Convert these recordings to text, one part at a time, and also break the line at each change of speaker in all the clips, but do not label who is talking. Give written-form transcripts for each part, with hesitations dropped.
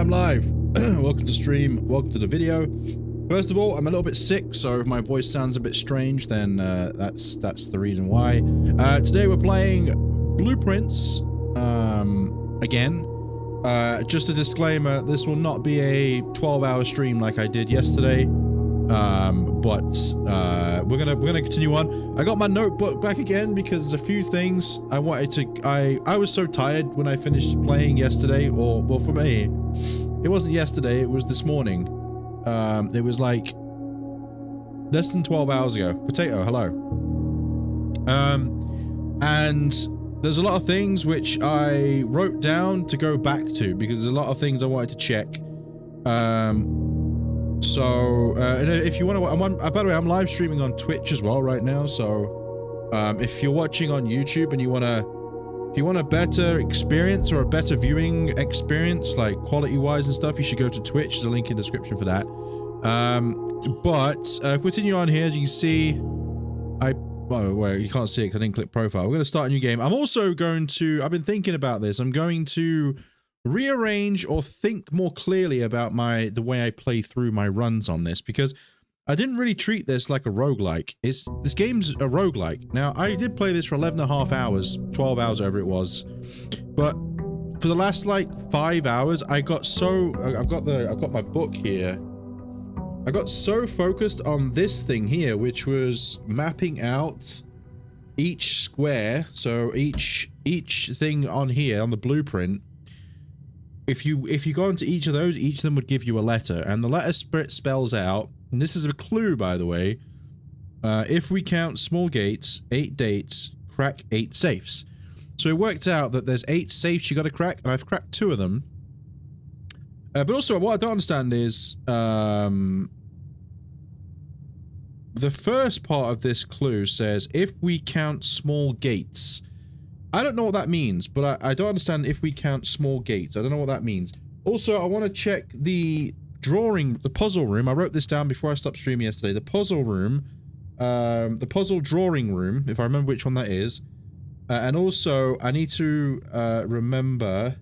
I'm live. Welcome to stream. Welcome to the video. First of all, I'm a little bit sick, so if my voice sounds a bit strange, then that's the reason why. Today we're playing Blueprints again. Just a disclaimer: this will not be a 12-hour stream like I did yesterday. But we're gonna continue on. I got my notebook back again because there's a few things I wanted to. I was so tired when I finished playing yesterday, or well, for me, it wasn't yesterday. It was this morning. It was like less than 12 hours ago. Potato, hello. And there's a lot of things which I wrote down to go back to because there's a lot of things I wanted to check. So, if you want to, by the way, I'm live streaming on Twitch as well right now. So, if you're watching on YouTube and if you want a better experience or a better viewing experience, like quality-wise and stuff, you should go to Twitch. There's a link in the description for that. Continue on here. As you can see, well, you can't see it because I didn't click profile. We're going to start a new game. I'm also going to, I've been thinking about this. I'm going to rearrange or think more clearly about the way I play through my runs on this, because I didn't really treat this like a roguelike. This game's a roguelike. Now, I did play this for 11.5 hours, 12 hours, whatever it was, but for the last like 5 hours, I've got my book here. I got so focused on this thing here, which was mapping out each square. So each thing on here on the blueprint. If you go into each of those, each of them would give you a letter, and the letter spells out, and this is a clue, by the way, if we count small gates, 8 dates, crack 8 safes. So it worked out that there's 8 safes you gotta crack, and I've cracked 2 of them. But also, what I don't understand is, the first part of this clue says, if we count small gates. I don't know what that means, but I don't understand if we count small gates. I don't know what that means. Also, I want to check the puzzle room. I wrote this down before I stopped streaming yesterday. The puzzle room, the puzzle drawing room, if I remember which one that is. And also, I need to remember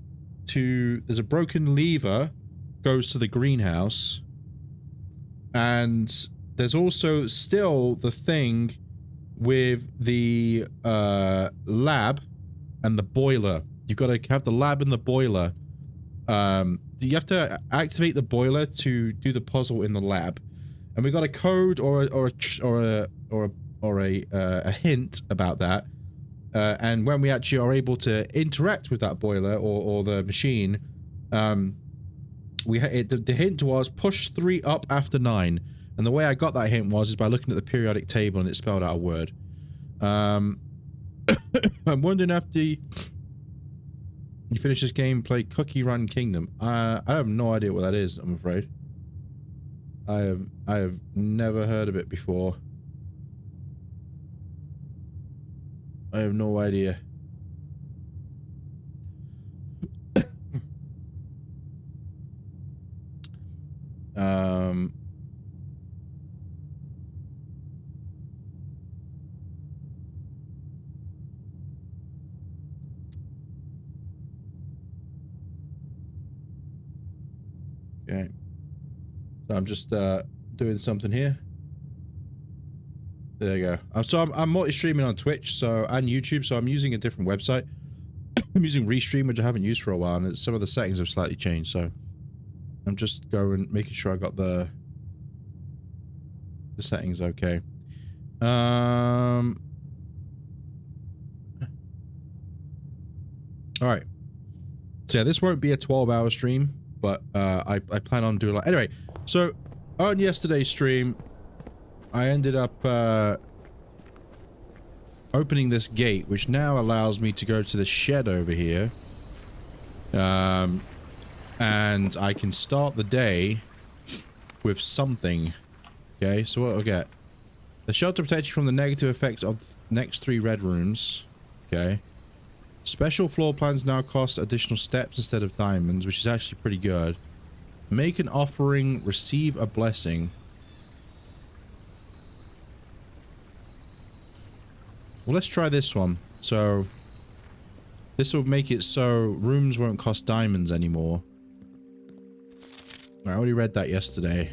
there's a broken lever, goes to the greenhouse. And there's also still the thing with the lab and the boiler. You've got to have the lab and the boiler. You have to activate the boiler to do the puzzle in the lab, and we got a code or a hint about that. And when we actually are able to interact with that boiler or the machine, the hint was push 3 up after 9. And the way I got that hint is by looking at the periodic table, and it spelled out a word. I'm wondering, after you finish this game, play Cookie Run Kingdom. I have no idea what that is, I'm afraid. I have never heard of it before. I have no idea. Okay, so I'm just doing something here. There you go. I'm multi-streaming on Twitch and YouTube, so I'm using a different website. I'm using Restream, which I haven't used for a while, and some of the settings have slightly changed. So I'm just making sure I got the settings okay. All right. So yeah, this won't be a 12-hour stream. But I plan on doing anyway. So on yesterday's stream, I ended up opening this gate, which now allows me to go to the shed over here, and I can start the day with something. Okay, so what I'll get: the shelter protects you from the negative effects of next 3 red rooms. Okay. Special floor plans now cost additional steps instead of diamonds, which is actually pretty good. Make an offering, receive a blessing. Well, let's try this one. So, this will make it so rooms won't cost diamonds anymore. I already read that yesterday.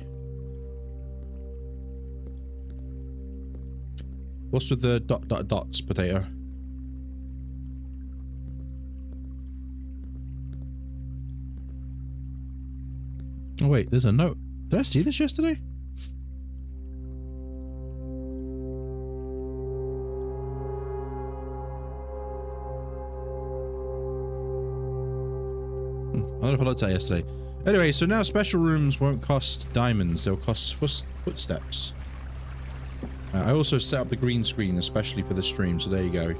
What's with the dots, potato? Oh wait, there's a note. Did I see this yesterday? I don't know if I looked at it yesterday. Anyway, so now special rooms won't cost diamonds, they'll cost footsteps. I also set up the green screen especially for the stream, so there you go.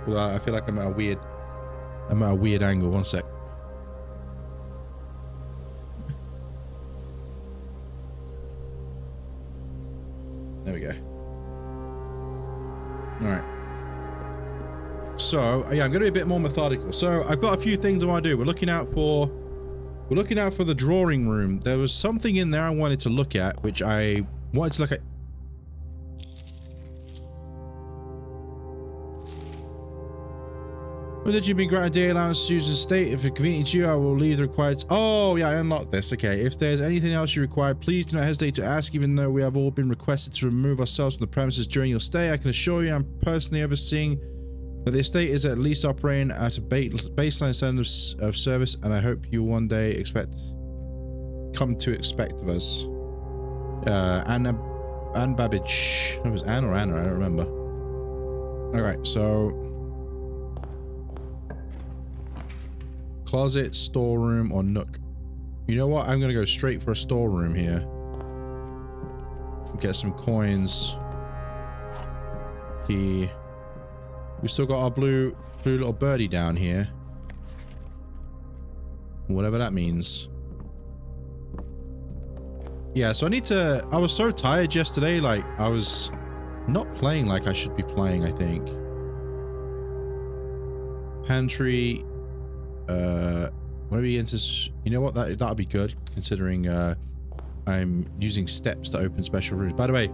Well, I feel like I'm at a weird angle. One sec. There we go. All right. So yeah, I'm going to be a bit more methodical. So I've got a few things I want to do. We're looking out for the drawing room. There was something in there I wanted to look at, which I wanted to look at. Well, did you be granted day allowance to use the state? If it convenient to you, I will leave the required. Oh yeah, I unlocked this. Okay. If there's anything else you require, please do not hesitate to ask. Even though we have all been requested to remove ourselves from the premises during your stay, I can assure you I'm personally overseeing that the estate is at least operating at a baseline standard of service, and I hope you one day come to expect of us. Anne Babbage. It was Anne or Anna, I don't remember. Alright, so closet, storeroom, or nook. You know what? I'm gonna go straight for a storeroom here. Get some coins. We still got our blue little birdie down here. Whatever that means. Yeah, so I was so tired yesterday, like, I was not playing like I should be playing, I think. Pantry, maybe into, you know what, that'll be good, considering, I'm using steps to open special rooms. By the way.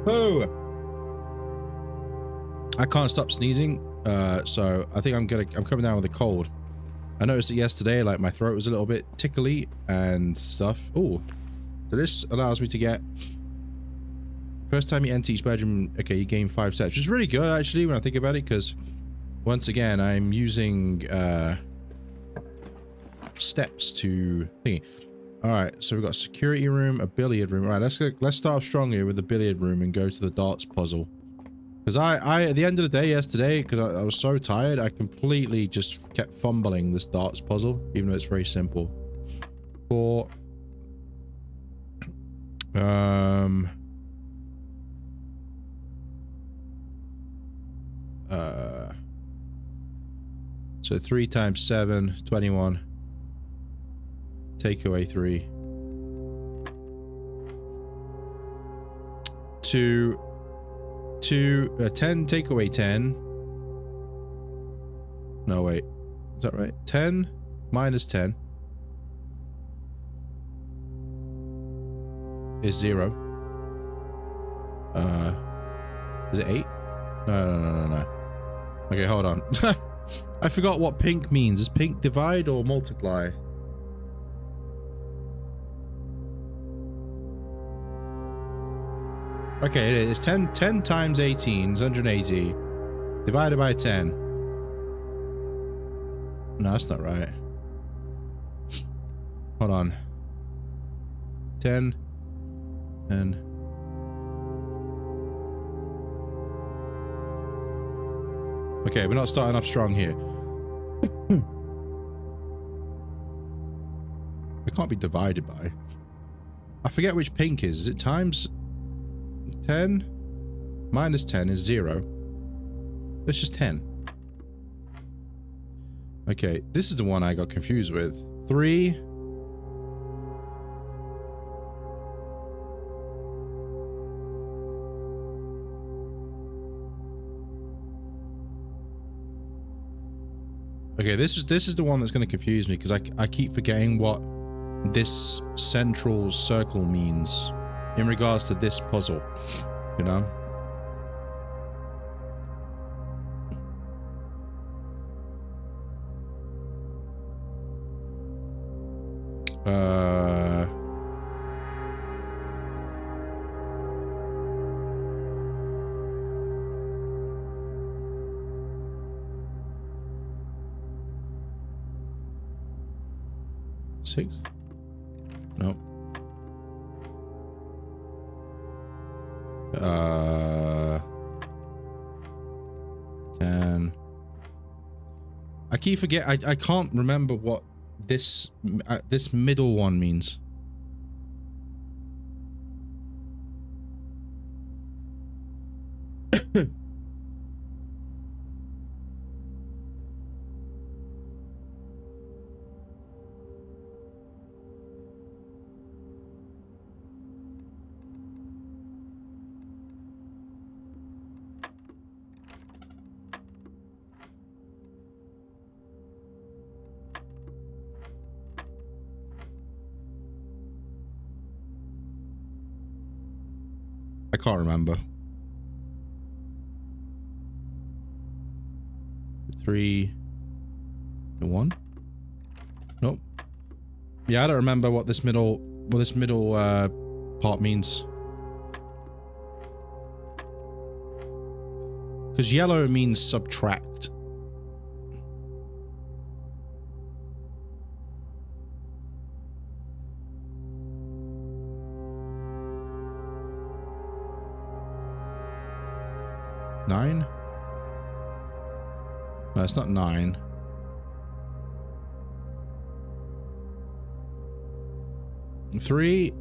Oh! I can't stop sneezing, so I think I'm coming down with a cold. I noticed it yesterday, like my throat was a little bit tickly and stuff. Oh, so this allows me to get first time you enter each bedroom. Okay, you gain 5 steps, which is really good actually when I think about it, because once again I'm using steps to thingy. All right, so we've got a security room, a billiard room. All right, let's start off strong here with the billiard room and go to the darts puzzle. Because I at the end of the day yesterday, because I was so tired, I completely just kept fumbling this darts puzzle, even though it's very simple. So 3 times 7, 21. Take away 3. 10 take away 10. No, wait. Is that right? 10 minus 10 is 0. Is it 8? No. Okay, hold on. I forgot what pink means. Is pink divide or multiply? Okay, it is 10 times 18 is 180 divided by 10. No, that's not right. Hold on. 10 and okay, we're not starting off strong here. It can't be divided by. I forget which pink is. Is it times 10 minus 10 is 0. That's just 10. Okay, this is the one I got confused with. 3 okay, this is the one that's going to confuse me, because I keep forgetting what this central circle means in regards to this puzzle, you know? Uh... Six? Nope. 10. I keep forget. I can't remember what this this middle one means. I can't remember. 3, 1. Nope. Yeah, I don't remember what this middle part means. Because yellow means subtract. Nine? No, it's not 9. Three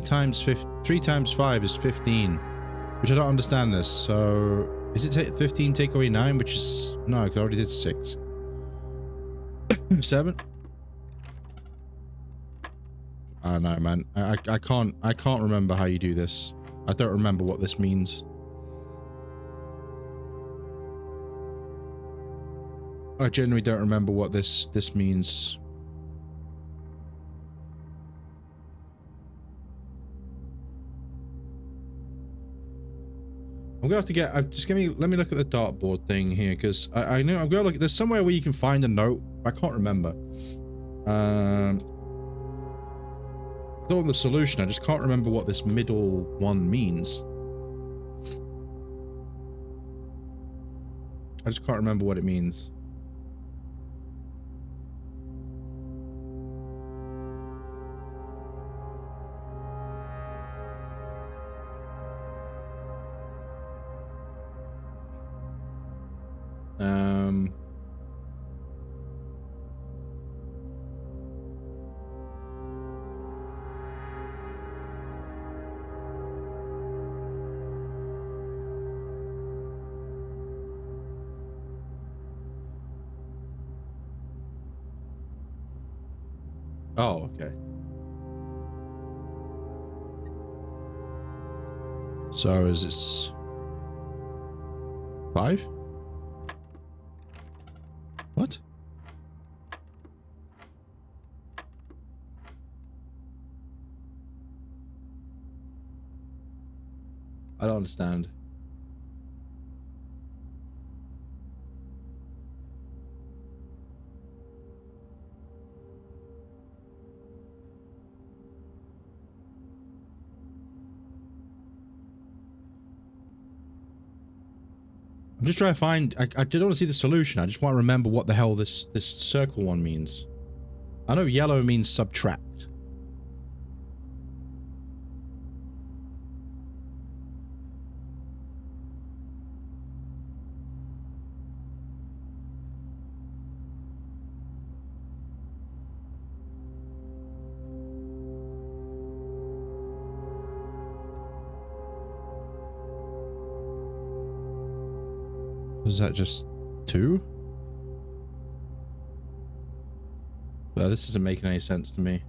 times 5 is 15, which I don't understand this. So is it 15 take away 9, which is no? Because I already did 6. 7. I don't know, man. I can't remember how you do this. I don't remember what this means. I genuinely don't remember what this means. I'm gonna have to get. Let me look at the dartboard thing here, because I know I'm gonna look. There's somewhere where you can find a note. I can't remember. Not on the solution. I just can't remember what this middle one means. I just can't remember what it means. Oh, okay. So is this 5? What? I don't understand. I'm just trying to find. I don't want to see the solution. I just want to remember what the hell this circle one means. I know yellow means subtract. Was that just 2? Well, this isn't making any sense to me.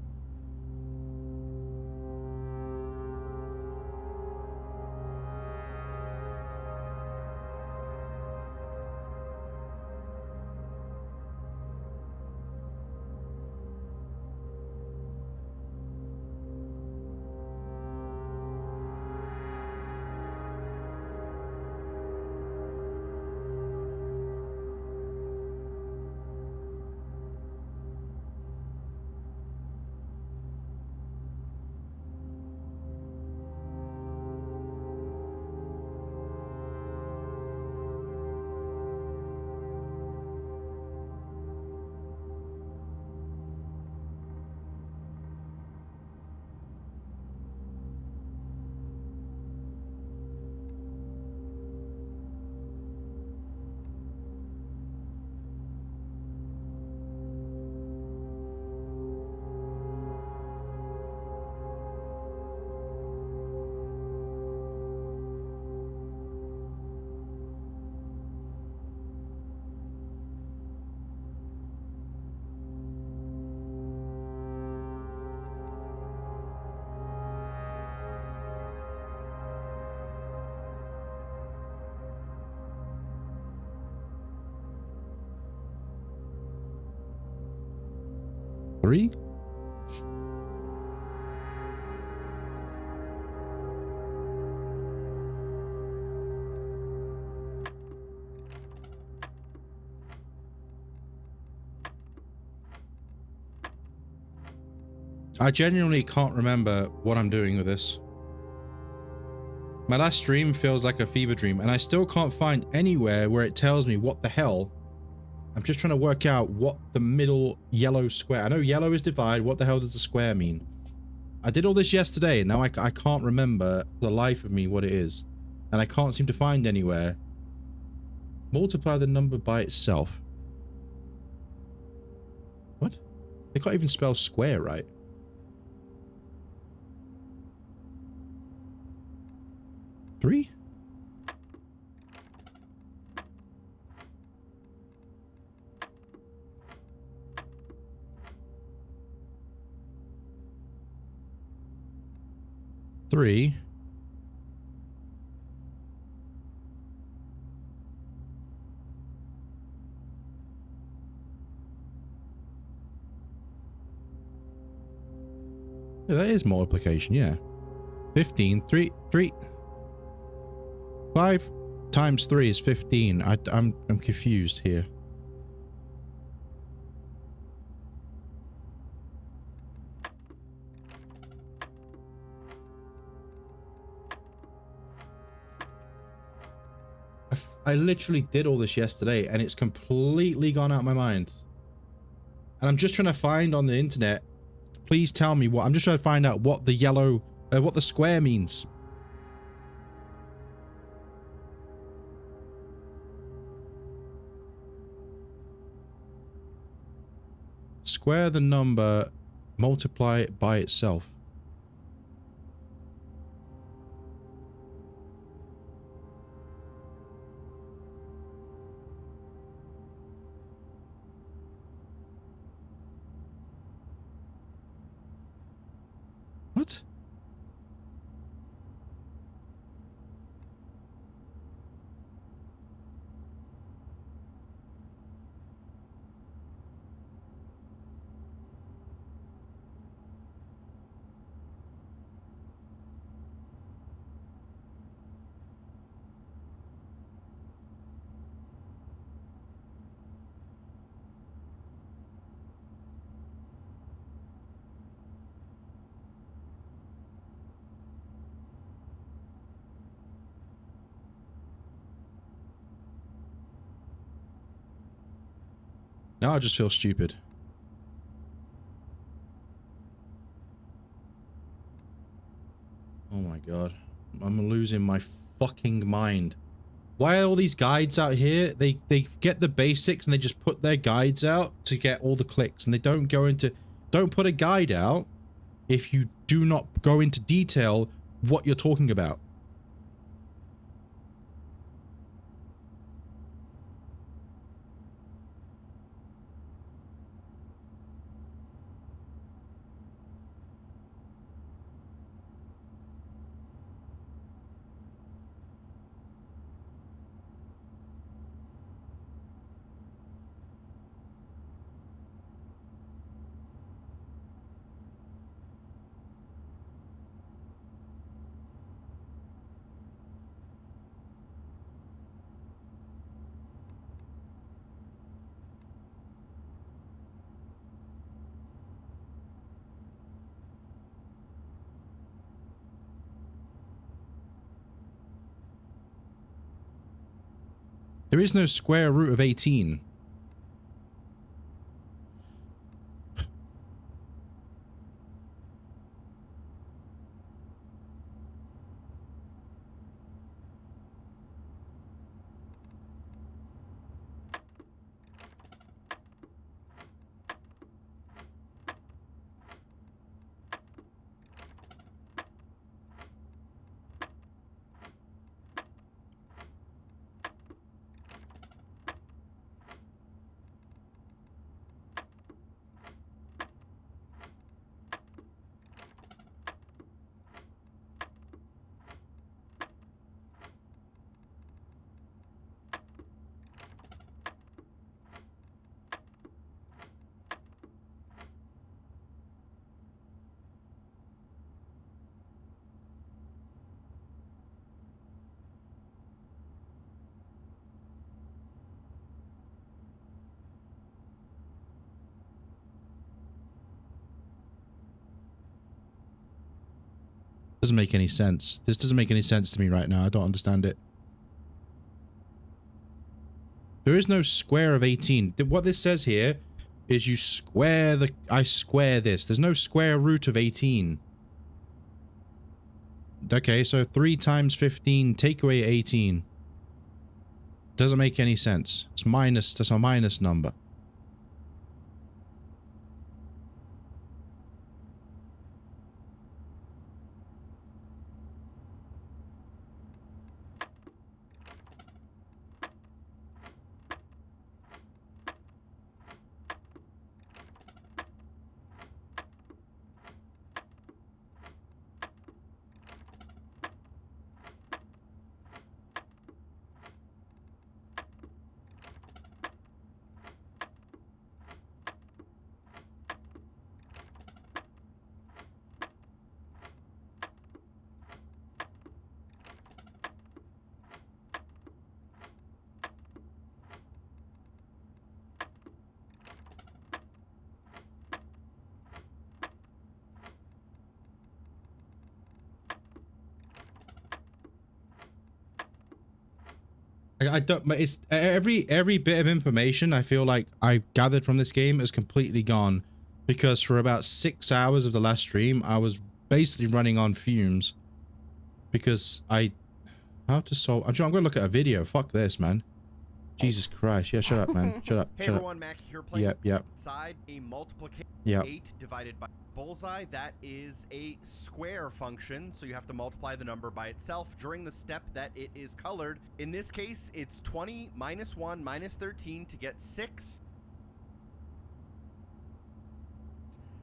3? I genuinely can't remember what I'm doing with this. My last stream feels like a fever dream, and I still can't find anywhere where it tells me what the hell. I'm just trying to work out what the middle yellow square... I know yellow is divide. What the hell does the square mean? I did all this yesterday, and now I can't remember for the life of me what it is. And I can't seem to find anywhere. Multiply the number by itself. What? They can't even spell square right. Three? Three. Yeah, that is multiplication, yeah. 15, 3. 5 times 3 is 15. I'm confused here. I literally did all this yesterday, and it's completely gone out of my mind. And I'm just trying to find on the internet. Please tell me what. I'm just trying to find out what the yellow, what the square means. Square the number, multiply it by itself. What? Now I just feel stupid. Oh my god. I'm losing my fucking mind. Why are all these guides out here? They get the basics and they just put their guides out to get all the clicks, and they don't go into... Don't put a guide out if you do not go into detail what you're talking about. There is no square root of 18. Doesn't make any sense. This doesn't make any sense to me right now. I don't understand it. There is no square of 18. What this says here is you square the... I square this. There's no square root of 18. Okay, so 3 times 15, take away 18. Doesn't make any sense. It's minus, that's a minus number. I don't, but it's every bit of information I feel like I gathered from this game is completely gone, because for about 6 hours of the last stream I was basically running on fumes because how to solve. I'm gonna look at a video. Fuck this, man. Jesus Christ. Yeah, shut up, man. Shut up.
Hey
shut
everyone,
up.
Mac here playing.
Yep.
Side a multiplication.
Yep.
8 divided by bullseye. That is a square function, so you have to multiply the number by itself during the step that it is colored. In this case, it's 20 minus 1 minus 13 to get 6.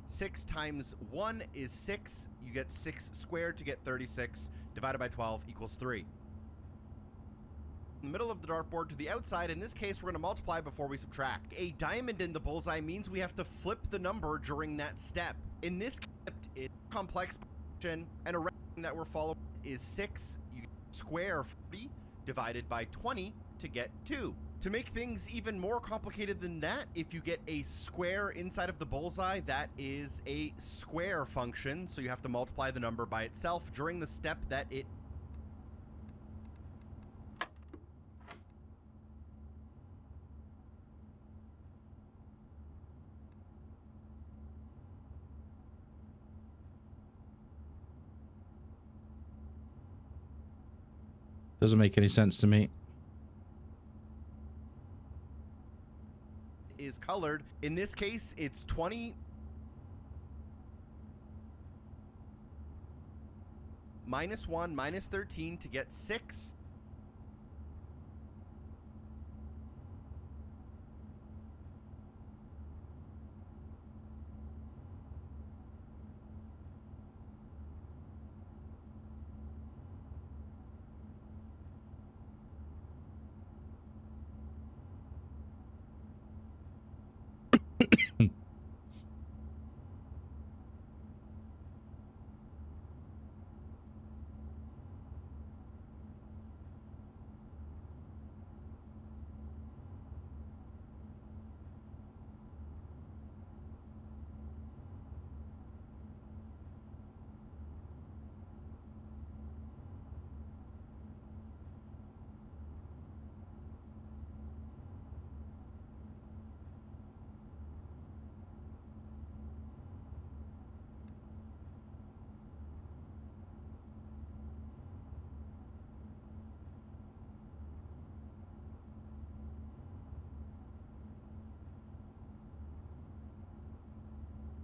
6 times 1 is 6. You get 6 squared to get 36. Divided by 12 equals 3. In the middle of the dartboard to the outside, in this case, we're going to multiply before we subtract. A diamond in the bullseye means we have to flip the number during that step. In this step, it's a complex function, and a rectangle that we're following is 6. You square 40 divided by 20 to get 2. To make things even more complicated than that, if you get a square inside of the bullseye, that is a square function, so you have to multiply the number by itself during the step that it...
Doesn't make any sense to me.
is colored. In this case, it's 20 minus 1 minus 13 to get 6.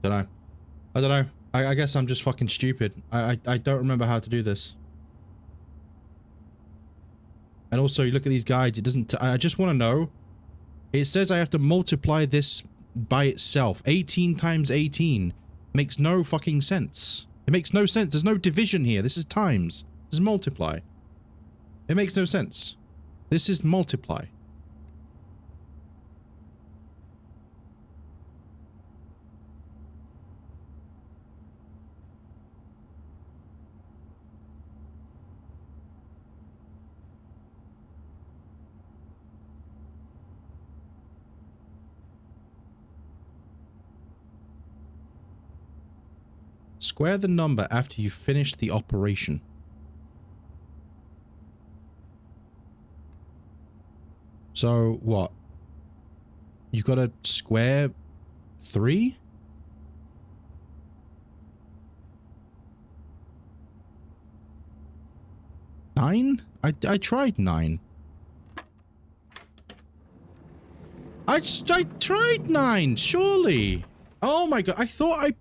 I don't know. I guess I'm just fucking stupid. I don't remember how to do this. And also, you look at these guides, it doesn't... I just want to know. It says I have to multiply this by itself. 18 times 18 makes no fucking sense. It makes no sense. There's no division here. This is times. This is multiply. It makes no sense. This is multiply. Square the number after you finish the operation. So, what? You gotta square 3? Nine? I tried 9. I tried 9, surely. Oh my god, I thought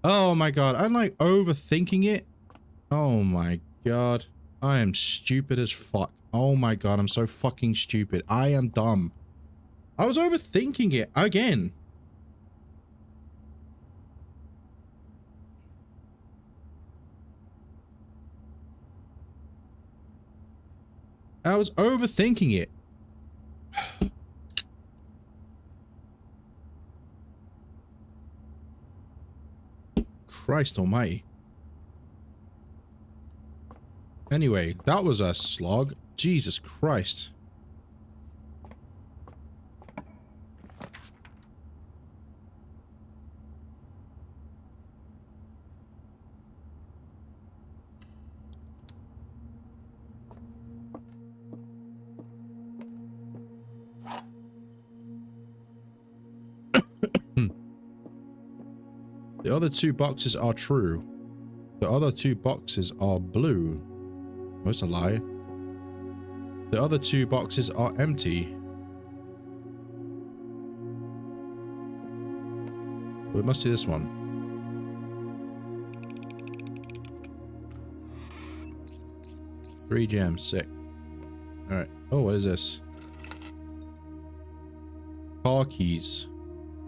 oh my god, I'm like overthinking it. Oh my god. I am stupid as fuck. Oh my god, I'm so fucking stupid. I am dumb. I was overthinking it again. I was overthinking it. Christ almighty. Anyway, that was a slog. Jesus Christ. The other 2 boxes are true. The other 2 boxes are blue. Oh, that's a lie. The other 2 boxes are empty. Well, it must be this one. Three gems, sick. Alright. Oh, what is this? Car keys.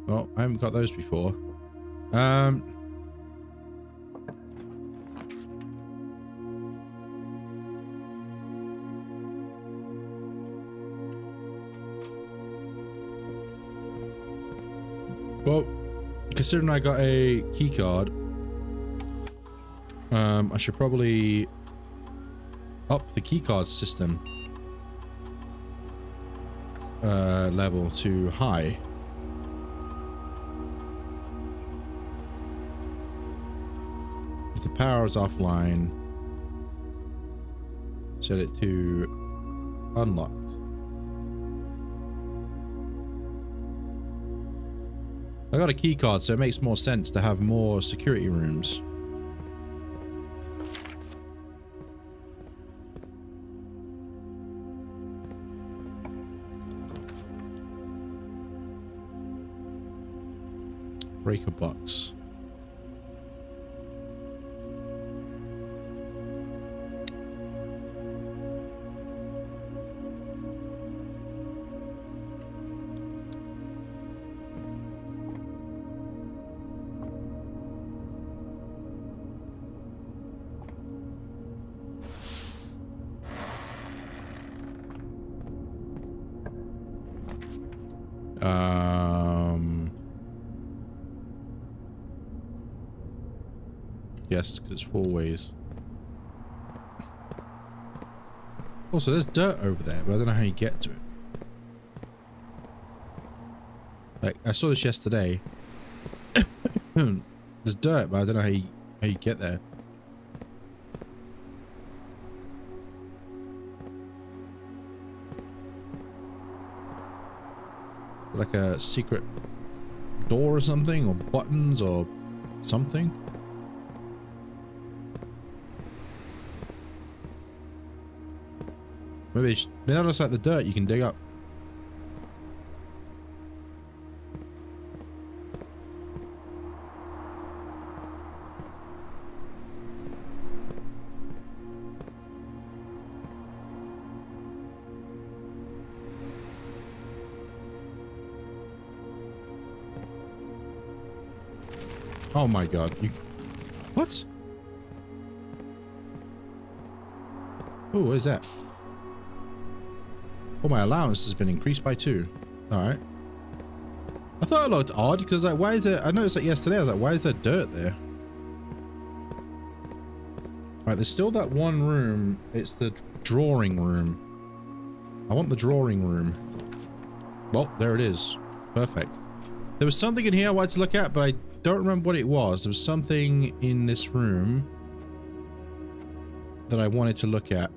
Oh, I haven't got those before. Well, considering I got a key card, I should probably up the key card system level to high. If the power is offline, set it to unlocked. I got a key card, so it makes more sense to have more security rooms. Breaker box. Yes, because it's 4 ways. Also, there's dirt over there, but I don't know how you get to it. Like, I saw this yesterday. There's dirt, but I don't know how you get there. Like a secret door or something, or buttons or something. Maybe that looks like the dirt you can dig up. Oh my god, you... What? Oh, what is that? Oh, my allowance has been increased by 2. Alright. I thought it looked odd, because like, why is there... I noticed that yesterday, I was like, why is there dirt there? Alright, there's still that one room. It's the drawing room. I want the drawing room. Well, there it is. Perfect. There was something in here I wanted to look at, but don't remember what it was. There was something in this room that I wanted to look at,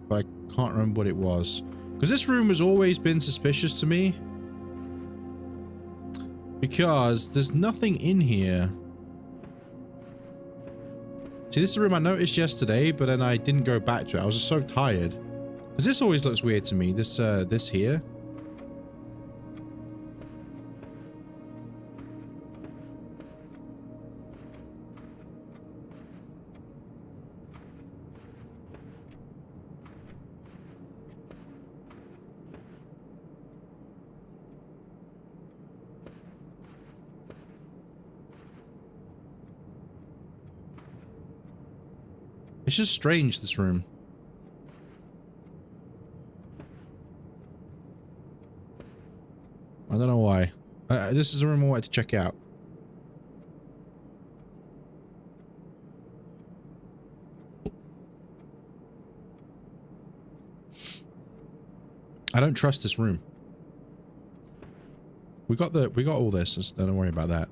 but I can't remember what it was. Because this room has always been suspicious to me. Because there's nothing in here. See, this is a room I noticed yesterday, but then I didn't go back to it. I was just so tired. Because this always looks weird to me. This here. It's just strange, this room. I don't know why. This is a room I wanted to check out. I don't trust this room. We got all this. Just don't worry about that.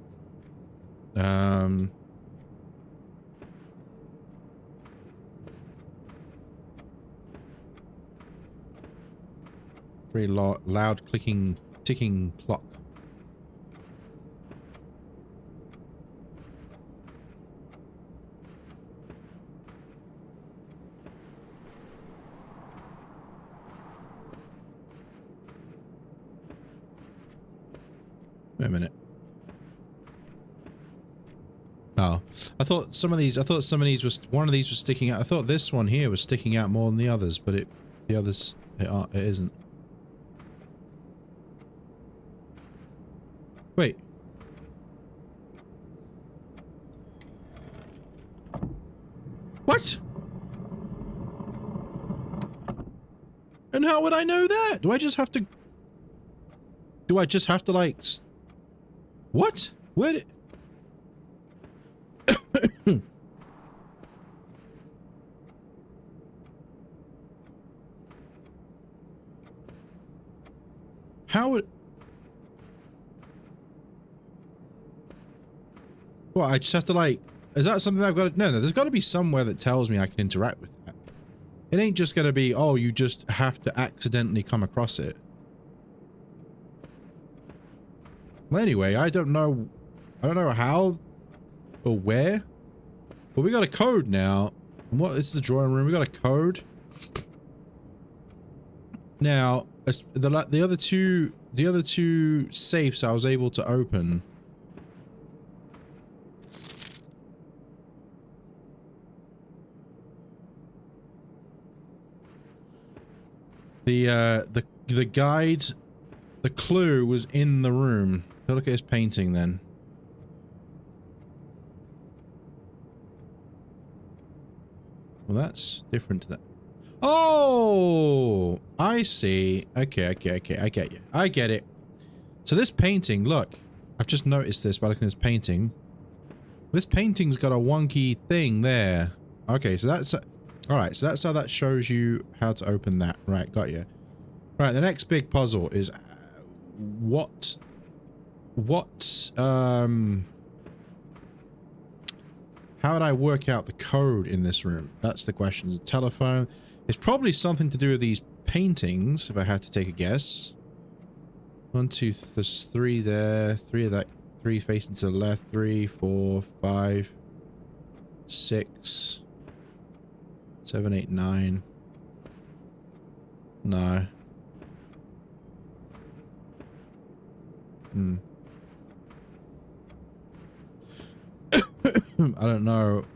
Very loud clicking, ticking clock. Wait a minute. Oh, I thought some of these was, one of these was sticking out. I thought this one here was sticking out more than the others, but the others, it isn't. Wait. What? And how would I know that? Do I just have to like... What? Where did... How would... Well, I just have to like... Is that something that I've got to... No, there's got to be somewhere that tells me I can interact with that. It ain't just going to be, oh, you just have to accidentally come across it. Well, anyway, I don't know how or where, but we got a code now. What is the drawing room? We got a code. Now, the other two safes I was able to open. The guide, the clue was in the room. Go look at his painting then. Well, that's different to that. Oh, I see. Okay, I get you. I get it. So this painting, look, I've just noticed this by looking at this painting. This painting's got a wonky thing there. Okay, so that's... Alright, so that's how that shows you how to open that. Right, got you. Right, the next big puzzle is... how would I work out the code in this room? That's the question. The telephone. It's probably something to do with these paintings, if I had to take a guess. 1, 2, there's 3 there. 3 of that. 3 facing to the left. 3, 4, 5, 6, 7, 8, 9. No. I don't know.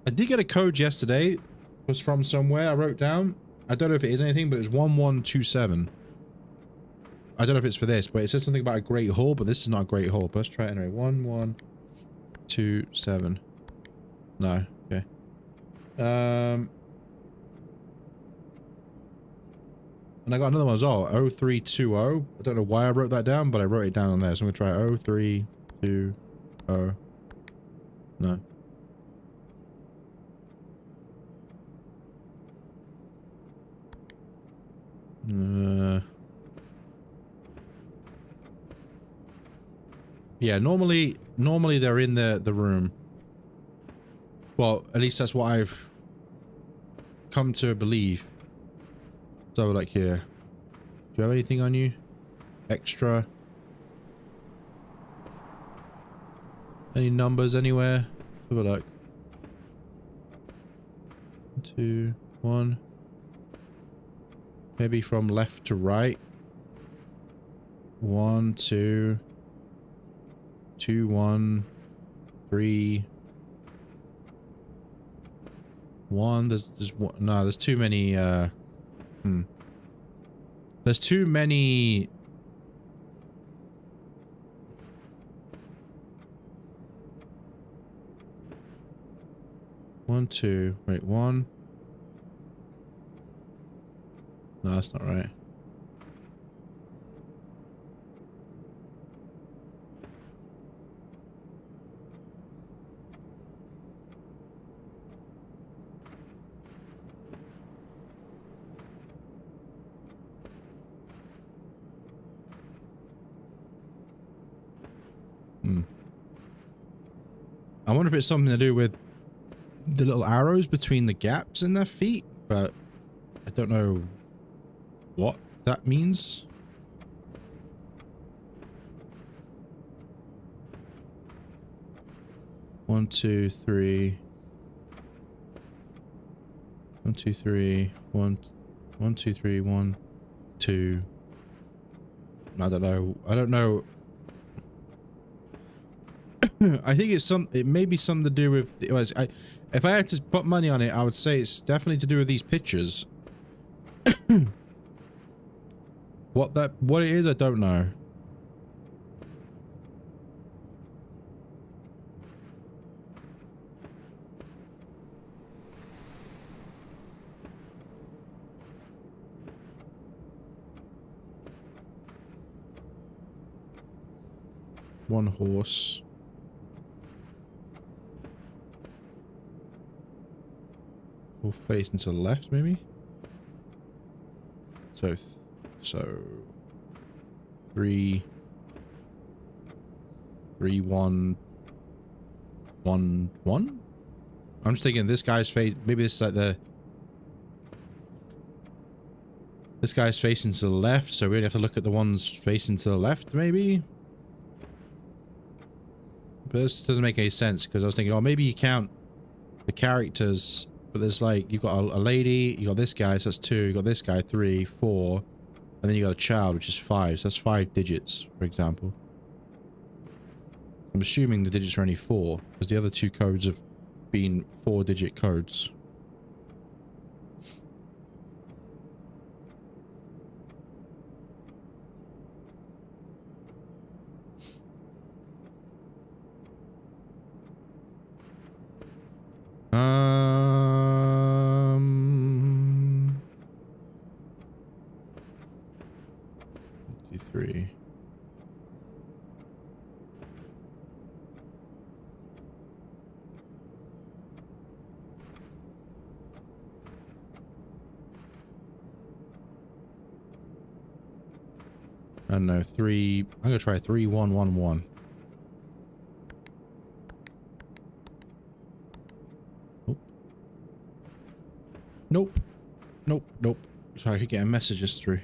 I did get a code yesterday. It was from somewhere I wrote down. I don't know if it is anything, but it's 1127. I don't know if it's for this, but it says something about a great hall, but this is not a great hall. But let's try it anyway. 1127. No. Okay. And I got another one as well, 0320. I don't know why I wrote that down, but I wrote it down on there. So I'm going to try 0320. No. Yeah, normally they're in the room. Well, at least that's what I've come to believe. So, like, here. Do you have anything on you? Extra? Any numbers anywhere? Have a look. 2, 1. Maybe from left to right. 1, 2. 2, 1. 3. 1. There's one. No, there's too many. There's too many. One, two. Wait, 1. No, that's not right. I wonder if it's something to do with the little arrows between the gaps in their feet, but I don't know what that means. One, two, three. 1, 2, 3. 1, 2, 3. 1, 2. I don't know. I don't know. I think it may be something to do with. If I had to put money on it, I would say it's definitely to do with these pictures. What it is, I don't know. One horse. All facing to the left, maybe. So 3, 3, 1, 1, 1. I'm just thinking this guy's face. Maybe this is like this guy's facing to the left, so we only have to look at the ones facing to the left, maybe. But this doesn't make any sense because I was thinking, oh, maybe you count the characters, but there's like you've got a lady, you got this guy, so that's 2. You got this guy, 3, 4, and then you got a child, which is 5. So that's 5 digits, for example. I'm assuming the digits are only 4 because the other 2 codes have been 4-digit codes. Three. I don't know, 3. I'm gonna try 3, 1, 1, 1. Nope. Nope. Nope. Sorry, I keep getting messages through.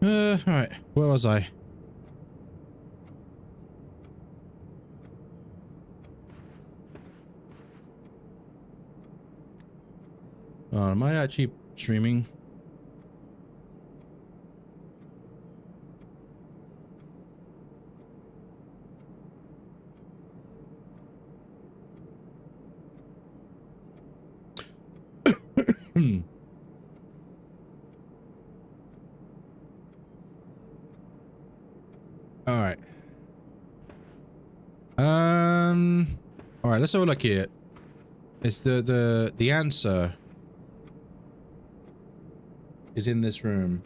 Alright. Where was I? Am I actually streaming? All right. All right, let's have a look here. It's the answer is in this room.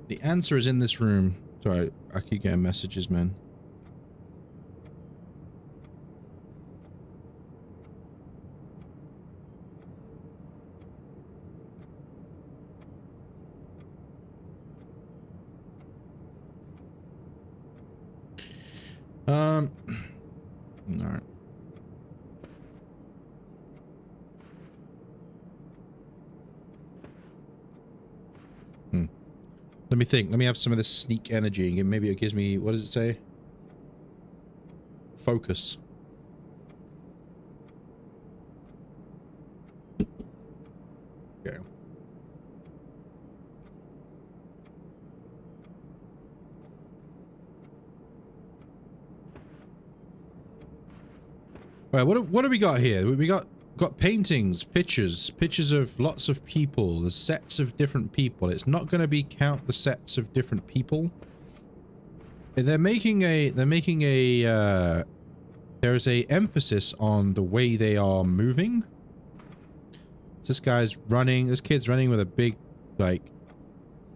The answer is in this room. Sorry, I keep getting messages, man. All right. Let me think. Let me have some of this sneak energy. And maybe it gives me, what does it say? Focus. Okay. All right, what do we got here? We got paintings, pictures of lots of people, the sets of different people. It's not going to be count the sets of different people. They're making a there's a emphasis on the way they are moving. This guy's running, this kid's running with a big, like,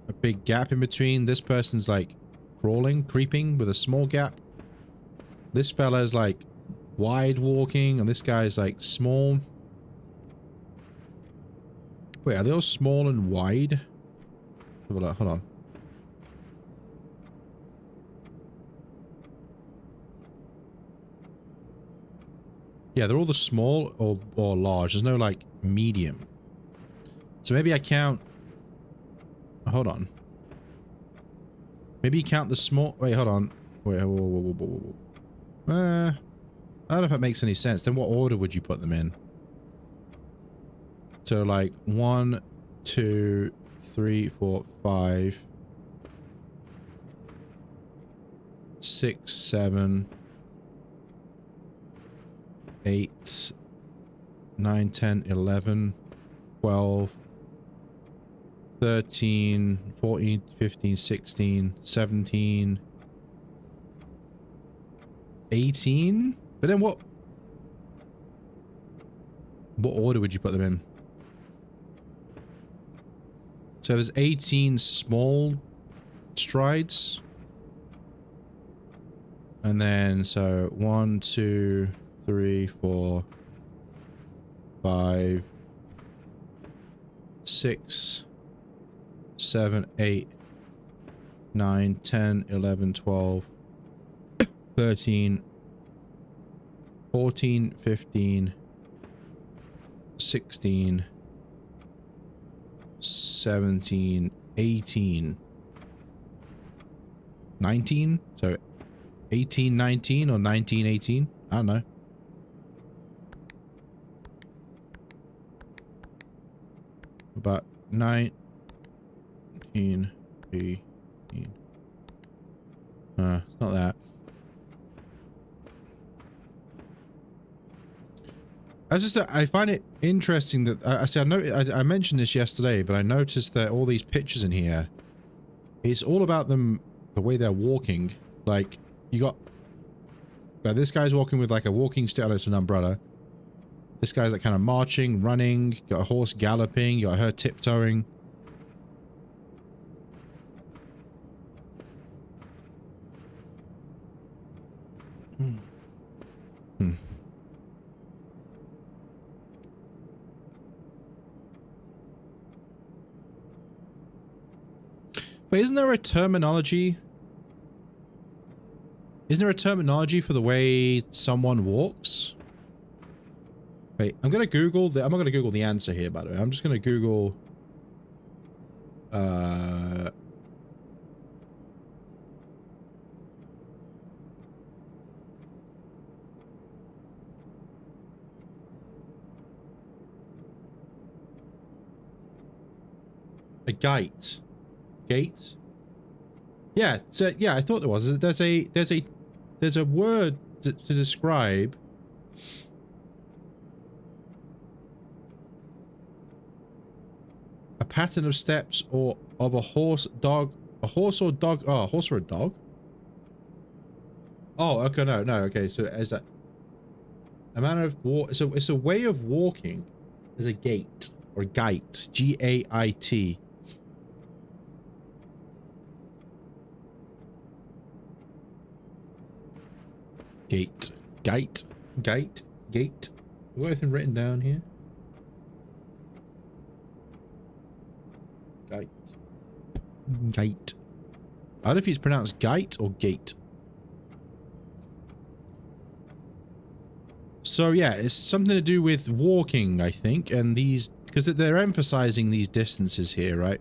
a big gap in between. This person's like crawling, creeping with a small gap. This fella's like wide walking, and this guy's like small. Wait, are they all small and wide? Hold on. Yeah, they're all the small or large. There's no like medium. So maybe I count. Hold on. Maybe you count the small. Wait, hold on. Wait, whoa. I don't know if that makes any sense. Then what order would you put them in? So like 1, 2, 3, 4, 5, 6, 7, 8, 9, 10, 11, 12, 13, 14, 15, 16, 17, 18? But then what order would you put them in? So there's 18 small strides. And then, so 1, 2, 3, 4, 5, 6, 7, 8, 9, 10, 11, 12, 13, 14, 15, 16, 17, 18, 19? So 18, 19 or 19, 18? I don't know. About 19, 18. It's not that. I find it interesting that I mentioned this yesterday, but I noticed that all these pictures in here, it's all about them, the way they're walking. Like, you got, this guy's walking with like a walking stick, it's an umbrella. This guy's like kind of marching, running, you got a horse galloping, you got her tiptoeing. But isn't there a terminology? Isn't there a terminology for the way someone walks? Wait, I'm gonna Google the. I'm not gonna Google the answer here, by the way. I'm just gonna Google. A gate. Gate? Yeah, so, yeah, I thought there was. There's a word to describe a pattern of steps or of a horse or dog. Oh, a horse or a dog? Oh, okay, no, okay, so is that a manner of walk? So it's a way of walking. There's a gait or gait, G-A-I-T. Gate. Gate. Gate. Gate. Have I got anything written down here? Gate. Gate. I don't know if it's pronounced gate or gate. So yeah, it's something to do with walking, I think, and these, because they're emphasizing these distances here, right?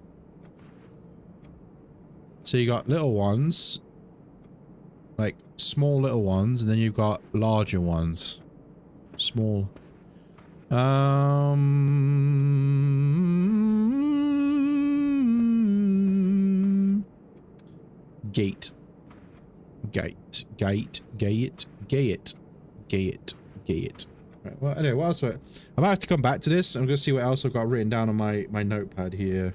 So you got little ones, like small little ones, and then you've got larger ones. Small. Gate. Gate. Gate. Gate. Gate. Gate. Gate. Right, well, anyway, what else? I might have to come back to this. I'm going to see what else I've got written down on my notepad here.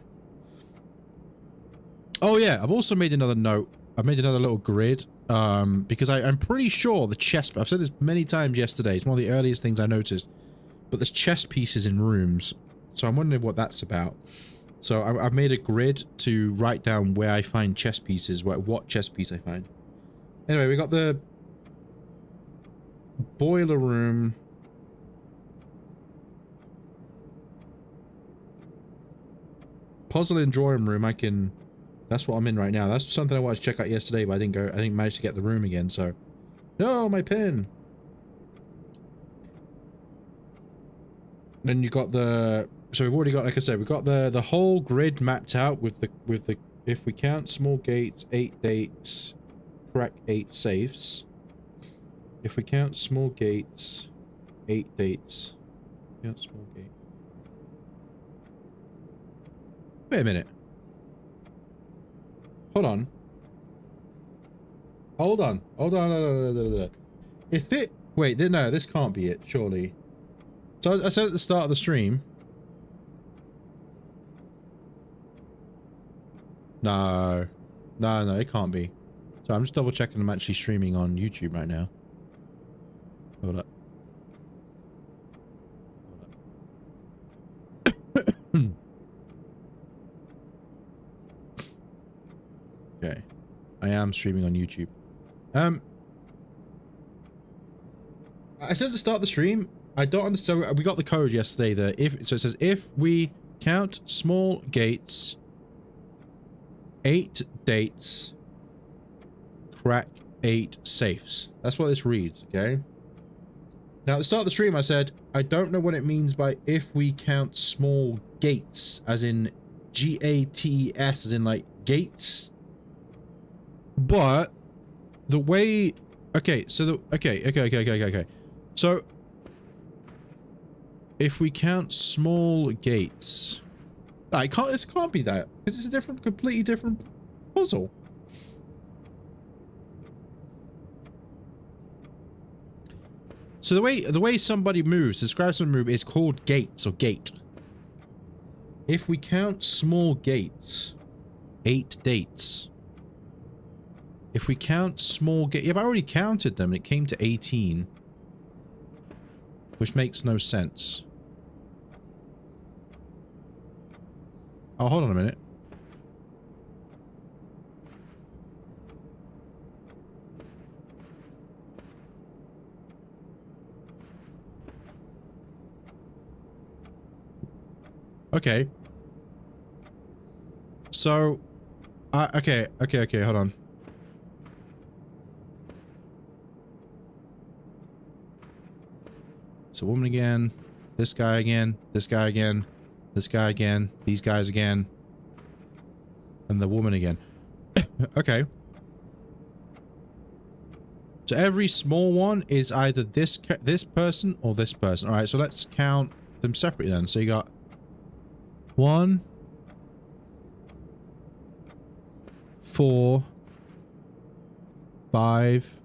Oh yeah, I've also made another note. I've made another little grid. Because I'm pretty sure the chess... I've said this many times yesterday. It's one of the earliest things I noticed. But there's chess pieces in rooms. So I'm wondering what that's about. So I've made a grid to write down where I find chess pieces, what chess piece I find. Anyway, we got the boiler room. Puzzle and drawing room, I can... That's what I'm in right now. That's something I wanted to check out yesterday, but I didn't manage to get the room again, so... No, my pen! Then you got the... So we've already got, like I said, we've got the whole grid mapped out with the... If we count small gates, 8 dates, crack 8 safes. If we count small gates, 8 dates. Count small gate. Wait a minute. Hold on. Hold on. Hold on. If it... Wait, no, this can't be it, surely. So I said at the start of the stream... No. No, it can't be. So I'm just double checking I'm actually streaming on YouTube right now. Hold up. Okay. I am streaming on YouTube. I said at the start of the stream, I don't understand. We got the code yesterday that so it says if we count small gates, 8 dates, crack 8 safes. That's what this reads, okay? Now at the start of the stream I said, I don't know what it means by if we count small gates, as in G-A-T-E-S, as in like gates. But the way, okay, so okay. So if we count small gates, it can't be that because it's a completely different puzzle. So the way somebody moves, describes someone move, is called gates or gate. If we count small gates, 8 dates. If we count small gates... Yeah, but I already counted them and it came to 18. Which makes no sense. Oh, hold on a minute. Okay. So... okay, hold on. So woman again. this guy again, this guy again, this guy again, these guys again, and the woman again. Okay. So every small one is either this person or this person. All right, so let's count them separately then. So you got 1, 4, 5,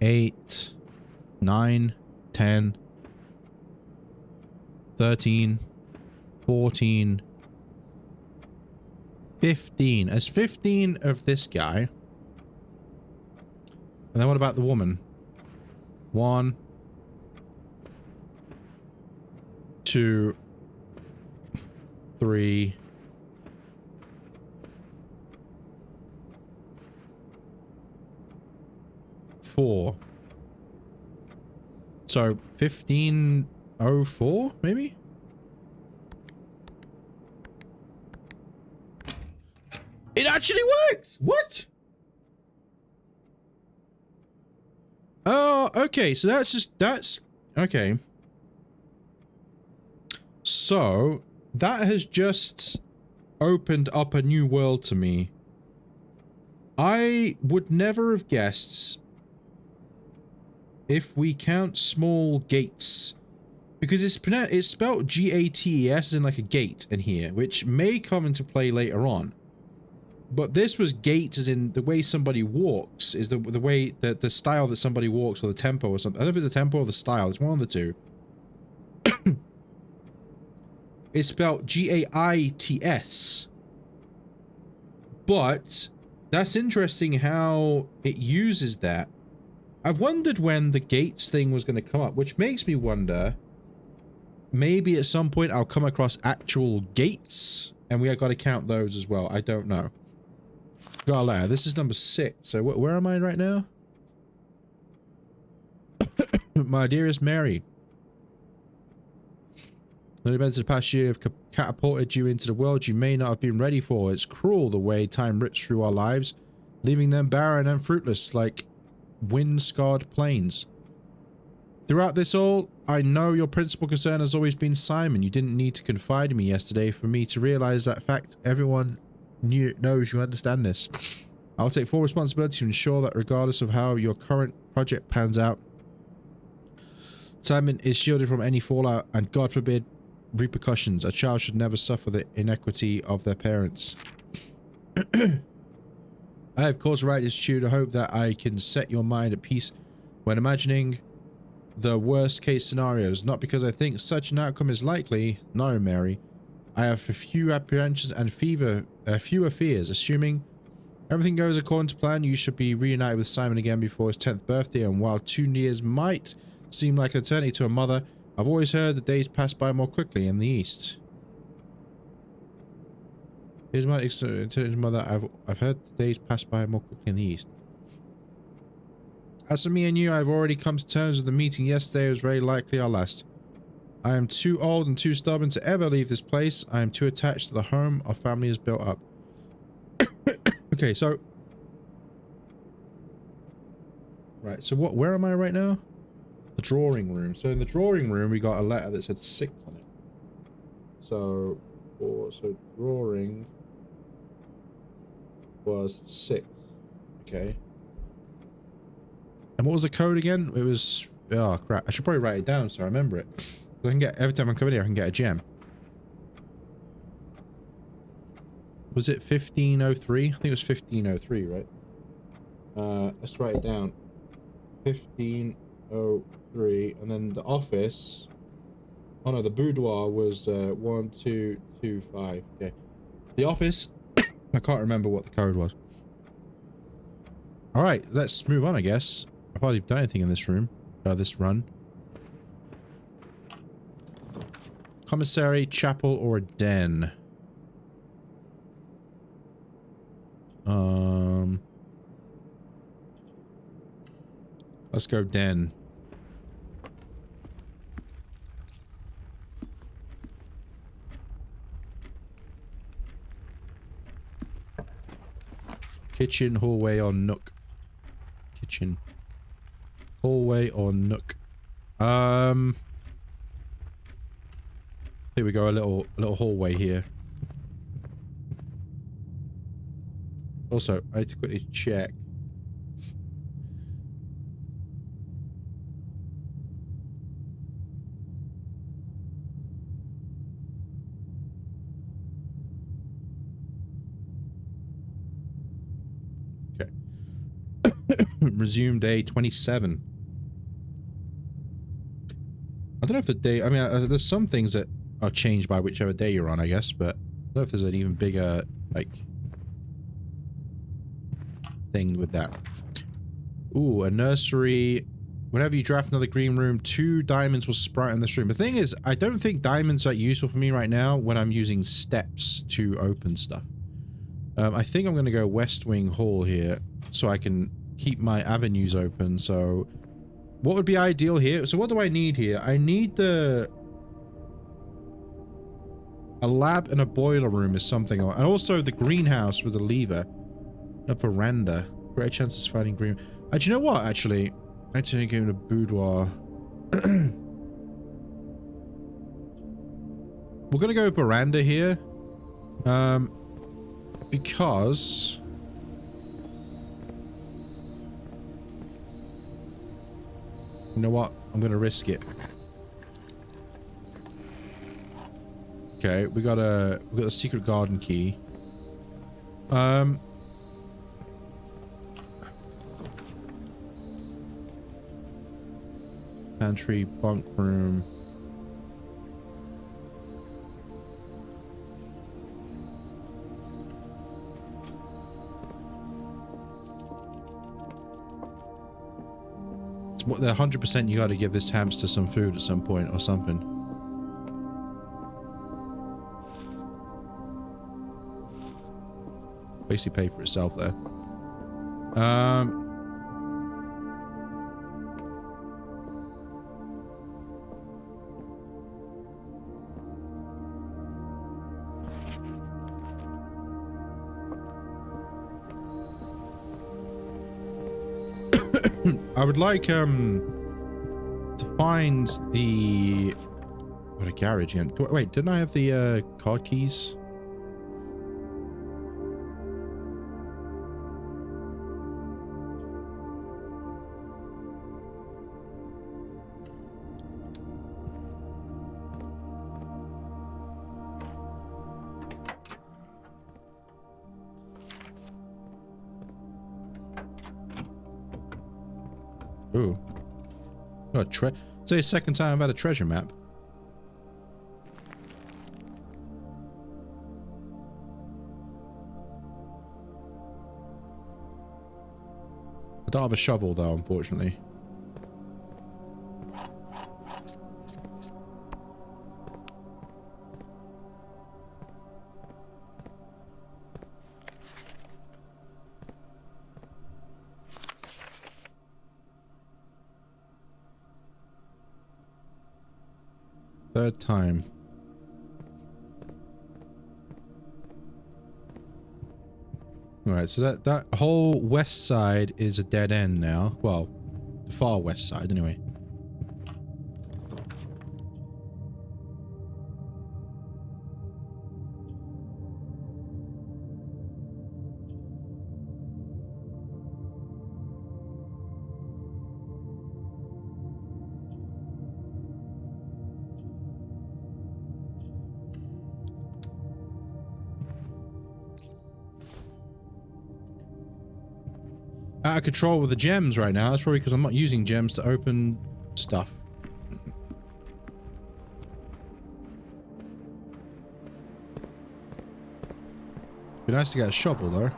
8, 9, 10, 13, 14, 15. There's 15 of this guy. And then what about the woman? 1, 2, 3, 4. So 1504 maybe? It actually works! What? Oh, okay, so that's okay. So that has just opened up a new world to me. I would never have guessed, if we count small gates, because it's spelled G-A-T-E-S in like a gate in here, which may come into play later on. But this was gates as in the way somebody walks, is the way that the style that somebody walks, or the tempo or something. I don't know if it's the tempo or the style, it's one of the two. It's spelled G-A-I-T-S. But that's interesting how it uses that. I wondered when the gates thing was going to come up, which makes me wonder, maybe at some point I'll come across actual gates, and we have got to count those as well. I don't know. Got a letter. This is number 6. So where am I right now? My dearest Mary. The events of the past year have catapulted you into the world you may not have been ready for. It's cruel the way time rips through our lives, leaving them barren and fruitless like wind-scarred plains. Throughout this all, I know your principal concern has always been Simon. You didn't need to confide in me yesterday for me to realize that fact. Everyone knows you understand this. I'll take full responsibility to ensure that regardless of how your current project pans out, Simon is shielded from any fallout and, God forbid, repercussions. A child should never suffer the inequity of their parents. I have cause right is true to hope that I can set your mind at peace when imagining the worst case scenarios, not because I think such an outcome is likely. No, Mary. I have a few apprehensions and fewer fears. Assuming everything goes according to plan, you should be reunited with Simon again before his 10th birthday, and while 2 years might seem like an eternity to a mother, I've always heard the days pass by more quickly in the East. Here's my eternity mother. I've heard the days pass by more quickly in the East. As for me and you, I've already come to terms with the meeting yesterday. It was very likely our last. I am too old and too stubborn to ever leave this place. I am too attached to the home our family has built up. Okay, so... Right, so where am I right now? The drawing room. So in the drawing room, we got a letter that said 6 on it. So drawing was 6. Okay. And what was the code again? It was... Oh, crap. I should probably write it down so I remember it. I can get, every time I come in here, I can get a gem. Was it 1503? I think it was 1503, right? Let's write it down. 1503, and then the office. Oh no, the boudoir was 1225. Okay, the office. I can't remember what the code was. All right, let's move on. I guess I've hardly done anything in this room. This run. Commissary, chapel, or a den? Let's go den. Kitchen, hallway, or nook? Kitchen. Hallway or nook? Here we go, a little hallway here. Also, I need to quickly check. Okay. Resume day 27. I don't know if the day, I mean, there's some things that are changed by whichever day you're on, I guess, but I don't know if there's an even bigger, like, thing with that. Ooh, a nursery. Whenever you draft another green room, 2 diamonds will sprout in this room. The thing is, I don't think diamonds are useful for me right now when I'm using steps to open stuff. I think I'm going to go West Wing Hall here so I can keep my avenues open. So what would be ideal here? So what do I need here? I need a lab and a boiler room is something. And also the greenhouse with a lever. A veranda. Great chances of finding green. Do you know what, actually? I take him to boudoir. We're gonna go veranda here. Because... You know what? I'm gonna risk it. Okay, we got a secret garden key. Pantry, bunk room. It's what the 100% you got to give this hamster some food at some point or something. Basically pay for itself there. I would like, to find the... What, a garage again? Wait, didn't I have the, card keys? Ooh. Oh, it's the second time I've had a treasure map. I don't have a shovel though, unfortunately. Third time. Alright, so that whole west side is a dead end now. Well, the far west side, anyway. Out of control with the gems right now. That's probably because I'm not using gems to open stuff. Be nice to get a shovel though.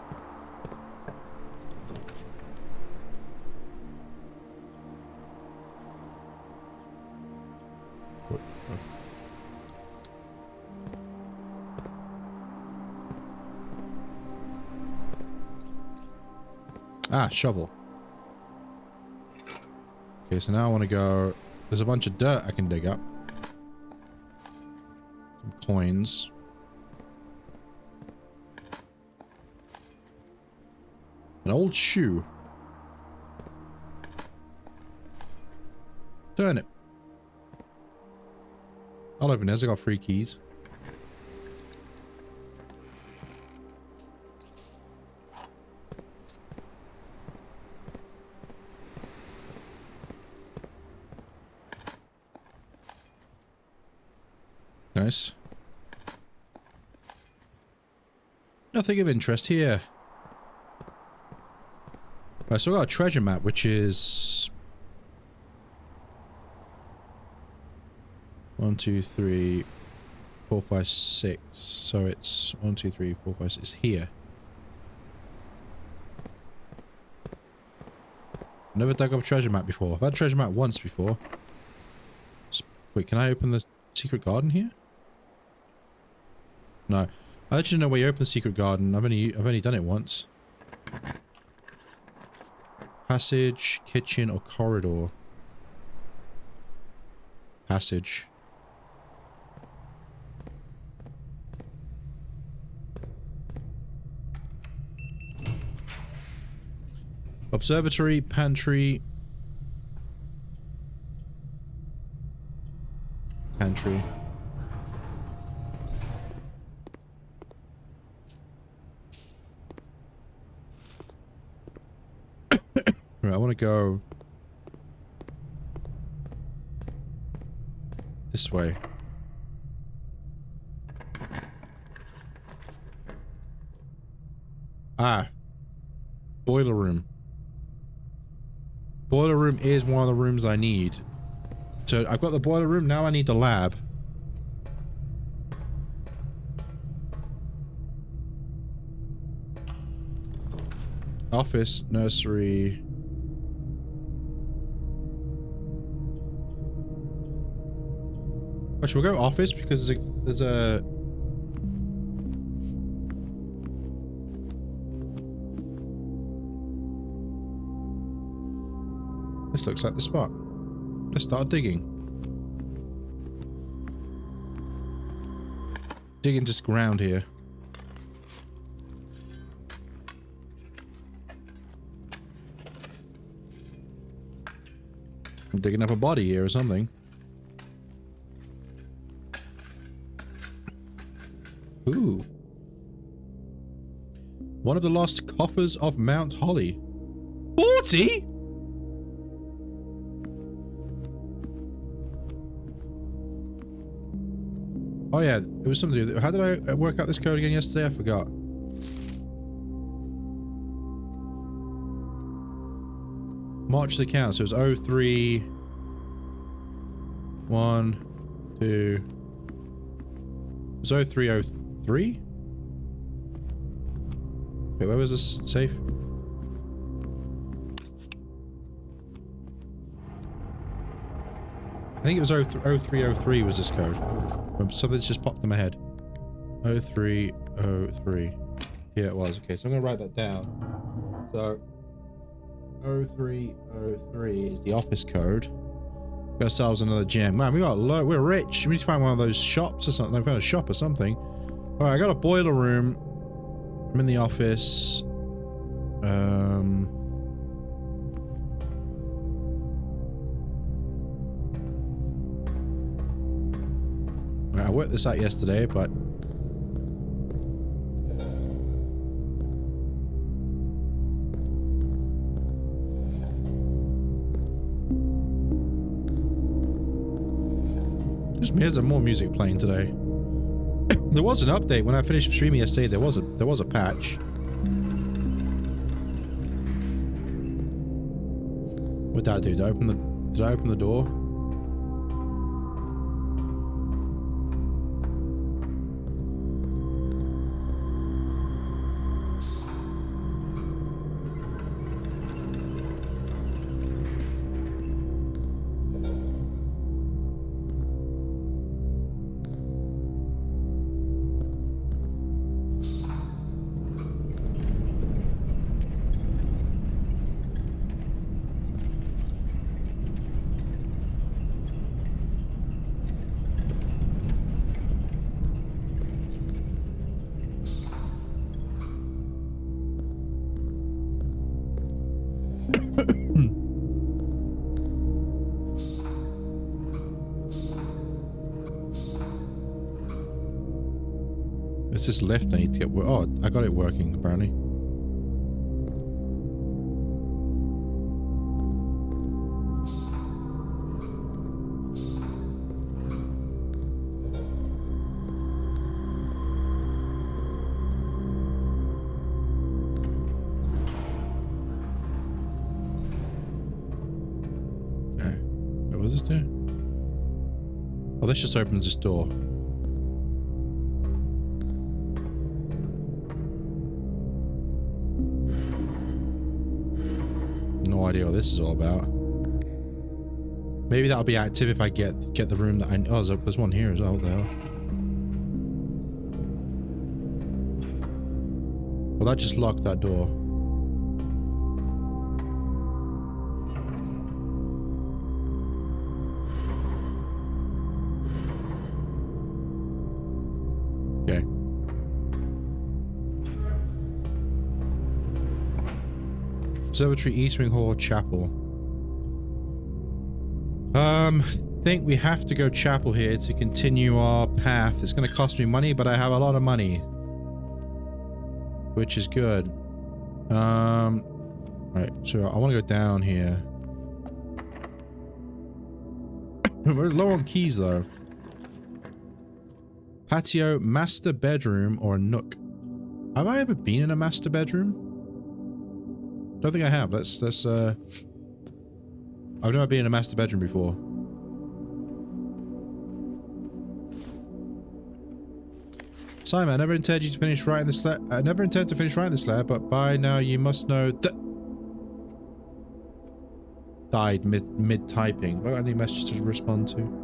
Ah, shovel. Okay, so now I want to go... There's a bunch of dirt I can dig up. Some coins. An old shoe. Turn it. I'll open this. I got 3 keys. Nice. Nothing of interest here. Right, so I got a treasure map, which is 1, 2, 3, 4, 5, 6. So it's 1, 2, 3, 4, 5, 6 here. Never dug up a treasure map before. I've had a treasure map once before. Wait, can I open the secret garden here? No. I actually know where you open the secret garden. I've only done it once. Passage, kitchen, or corridor? Passage. Observatory, pantry. Pantry. Right, I want to go this way. Ah. Boiler room. Boiler room is one of the rooms I need. So I've got the boiler room, now I need the lab. Office, nursery. Oh, should we go office because there's a This looks like the spot. Let's start digging. Digging just ground here. I'm digging up a body here or something. Ooh. One of the lost coffers of Mount Holly. 40? Oh yeah, it was something to do with it. How did I work out this code again yesterday? I forgot. March the count, so it was 03 1 2. It was 0303? Wait, where was this safe? I think it was 0303 was this code. Something's just popped in my head. 0303. Yeah, it was. Okay, so I'm gonna write that down. So 0303 is the office code. Got ourselves another gem. Man, we're rich. We need to find one of those shops or something. I found a shop or something. Alright, I got a boiler room. I'm in the office. I worked this out yesterday, but just here's more music playing today. There was an update when I finished streaming yesterday. There was a patch. What'd that do? Did I open the door? It's this lift I need to get. Oh, I got it working apparently. Okay. What does this do? Oh, this just opens this door. No idea what this is all about. Maybe that'll be active if I get the room that I... Oh, there's one here as well. What the hell? Well, that just locked that door. Okay. Observatory, East Wing Hall, Chapel. Think we have to go Chapel here to continue our path. It's going to cost me money, but I have a lot of money, which is good. Right, so I want to go down here. We're low on keys though. Patio, master bedroom, or a nook. Have I ever been in a master bedroom? Don't think I have. Let's I've never been in a master bedroom before. Simon, I never intended to finish writing this letter. I never intend to finish writing this letter, but by now you must know that died mid typing. Have I got any messages to respond to?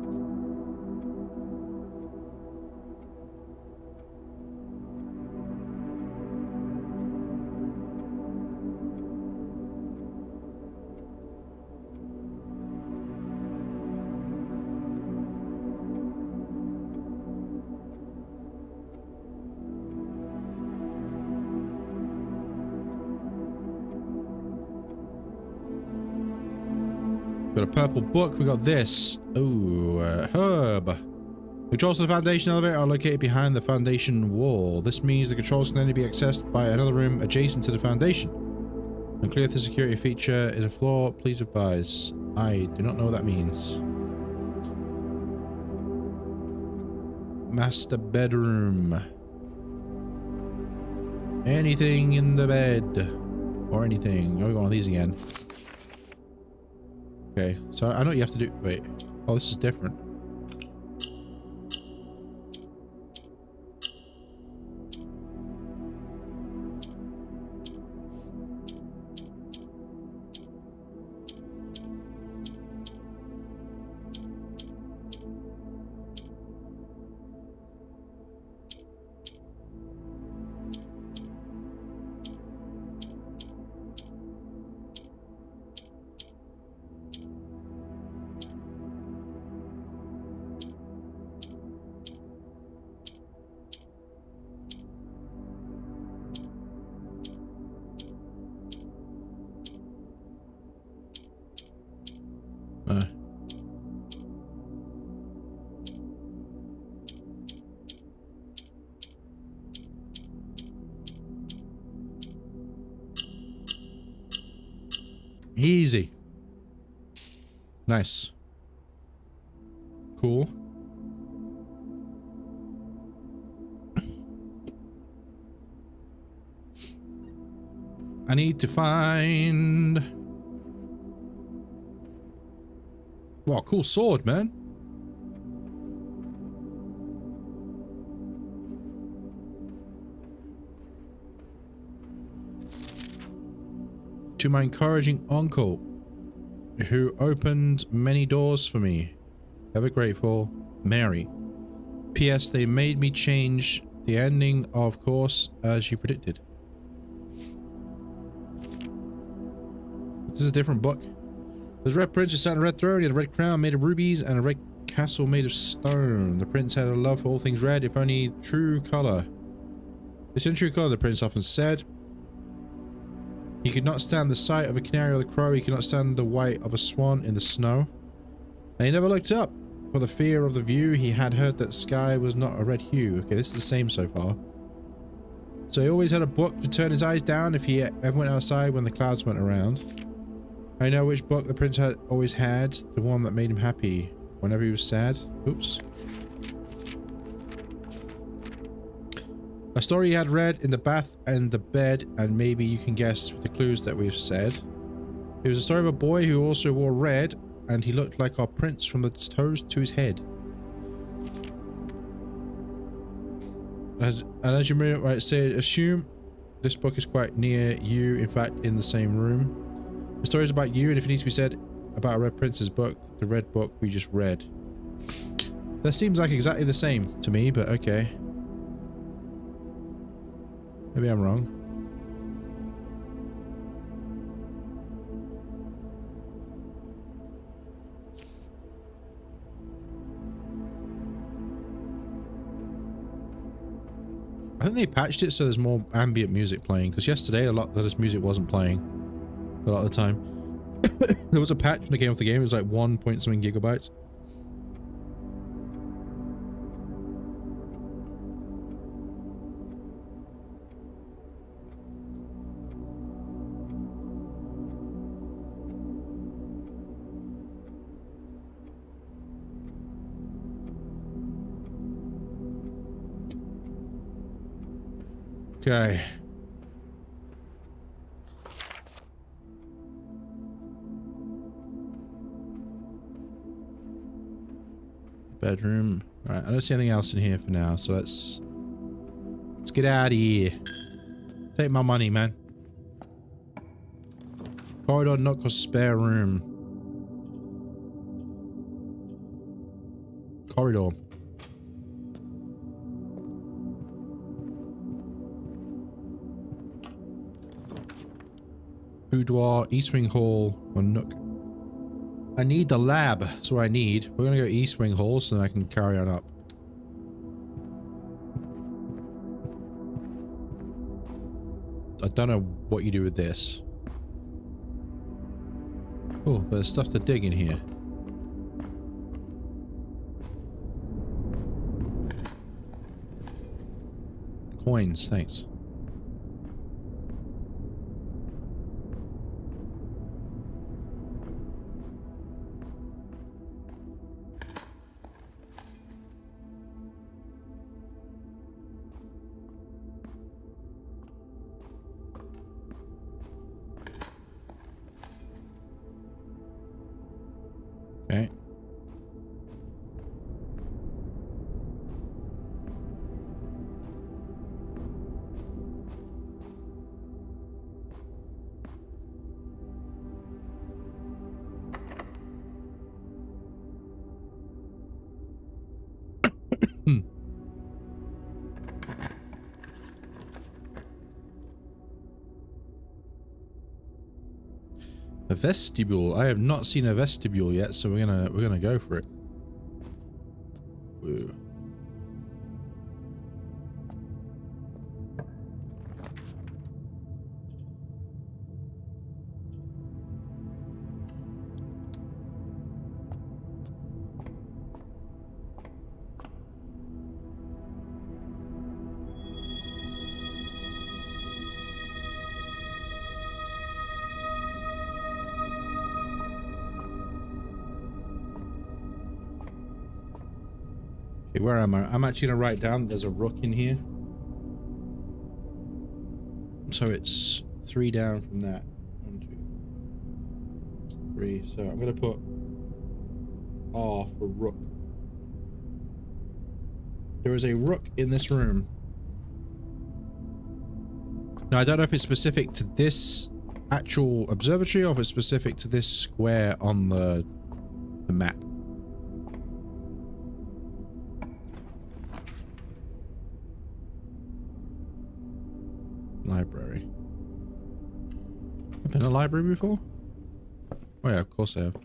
Got a purple book. We got this. Ooh, herb. Controls to the foundation elevator are located behind the foundation wall. This means the controls can only be accessed by another room adjacent to the foundation. Unclear if the security feature is a flaw. Please advise. I do not know what that means. Master bedroom. Anything in the bed. Or anything. Oh, we got one of these again. Okay, so I know what you have to do. Wait. Oh, this is different. Easy. Nice. Cool. I need to find... Wow, cool sword, man. To my encouraging uncle, who opened many doors for me. Ever grateful, Mary. P.S. They made me change the ending, of course, as you predicted. This is a different book. There's a red prince who sat on a red throne. He had a red crown made of rubies and a red castle made of stone. The prince had a love for all things red, if only true color. It's in true color, the prince often said. He could not stand the sight of a canary or the crow. He could not stand the white of a swan in the snow. And he never looked up. For the fear of the view, he had heard that sky was not a red hue. Okay, this is the same so far. So he always had a book to turn his eyes down if he ever went outside when the clouds went around. I know which book the prince had always had, the one that made him happy whenever he was sad. Oops. A story he had read in the bath and the bed, and maybe you can guess the clues that we've said. It was a story of a boy who also wore red, and he looked like our prince from the toes to his head. As you might say, assume this book is quite near you, in fact, in the same room. The story is about you, and if it needs to be said about a red prince's book, the red book we just read. That seems like exactly the same to me, but okay. Maybe I'm wrong. I think they patched it so there's more ambient music playing, because yesterday a lot of this music wasn't playing a lot of the time. There was a patch when I came off the game, it was like 1 point something gigabytes. Okay. Bedroom. Alright, I don't see anything else in here for now, so let's get out of here. Take my money, man. Corridor, not a spare room. Corridor. Boudoir, East Wing Hall, or Nook. I need the lab. That's what I need. We're gonna go East Wing Hall so then I can carry on up. I don't know what you do with this. Oh, there's stuff to dig in here. Coins, thanks. Okay. A vestibule. I have not seen a vestibule yet, so we're gonna go for it. Whoa. Okay, where am I? I'm actually gonna write down there's a rook in here. So it's 3 down from that. 1, 2, 3. So I'm gonna put R for rook. There is a rook in this room. Now I don't know if it's specific to this actual observatory or if it's specific to this square on the map. Library. I've been in a library before? Oh yeah, of course I have.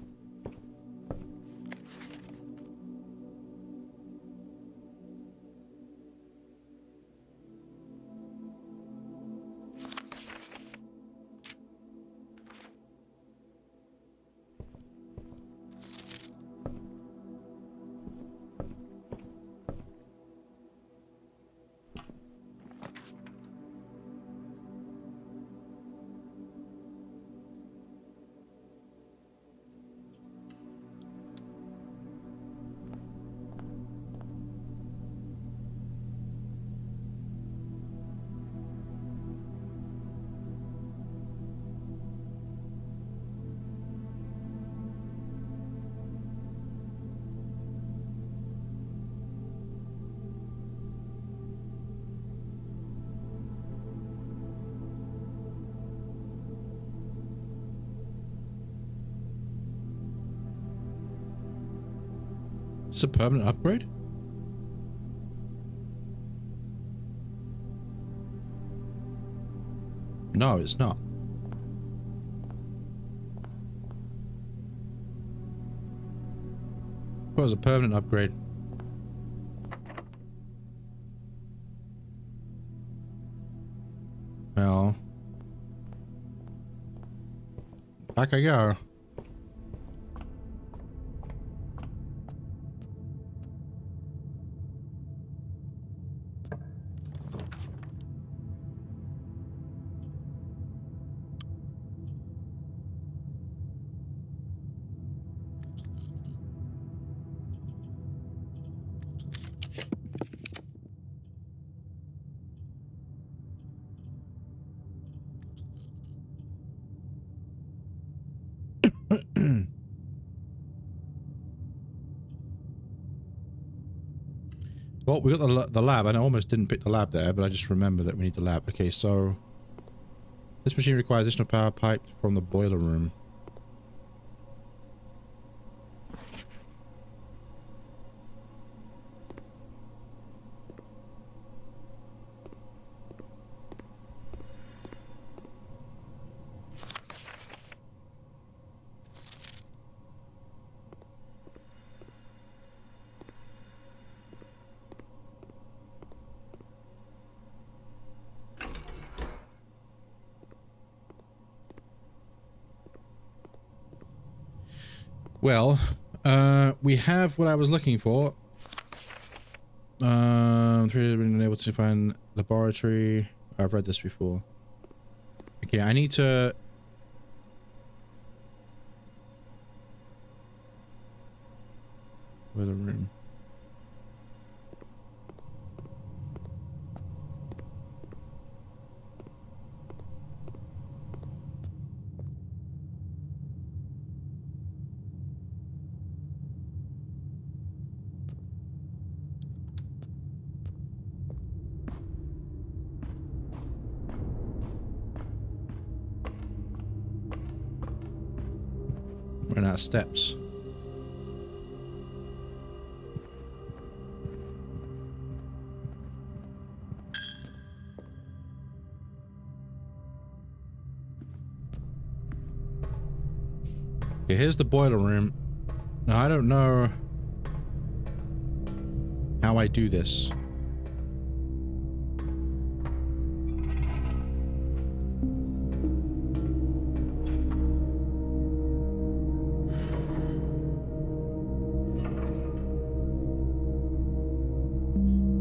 It's a permanent upgrade? No, it's not. Well, it was a permanent upgrade. Well, back I go. Well, we got the lab, and I almost didn't pick the lab there, but I just remember that we need the lab. Okay, so this machine requires additional power pipe from the boiler room. Well, we have what I was looking for. Been able to find laboratory. I've read this before. Okay, I need to. Where the room? Run out of steps. Okay, here's the boiler room. Now, I don't know how I do this.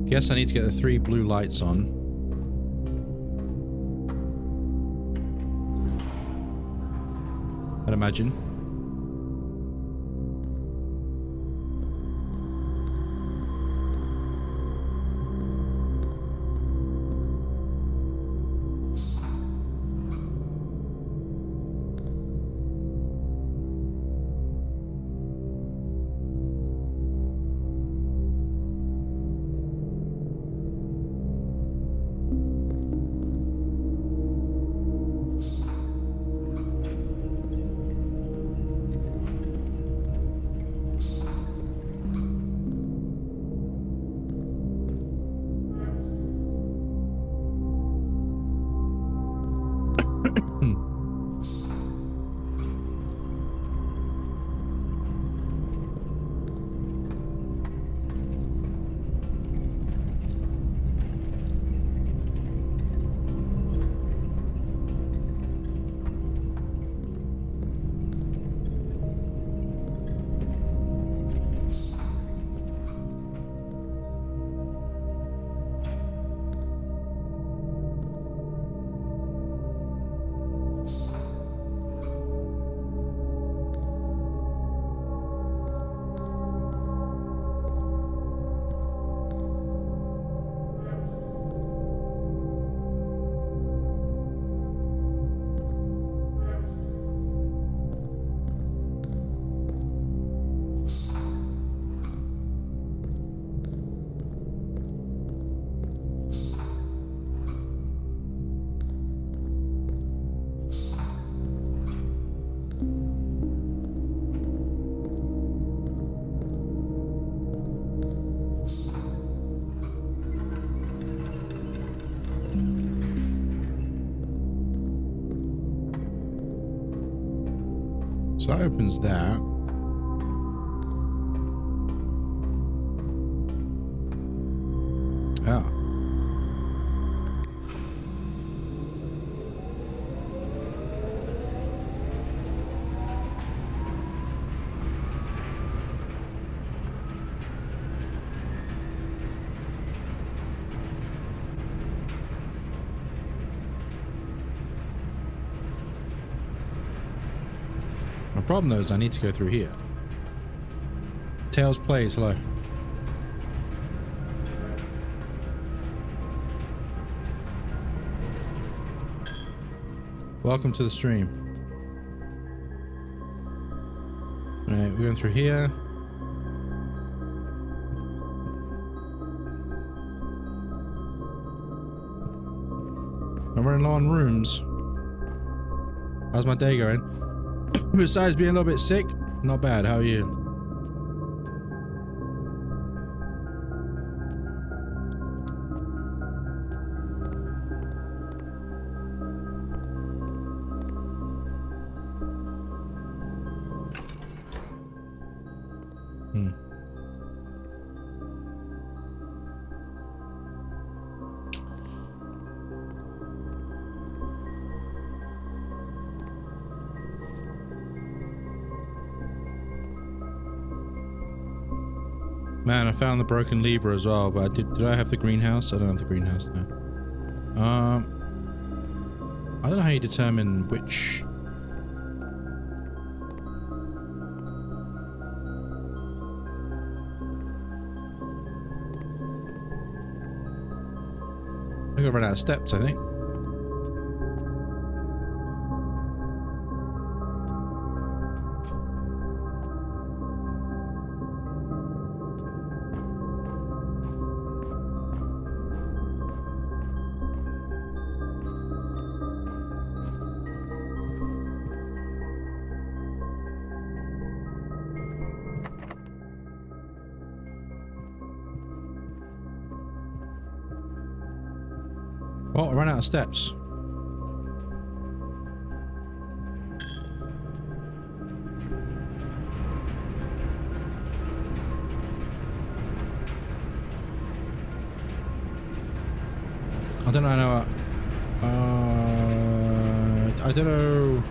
Guess I need to get the 3 blue lights on. I'd imagine. So that opens that. Ah. My problem though is I need to go through here. Tails plays, hello. Welcome to the stream. Alright, we're going through here. I'm running low on rooms. How's my day going? Besides being a little bit sick, not bad. How are you? Man, I found the broken lever as well, but did I have the greenhouse? I don't have the greenhouse now. I don't know how you determine which... I'm gonna run out of steps, I think. Oh, I ran out of steps. I don't know. I don't know.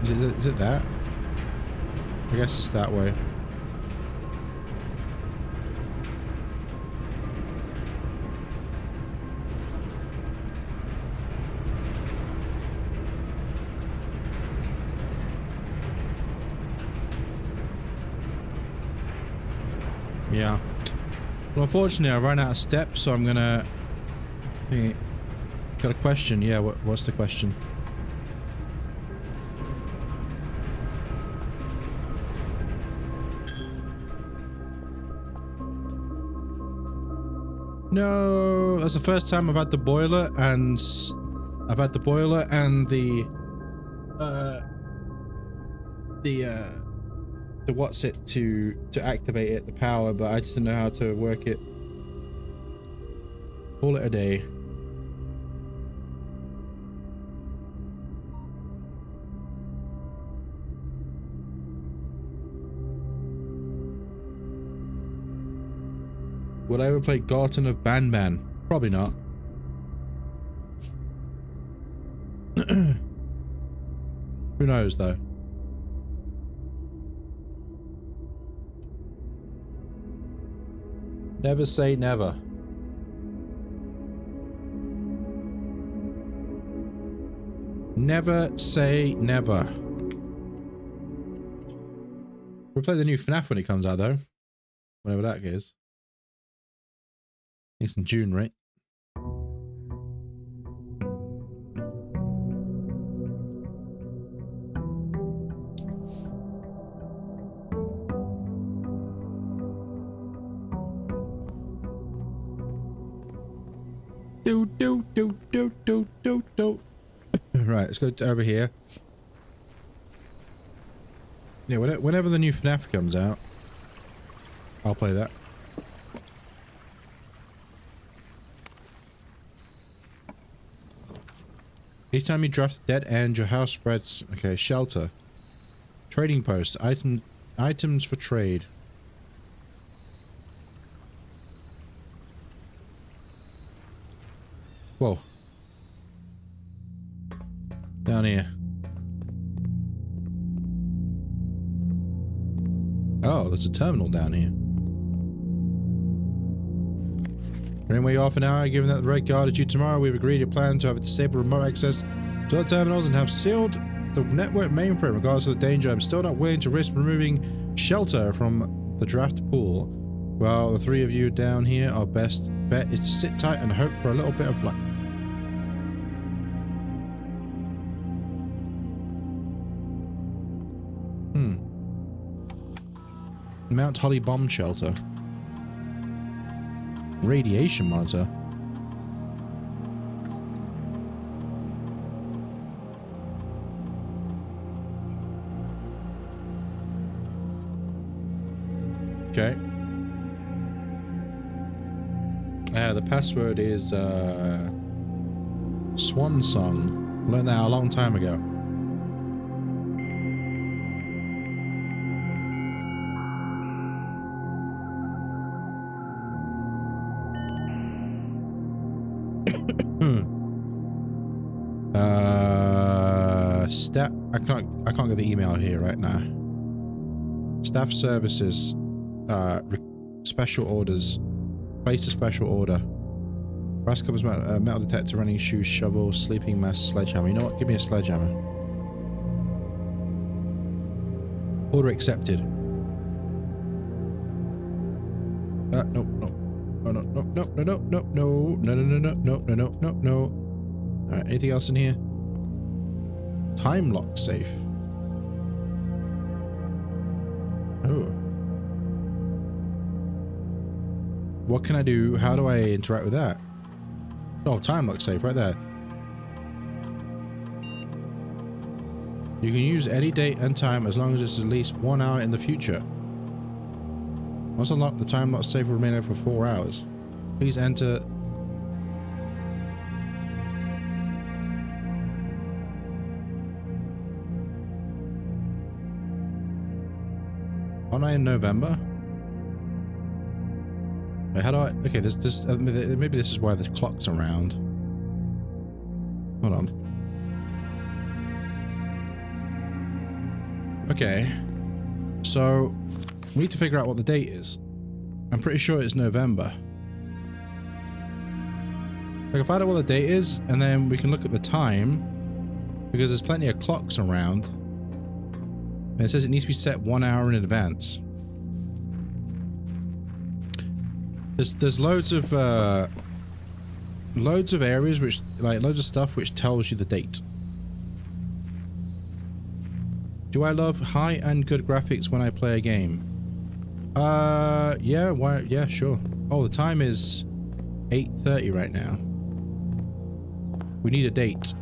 Is it that? I guess it's that way. Yeah. Well, unfortunately, I ran out of steps, so I'm gonna... Hey, got a question. Yeah, what's the question? No, that's the first time I've had the boiler, and... I've had the boiler and the what's it to activate it, the power, but I just didn't know how to work it. Call it a day. Would I ever play Garten of Banban? Probably not. Who knows though? Never say never. Never say never. We'll play the new FNAF when it comes out though. Whenever that is. It's in June, right? Do. Right, let's go over here. Yeah, whenever the new FNAF comes out, I'll play that. Each time you draft a dead end, your house spreads. Okay, shelter. Trading post. Items for trade. Whoa. Down here. Oh, there's a terminal down here. Anyway, you off an hour, given that the Red Guard is due tomorrow, we've agreed to plan to have a disabled remote access to the terminals and have sealed the network mainframe. Regardless of the danger, I'm still not willing to risk removing shelter from the draft pool. Well, the three of you down here, our best bet is to sit tight and hope for a little bit of luck. Mount Holly bomb shelter. Radiation monitor. Okay. The password is Swan Song. Learned that a long time ago. I can't get the email here right now. Staff services, special orders, place a special order. Brass covers, metal detector, running shoes, shovel, sleeping mask, sledgehammer. You know what? Give me a sledgehammer. Order accepted. No, no, no, no, no, no, no, no, no, no, no, no, no, no, no, no, no, no. All right. Anything else in here? Time lock safe. Oh. What can I do? How do I interact with that? Oh, time lock safe right there. You can use any date and time as long as it's at least 1 hour in the future. Once unlocked, the time lock safe will remain open for 4 hours. Please enter. Aren't I in November? Wait, how do I? Okay, this maybe this is why this clock's around. Hold on. Okay, so we need to figure out what the date is. I'm pretty sure it's November. I can find out what the date is, and then we can look at the time, because there's plenty of clocks around. And it says it needs to be set 1 hour in advance. There's loads of areas which, like, loads of stuff which tells you the date. Do I love high and good graphics when I play a game? Yeah, why? Yeah, sure. Oh, the time is 8:30 right now. We need a date.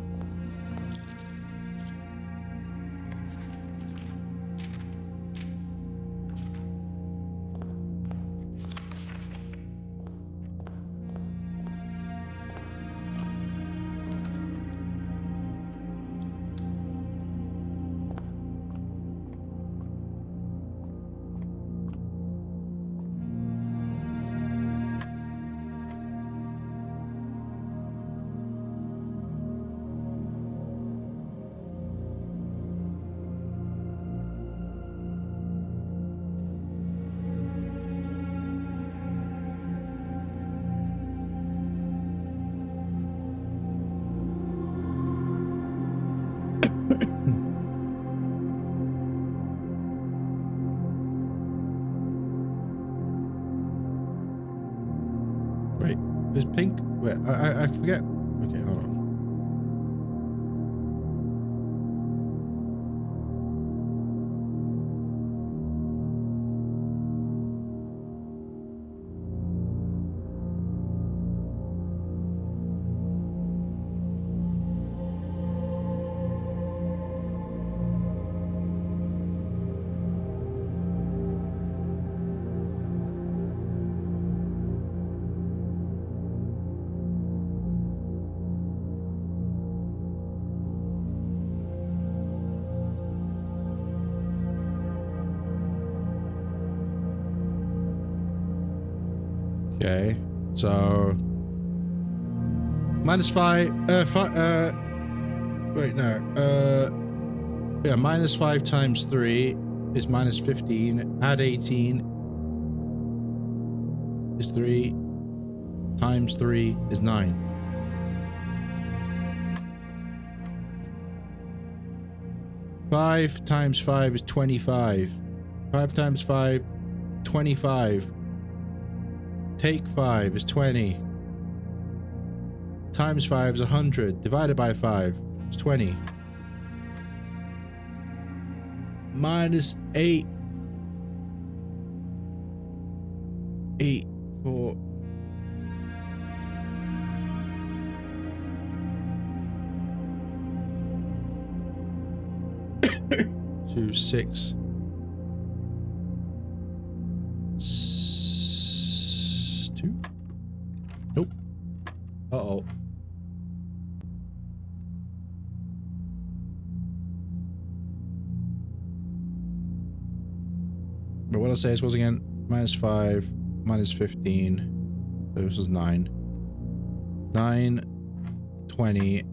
Wait, is pink? Wait, I forget. Okay, hold on. Okay, so minus 5, wait, no, yeah, minus 5 times 3 is minus 15, add 18 is 3, times 3 is 9. Five times 5 is 25. 5 times 5, 25. Take 5 is 20. Times 5 is 100. Divided by 5 is 20. Minus 8. 8, 4. Two, 6. 2? Nope. Uh-oh. But what I'll say is, once again, minus 5, minus 15. So this is 9. 9, 20.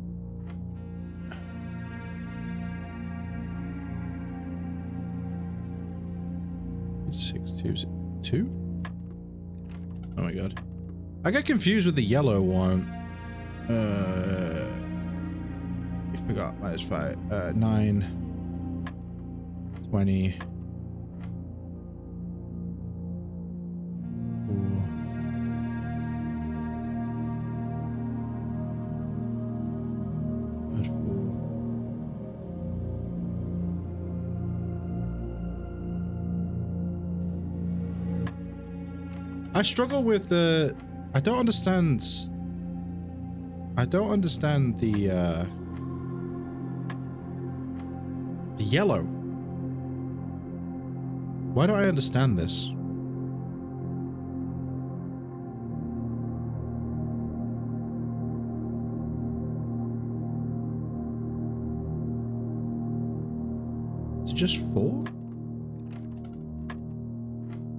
6, 2, 2? Oh my god. I got confused with the yellow one. I forgot. Minus 5. 9. 20. 4. Add 4. I struggle with the... I don't understand the yellow. Why don't I understand this? Is it just 4?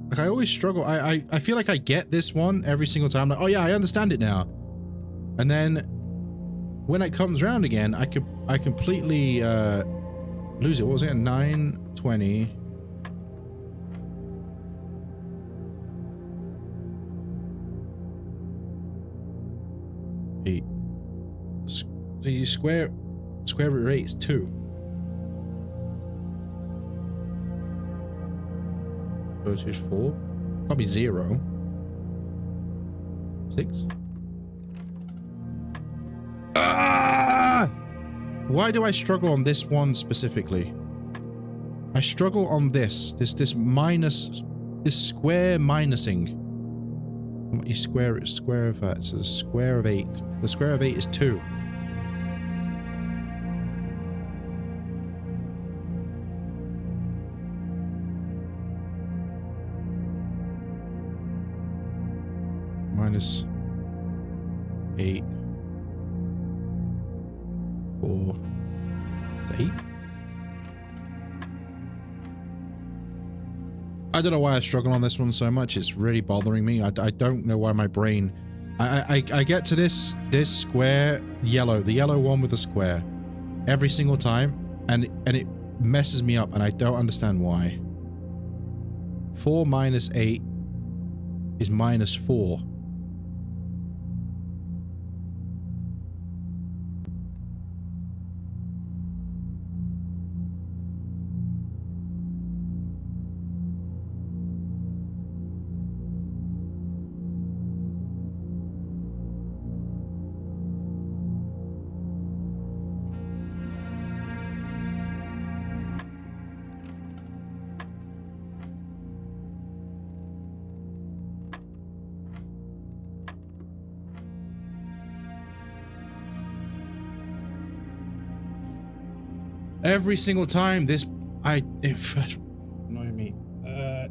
Like, I always struggle. I feel like I get this one every single time. Like, oh yeah, I understand it now. And then when it comes around again, I completely lose it. What was it? 9, 20. Eight. So you square root of 8 is 2. So 2 is 4. Can't be 0. 6. Ah! Why do I struggle on this one specifically? I struggle on this minus, this square minusing. You square of that, so the square of 8. The square of 8 is 2. Minus 8. 4. 8? I don't know why I struggle on this one so much. It's really bothering me. I don't know why my brain... I get to this square yellow, the yellow one with the square, every single time, and it messes me up, and I don't understand why. 4 minus 8 is minus 4. Every single time this, annoying me.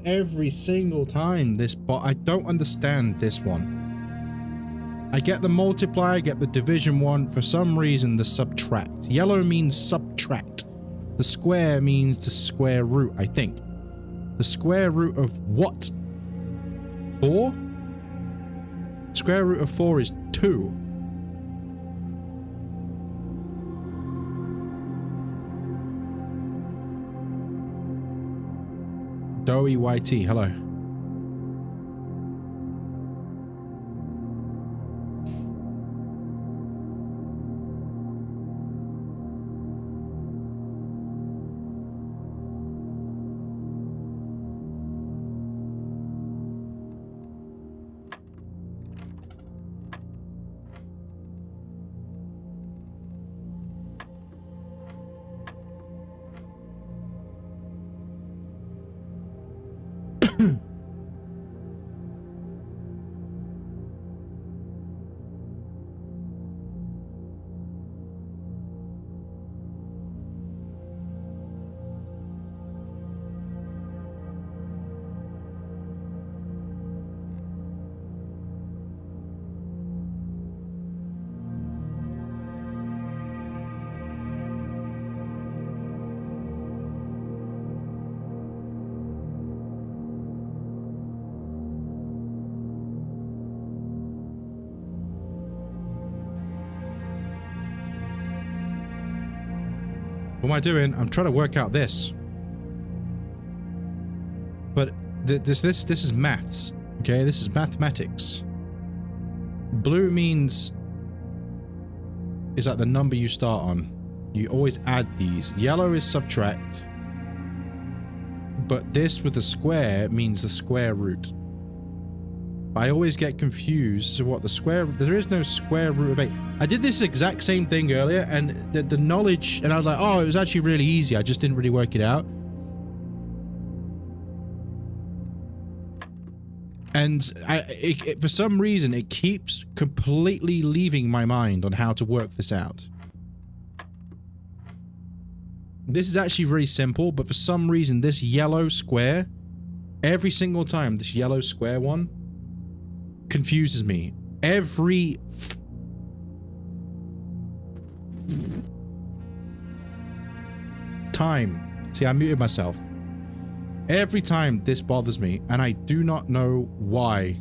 Every single time this, but I don't understand this one. I get the multiply, I get the division one. For some reason, the subtract. Yellow means subtract. The square means the square root, I think. The square root of what? 4? Square root of 4 is 2. Doey YT, hello. What am I doing? I'm trying to work out this. But this is maths. Okay, this is mathematics. Blue means is like the number you start on. You always add these. Yellow is subtract. But this with the square means the square root. I always get confused to what the square... There is no square root of 8. I did this exact same thing earlier, and the knowledge... And I was like, oh, it was actually really easy. I just didn't really work it out. And for some reason, it keeps completely leaving my mind on how to work this out. This is actually very simple, but for some reason, this yellow square... Every single time, this yellow square one... confuses me every time. See, I muted myself. Every time this bothers me, and I do not know why.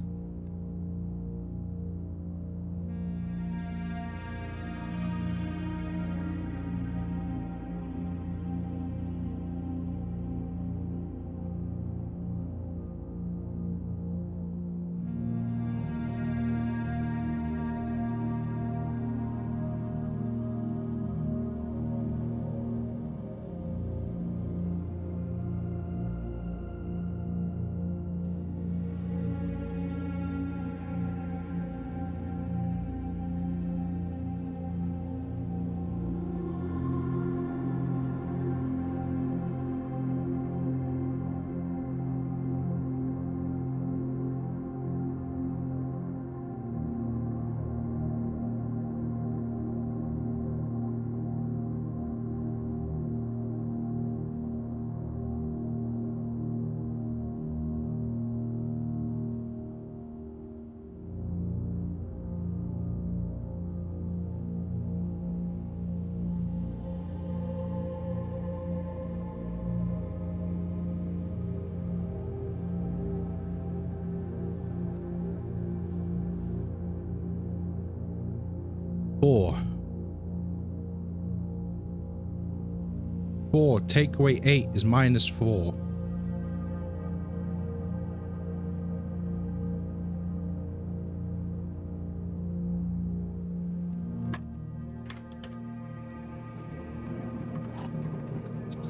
Four take away 8 is -4.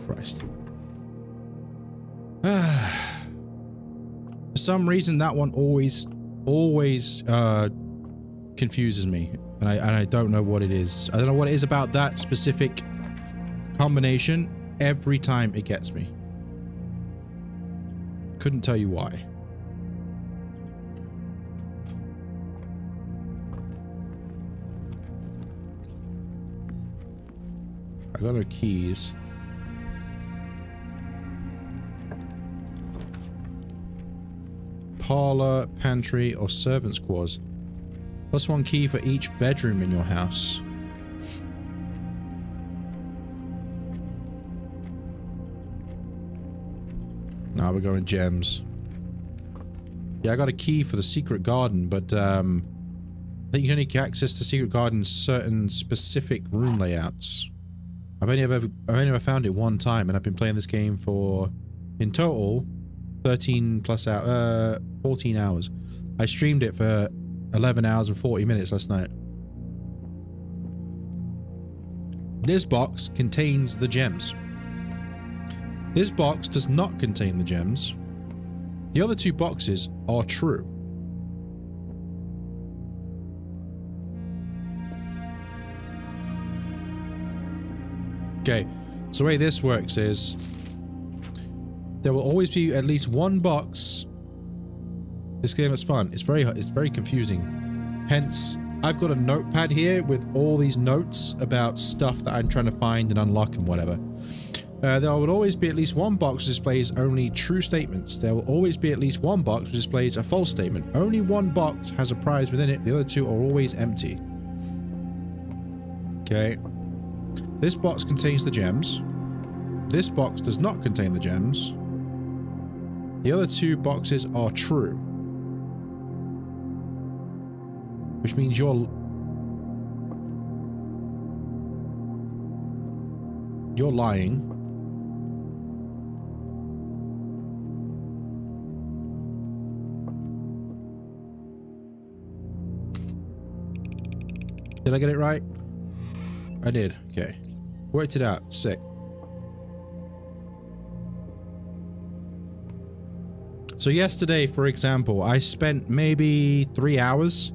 Christ. For some reason, that one always confuses me, and I don't know what it is. I don't know what it is about that specific combination. Every time it gets me. Couldn't tell you why. I got no keys. Parlor, pantry, or servants' quarters. +1 key for each bedroom in your house. Now we're going gems. Yeah, I got a key for the secret garden, but that you can only get access to secret garden's certain specific room layouts. I've only ever found it one time, and I've been playing this game for, in total, 14 hours. I streamed it for 11 hours and 40 minutes last night. This box contains the gems. This box does not contain the gems. The other two boxes are true. Okay, so the way this works is there will always be at least one box. This game is fun. It's very confusing. Hence, I've got a notepad here with all these notes about stuff that I'm trying to find and unlock and whatever. There will always be at least one box that displays only true statements. There will always be at least one box which displays a false statement. Only one box has a prize within it. The other two are always empty. Okay. This box contains the gems. This box does not contain the gems. The other two boxes are true. Which means you're lying. Did I get it right? I did. Okay. Worked it out. Sick. So yesterday, for example, I spent maybe 3 hours.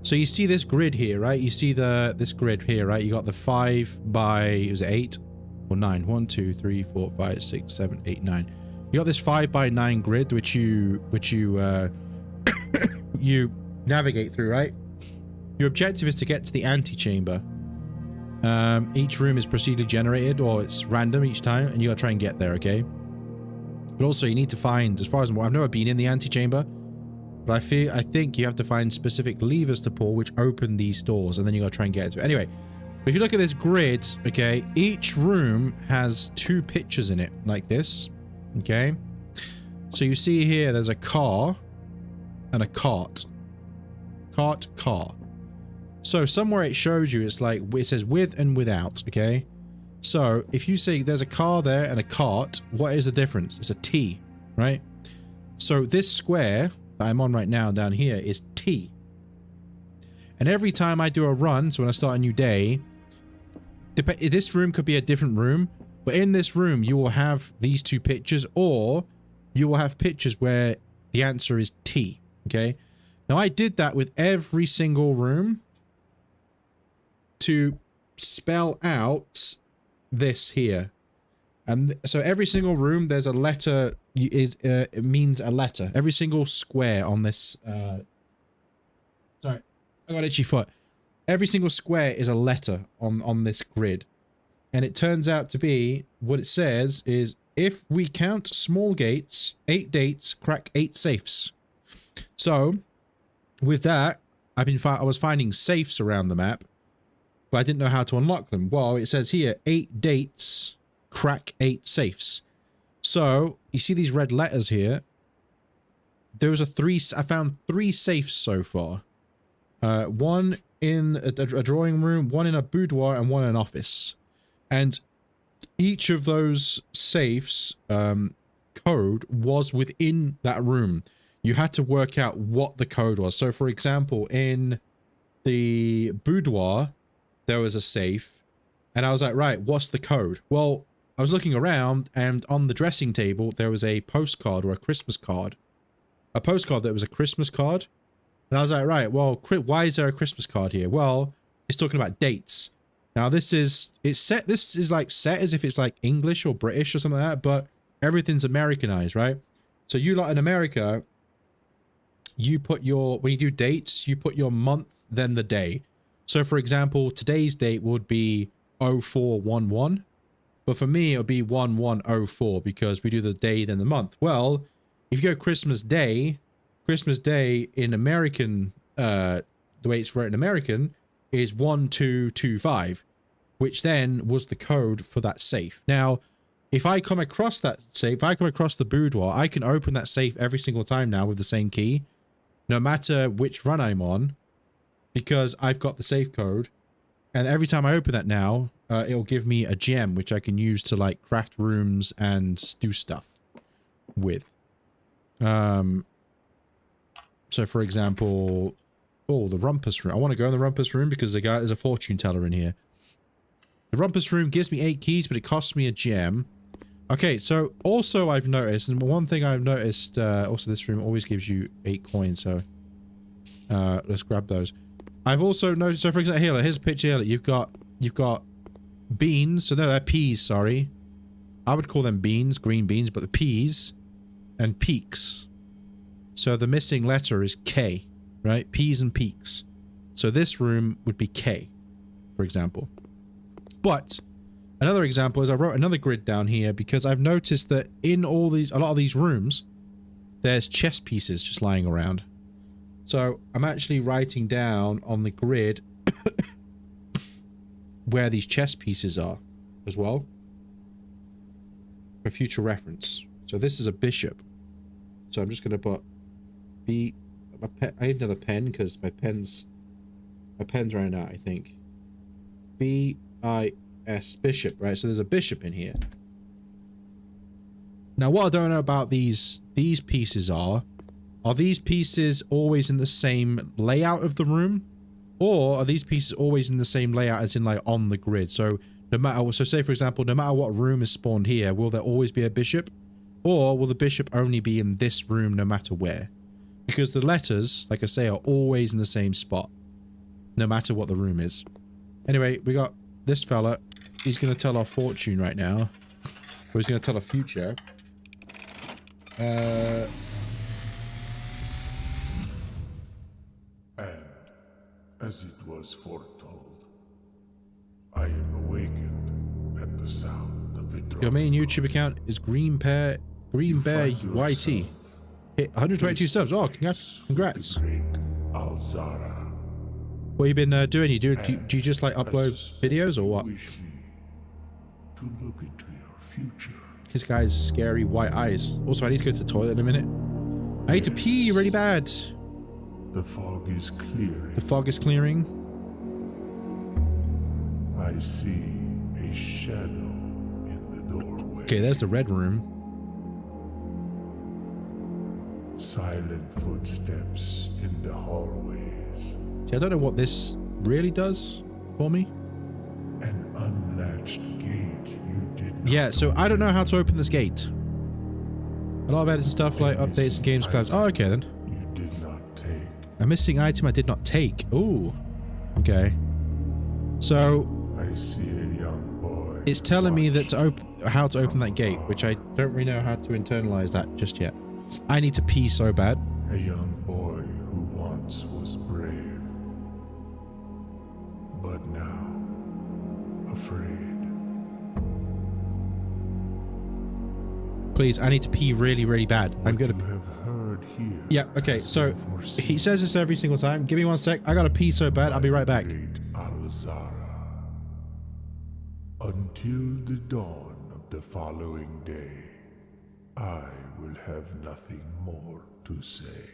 So you see this grid here, right? You see this grid here, right? You got the 5 by, is it 8 or 9? 1, 2, 3, 4, 5, 6, 7, 8, 9. You got this 5 by 9 grid, which you you navigate through, right? Your objective is to get to the antechamber. Each room is procedurally generated, or it's random each time, and you gotta try and get there, okay? But also, you need to find, as far as I've never been in the antechamber, but I think you have to find specific levers to pull which open these doors, and then you gotta try and get to it. Anyway, if you look at this grid, okay, each room has 2 pictures in it, like this, okay? So you see here, there's a car and a cart. Cart, car. So somewhere it shows you, it's like, it says with and without, okay? So if you say there's a car there and a cart, what is the difference? It's a T, right? So this square that I'm on right now down here is T. And every time I do a run, so when I start a new day, this room could be a different room, but in this room you will have these 2 pictures, or you will have pictures where the answer is T, okay? Now I did that with every single room to spell out this here. And so every single room there's a letter, it means a letter. Every single square on this sorry, I got an itchy foot. Every single square is a letter on this grid. And it turns out to be, what it says is, if we count small gates, 8 dates, crack 8 safes. So with that, I was finding safes around the map, but I didn't know how to unlock them. Well, it says here, 8 dates, crack 8 safes. So, you see these red letters here? There was I found 3 safes so far. One in a drawing room, one in a boudoir, and one in an office. And each of those safes, code was within that room. You had to work out what the code was. So, for example, in the boudoir, there was a safe, and I was like, right, what's the code? Well, I was looking around, and on the dressing table, there was a postcard or a Christmas card. A postcard that was a Christmas card. And I was like, right, well, why is there a Christmas card here? Well, it's talking about dates. Now, this is like set as if it's like English or British or something like that, but everything's Americanized, right? So you lot in America, you put when you do dates, you put your month, then the day. So, for example, today's date would be 0411, but for me, it would be 1104 because we do the day, then the month. Well, if you go Christmas Day in American, the way it's written in American, is 1225, which then was the code for that safe. Now, if I come across that safe, if I come across the boudoir, I can open that safe every single time now with the same key, no matter which run I'm on, because I've got the safe code, and every time I open that now, it'll give me a gem which I can use to like craft rooms and do stuff with. So for example, oh, the rumpus room. I want to go in the rumpus room because there's a fortune teller in here. The rumpus room gives me 8 keys, but it costs me a gem. Okay, so also I've noticed, and one thing I've noticed, also this room always gives you 8 coins, so let's grab those. I've also noticed, so for example, here, here's a picture here, you've got beans, so no, they're peas, sorry. I would call them beans, green beans, but the peas and peaks. So the missing letter is K, right? Peas and peaks. So this room would be K, for example. But another example is I wrote another grid down here because I've noticed that in a lot of these rooms, there's chess pieces just lying around. So I'm actually writing down on the grid where these chess pieces are as well for future reference. So this is a bishop. So I'm just going to put B. I need another pen because my pen's running out, I think. B-I-S, bishop, right? So there's a bishop in here. Now, what I don't know about these pieces are these pieces always in the same layout of the room? Or are these pieces always in the same layout as in, like, on the grid? So, so say, for example, no matter what room is spawned here, will there always be a bishop? Or will the bishop only be in this room no matter where? Because the letters, like I say, are always in the same spot, no matter what the room is. Anyway, we got this fella. He's going to tell our fortune right now. Or he's going to tell our future.
And as it was foretold, I am awakened at the sound of it.
Your main YouTube account is Green Bear YT. Hit 122 subs. Oh, congrats.
The great Alzara.
What have you been doing? Do you just like upload videos or what?
Wish me to look into your future.
This guy's scary white eyes. Also, I need to go to the toilet in a minute. I need to pee really bad.
The fog is clearing.
The fog is clearing.
I see a shadow in the doorway.
Okay, there's the red room.
Silent footsteps in the hallways.
See, I don't know what this really does for me.
An unlatched gate you did not.
Yeah, so I don't know how to open this gate. A lot of editing stuff like updates and games collabs. Oh, okay then.
You did not take.
A missing item I did not take. Ooh. Okay. So
I see a young boy.
it's telling me that how to open that gate, which I don't really know how to internalize that just yet. I need to pee so bad.
A young boy who once was brave, but now afraid.
Please, I need to pee really, really bad. I'm
What
gonna.
you have heard here.
Yeah. Okay.
has
So
been foreseen.
he says this every single time. Give me 1 sec. I gotta pee so bad. I'll be right back.
Great Alzara. Until the dawn of the following day, I will have nothing more to say.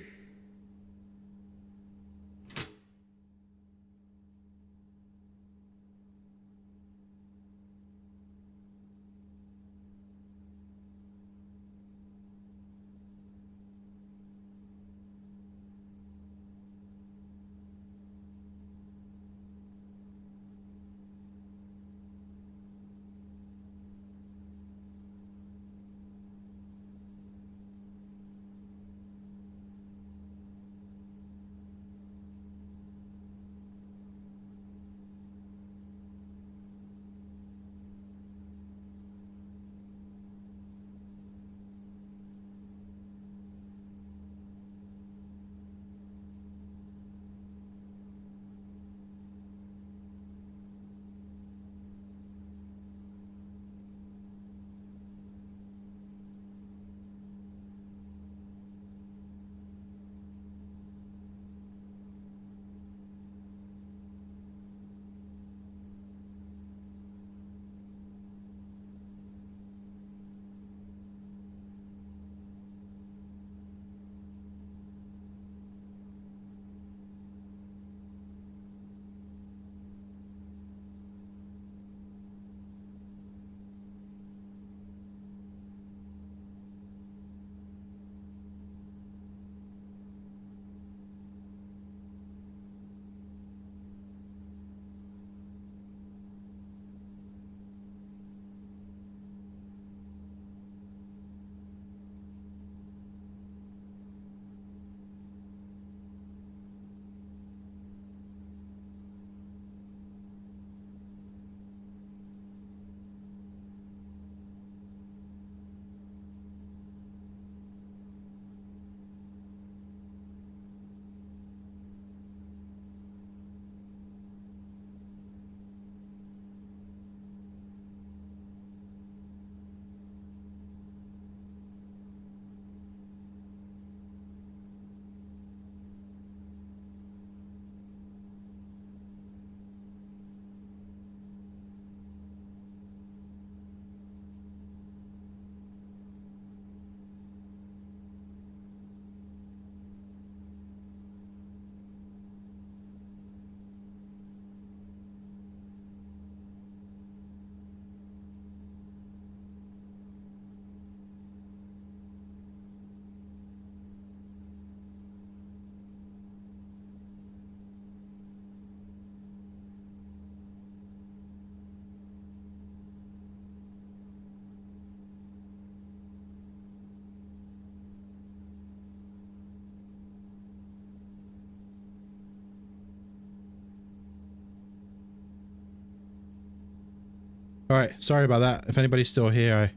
Alright, sorry about that. If anybody's still here,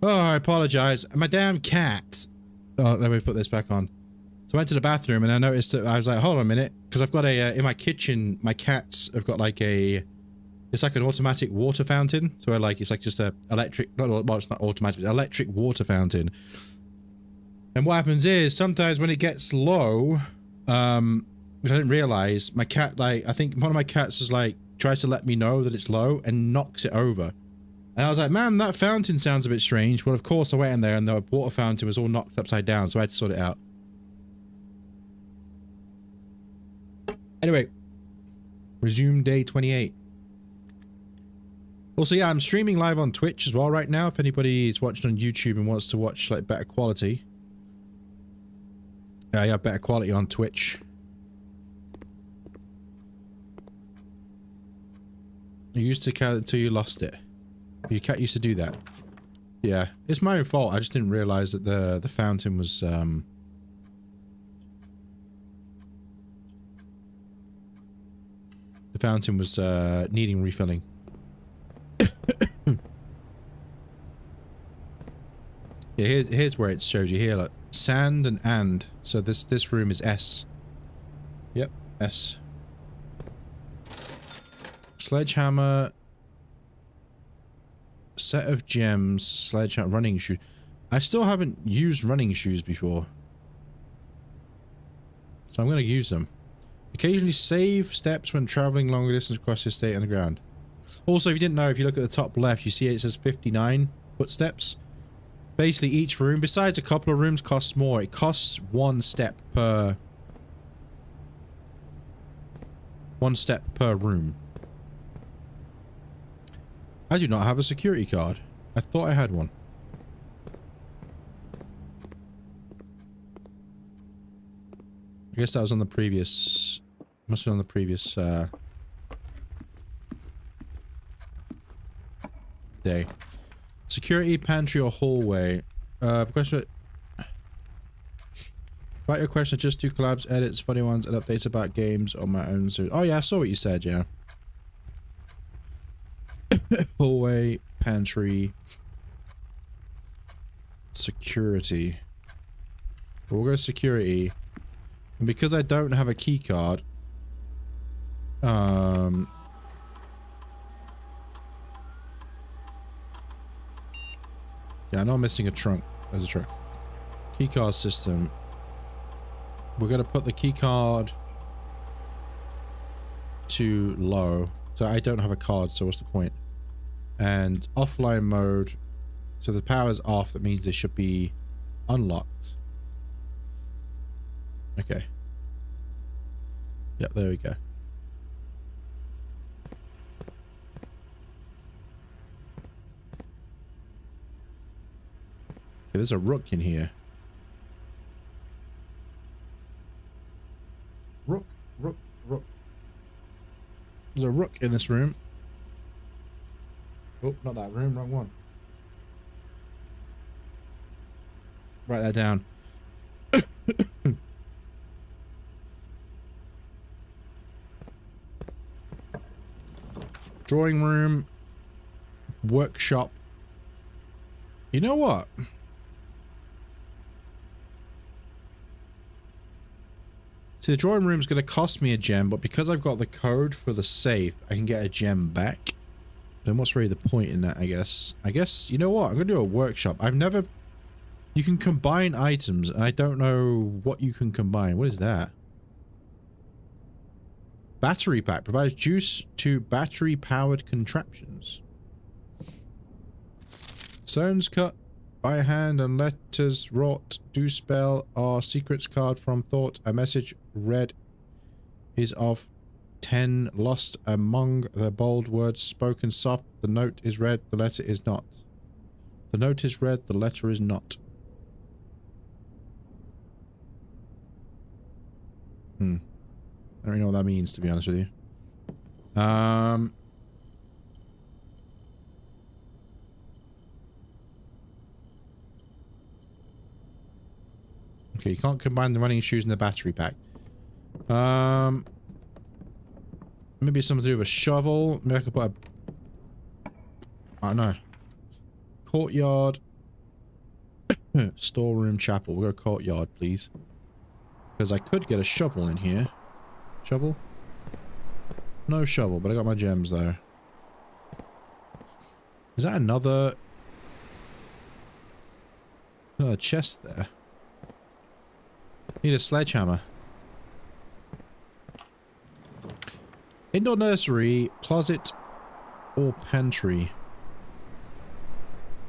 I apologize. My damn cat. Oh, let me put this back on. So I went to the bathroom and I noticed that I was like, hold on a minute. Because I've got a, in my kitchen, my cats have got like a, it's like an automatic water fountain. So like, it's like just a electric, well, it's not automatic, it's electric water fountain. And what happens is, sometimes when it gets low, which I didn't realize, my cat, like, I think one of my cats is like, tries to let me know that it's low and knocks it over. And I was like, man, that fountain sounds a bit strange. Well, of course, I went in there and the water fountain was all knocked upside down, so I had to sort it out. Anyway, resume day 28. Also, yeah, I'm streaming live on Twitch as well right now. If anybody is watching on YouTube and wants to watch like better quality. Yeah, better quality on Twitch. You used to count until you lost it. Your cat used to do that. Yeah, it's my own fault. I just didn't realize that the fountain was the fountain was needing refilling. Yeah, here's where it shows you here, like sand and. So this room is S. Yep, S. Sledgehammer. Set of gems, sledgehammer, running shoes. I still haven't used running shoes before. So I'm going to use them. Occasionally save steps when traveling longer distance across the estate underground. Also, if you didn't know, if you look at the top left, you see it says 59 footsteps. Basically, each room, besides a couple of rooms, costs more. It costs 1 step per... 1 step per room. I do not have a security card. I thought I had one. I guess that was on the previous... Must have been on the previous, day. Security, pantry, or hallway. Question... Write your question, just do collabs, edits, funny ones, and updates about games on my own. Oh yeah, I saw what you said, yeah. Hallway, pantry, security. We'll go security. And because I don't have a key card, yeah, I know I'm missing a trunk. There's a trunk. Key card system. We're gonna put the key card to low. So I don't have a card, so what's the point? And offline mode, so the power's off, that means they should be unlocked. Okay. Yep, there we go. Okay, there's a rook in here. Rook, rook, rook. There's a rook in this room. Oh, not that room, wrong one. Write that down. Drawing room. Workshop. You know what? See, the drawing room is going to cost me a gem, but because I've got the code for the safe, I can get a gem back. Then what's really the point in that, I guess? I guess, you know what? I'm going to do a workshop. I've never... You can combine items, and I don't know what you can combine. What is that? Battery pack. Provides juice to battery-powered contraptions. Stones cut by hand and letters wrought do spell our secrets card from thought. A message read is of 10 lost among the bold words spoken soft. The note is read, the letter is not. The note is read, the letter is not. I don't really know what that means, to be honest with you. Okay, you can't combine the running shoes and the battery pack. Maybe something to do with a shovel. Maybe I could put I know. Courtyard. Storeroom, chapel. We'll go courtyard, please. Because I could get a shovel in here. Shovel? No shovel, but I got my gems though. Is that another chest there? Need a sledgehammer. Indoor nursery, closet, or pantry.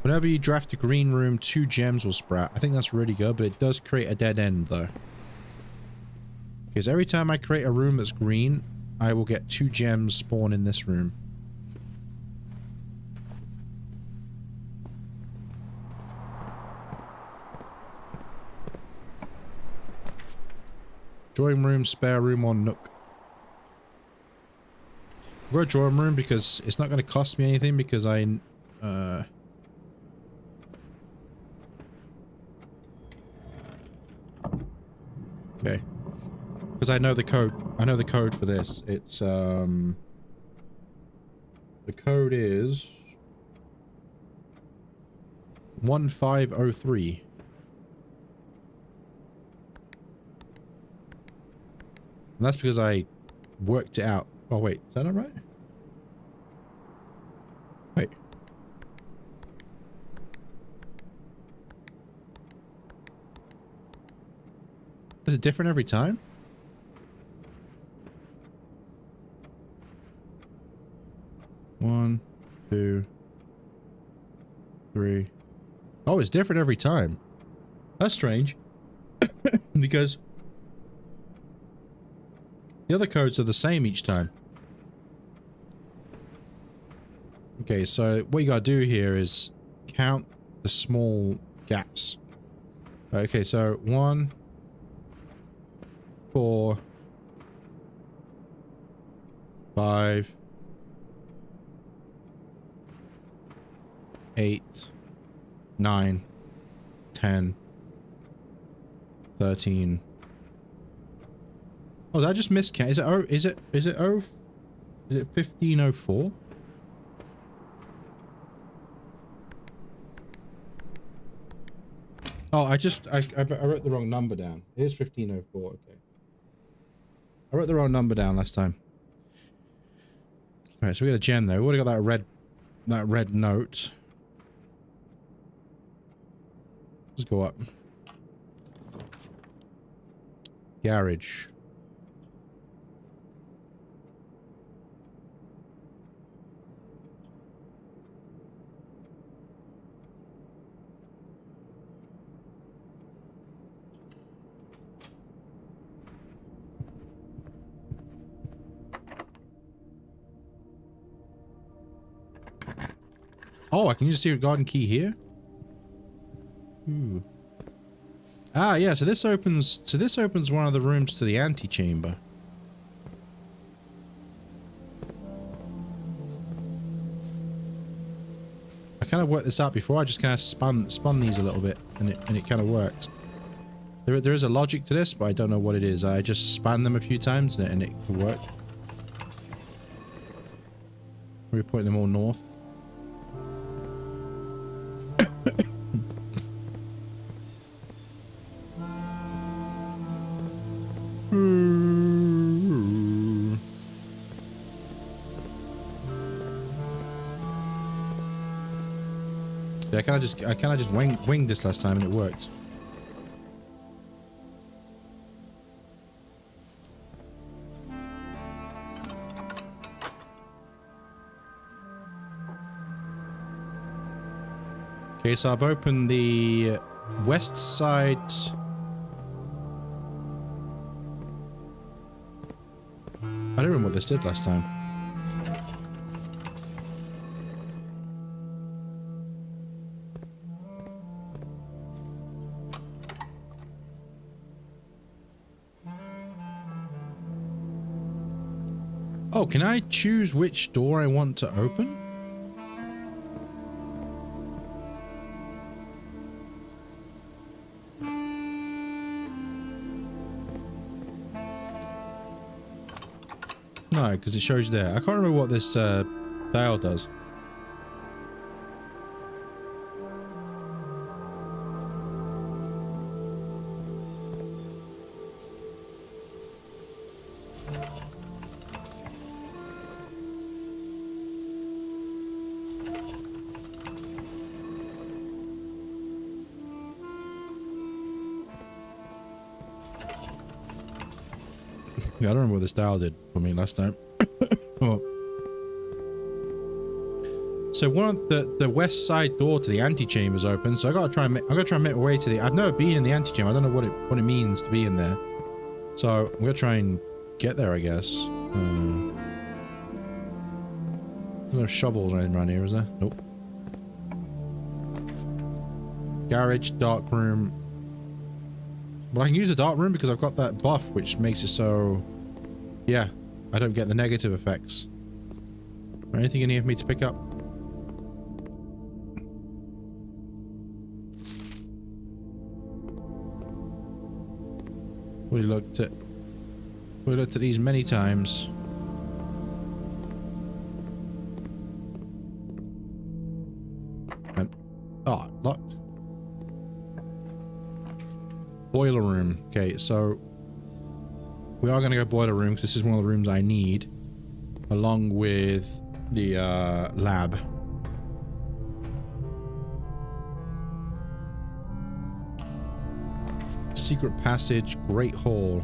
Whenever you draft a green room, 2 gems will sprout. I think that's really good, but it does create a dead end though. Because every time I create a room that's green, I will get 2 gems spawn in this room. Drawing room, spare room, or nook. We're a drawing room because it's not going to cost me anything because I... Okay. Because I know the code. I know the code for this. It's, the code is... 1503. And that's because I worked it out. Oh wait, is that not right? Wait. Is it different every time? One, 2, 3. Oh, it's different every time. That's strange. Because the other codes are the same each time. Okay, so what you gotta do here is count the small gaps. Okay, so 1, 4, 5, 8, 9, 10, 13. Oh, did I just miscount? Is it 1504? Oh, I wrote the wrong number down. It is 1504, okay. I wrote the wrong number down last time. Alright, so we got a gem there. We already got that red note. Let's go up. Garage. Oh, I can use the secret garden key here? Ooh. Ah, yeah, so this opens one of the rooms to the antechamber. I kind of worked this out before. I just kind of spun these a little bit, and it kind of worked. There is a logic to this, but I don't know what it is. I just span them a few times, and it worked. We're pointing them all north. Yeah, I kind of just winged this last time and it worked. Okay, so I've opened the west side. I don't remember what this did last time. Oh, can I choose which door I want to open? No, because it shows you there. I can't remember what this dial does. Yeah, I don't remember what this dial did for me last time. Oh. So one of the west side door to the antechamber is open, so I gotta try and make my way to the. I've never been in the antechamber. I don't know what it means to be in there. So I'm gonna try and get there, I guess. There's no shovels or anything around here, is there? Nope. Garage, dark room. Well, I can use a dark room because I've got that buff, which makes it so. Yeah, I don't get the negative effects. Or anything in here for me to pick up? We looked at these many times. And locked. Boiler room. Okay, so we are gonna go boiler room because this is one of the rooms I need, along with the lab. Secret passage, Great Hall.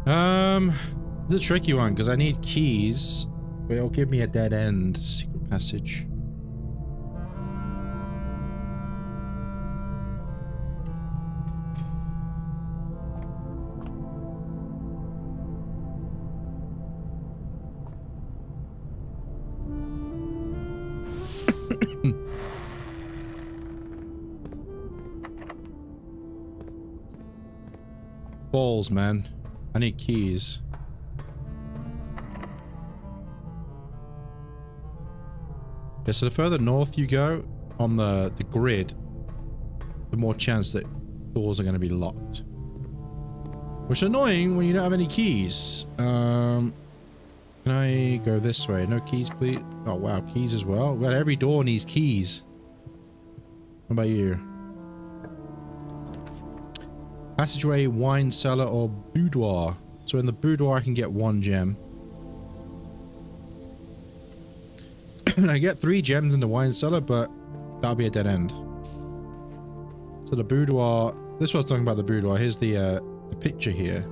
It's a tricky one because I need keys, but it'll give me a dead end. Secret passage. Balls, man. I need keys. Yeah, so the further north you go on the grid, the more chance that doors are going to be locked. Which is annoying when you don't have any keys. Can I go this way? No keys, please? Oh, wow. Keys as well. Well, every door needs keys. What about you? Passageway, wine cellar, or boudoir. So in the boudoir I can get 1 gem. And I get 3 gems in the wine cellar, but that'll be a dead end. So the boudoir, this was talking about the boudoir. Here's the picture here.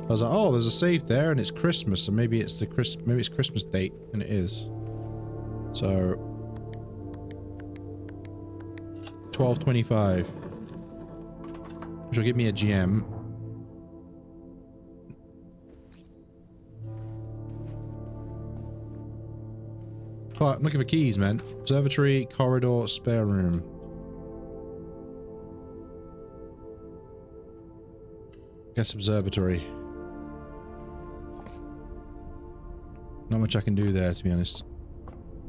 I was like, oh, there's a save there and it's Christmas, so maybe it's maybe it's Christmas date, and it is. So 1225. Which will give me a gem. Oh, I'm looking for keys, man. Observatory, corridor, spare room. Guess observatory. Not much I can do there, to be honest.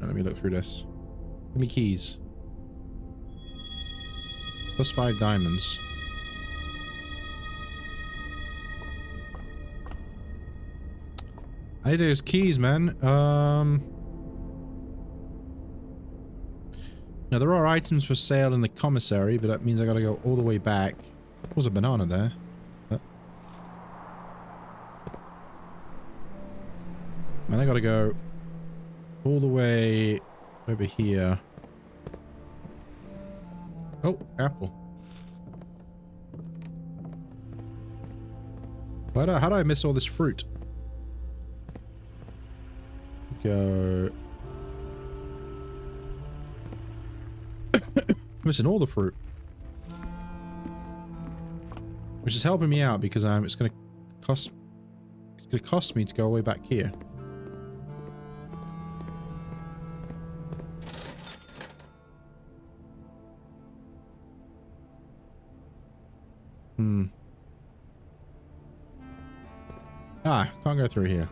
Let me look through this. Give me keys. Plus 5 diamonds. I need those keys, man. Now there are items for sale in the commissary, but that means I gotta go all the way back. There was a banana there. Man, I gotta go all the way over here. Oh, apple. How do I miss all this fruit? Go. Missing all the fruit, which is helping me out because it's gonna cost me to go all the way back here. Can't go through here.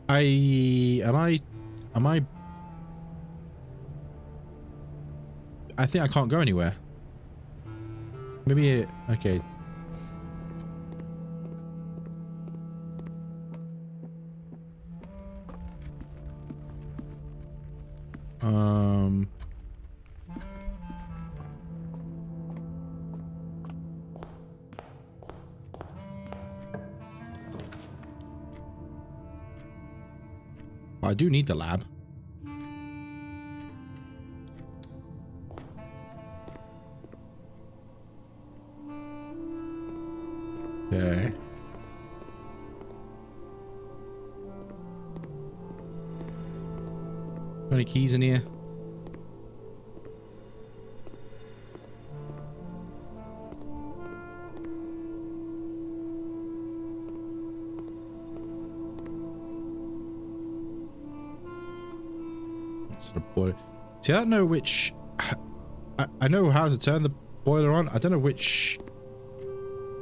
Am I I think I can't go anywhere. Maybe okay. I do need the lab. any keys in here? Sort of boiler. See, I don't know which. I know how to turn the boiler on. I don't know which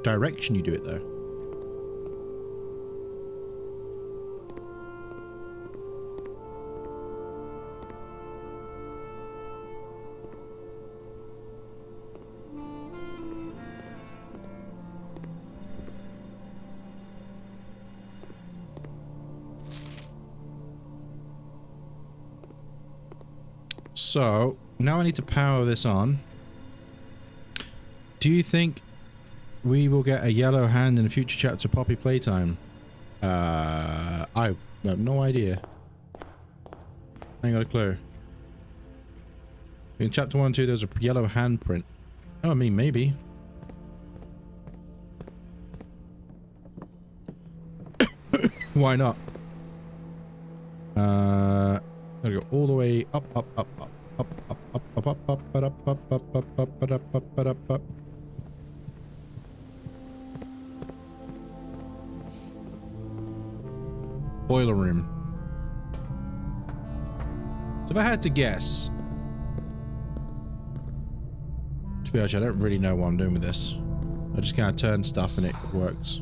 direction you do it though. So, now I need to power this on. Do you think we will get a yellow hand in a future chapter Poppy Playtime? I have no idea. I ain't got a clue. In chapter 1 and 2, there's a yellow handprint. Oh, I mean, maybe. Why not? Gotta go all the way up, up, up, up. Up, up, up, up, up, up, up, up, up, up, up, up, up, up, up, up. Boiler room. So if I had to guess, to be honest, I don't really know what I'm doing with this. I just kind of turn stuff and it works.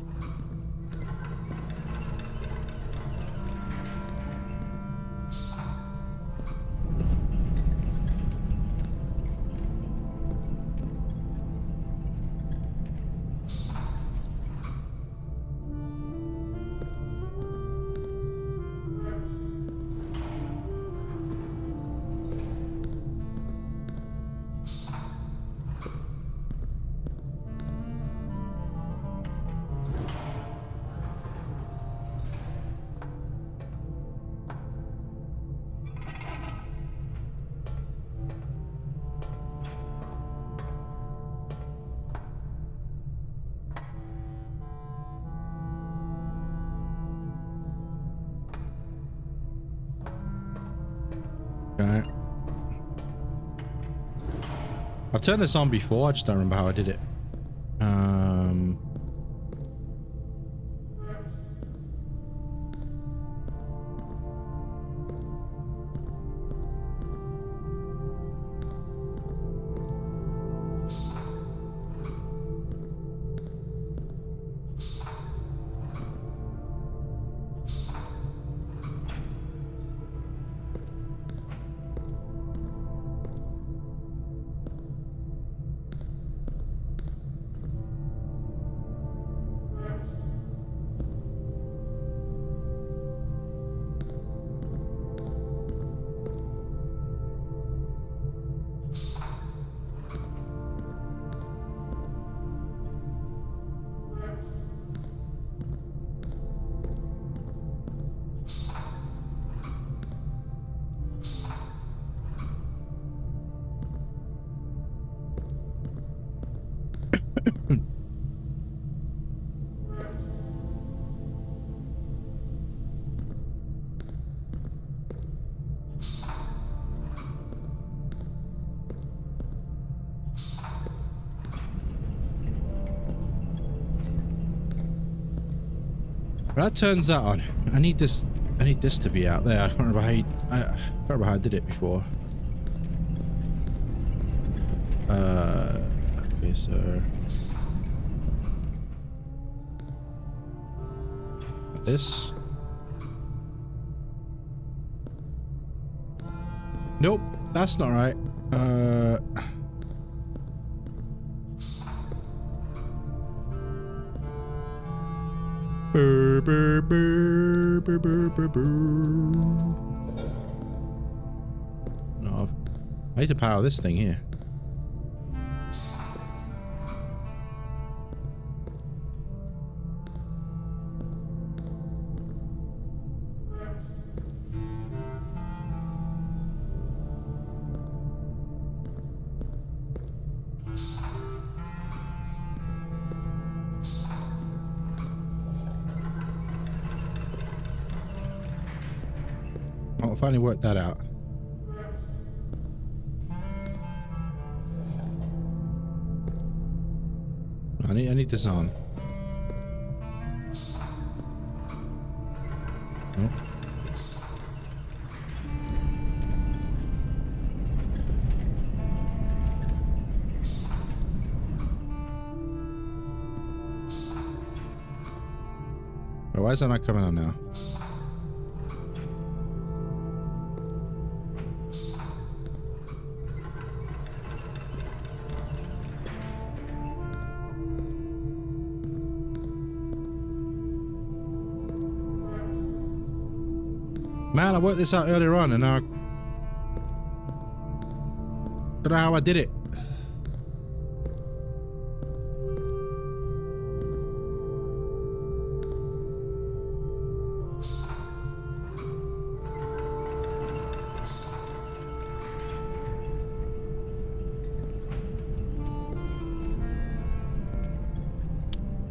Okay. I've turned this on before, I just don't remember how I did it. That turns that on. I need this to be out there. I can't remember how I did it before. Okay, so this. Nope, that's not right. Burr, burr, burr, burr, burr, burr, burr. No, I need to power this thing here. I'll finally work that out. I need this on. Oh. Oh, why is that not coming on now? Man, I worked this out earlier on and now I don't know how I did it.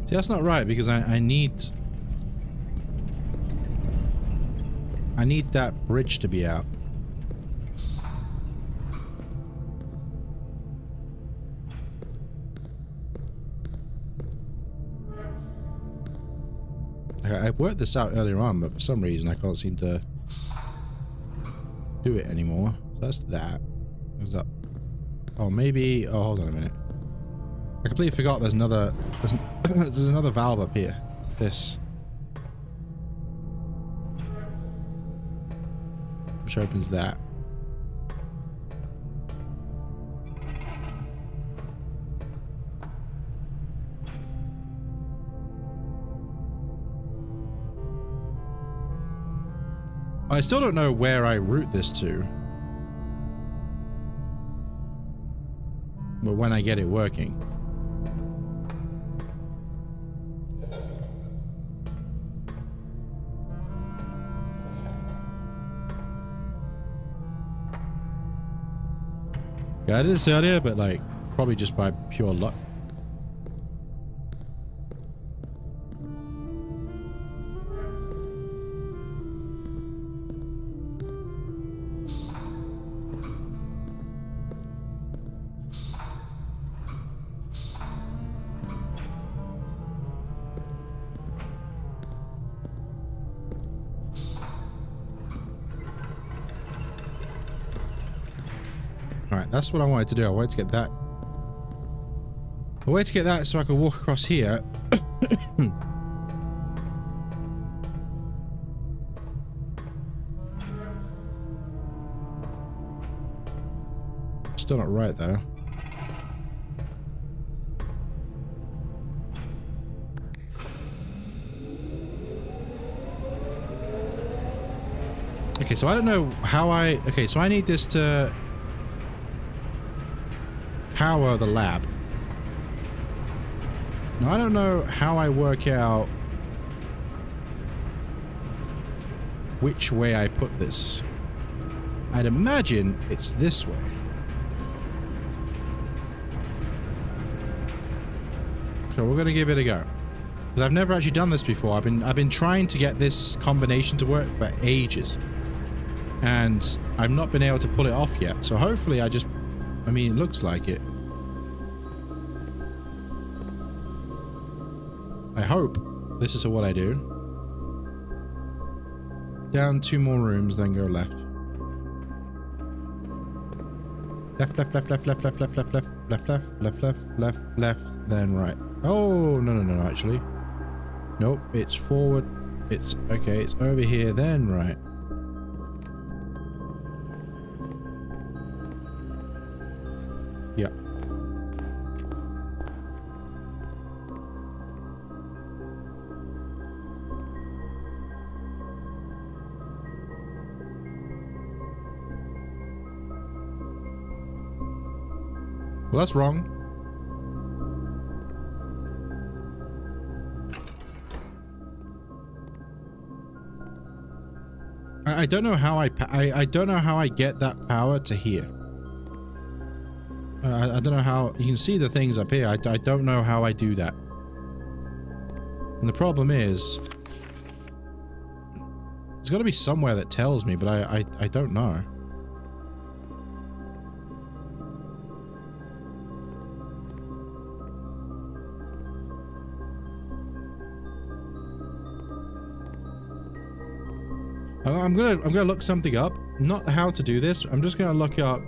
See, that's not right because I need that bridge to be out. I worked this out earlier on, but for some reason I can't seem to do it anymore. So that's that. What's up? Oh, maybe. Oh, hold on a minute. I completely forgot there's another. There's another valve up here. This. Which opens that. I still don't know where I route this to. But when I get it working. Yeah, I did this earlier, but like, probably just by pure luck. Alright, that's what I wanted to do. I wanted to get that. I wanted to get that so I could walk across here. Still not right though. Okay, so I don't know how I... Okay, so I need this to power the lab. Now, I don't know how I work out which way I put this. I'd imagine it's this way. So we're gonna give it a go. Because I've never actually done this before. I've been trying to get this combination to work for ages. And I've not been able to pull it off yet. So hopefully I mean, it looks like it. I hope this is what I do. Down 2 more rooms, then go left. Left, left, left, left, left, left, left, left, left, left, left, left, left, left, left, then right. Oh, no, actually. Nope, it's forward. It's, okay, it's over here, then right. Yeah. Well, that's wrong. I don't know how I don't know how I get that power to here. I don't know how... You can see the things up here. I don't know how I do that. And the problem is... There's got to be somewhere that tells me, but I don't know. I'm gonna look something up. Not how to do this. I'm just gonna look up.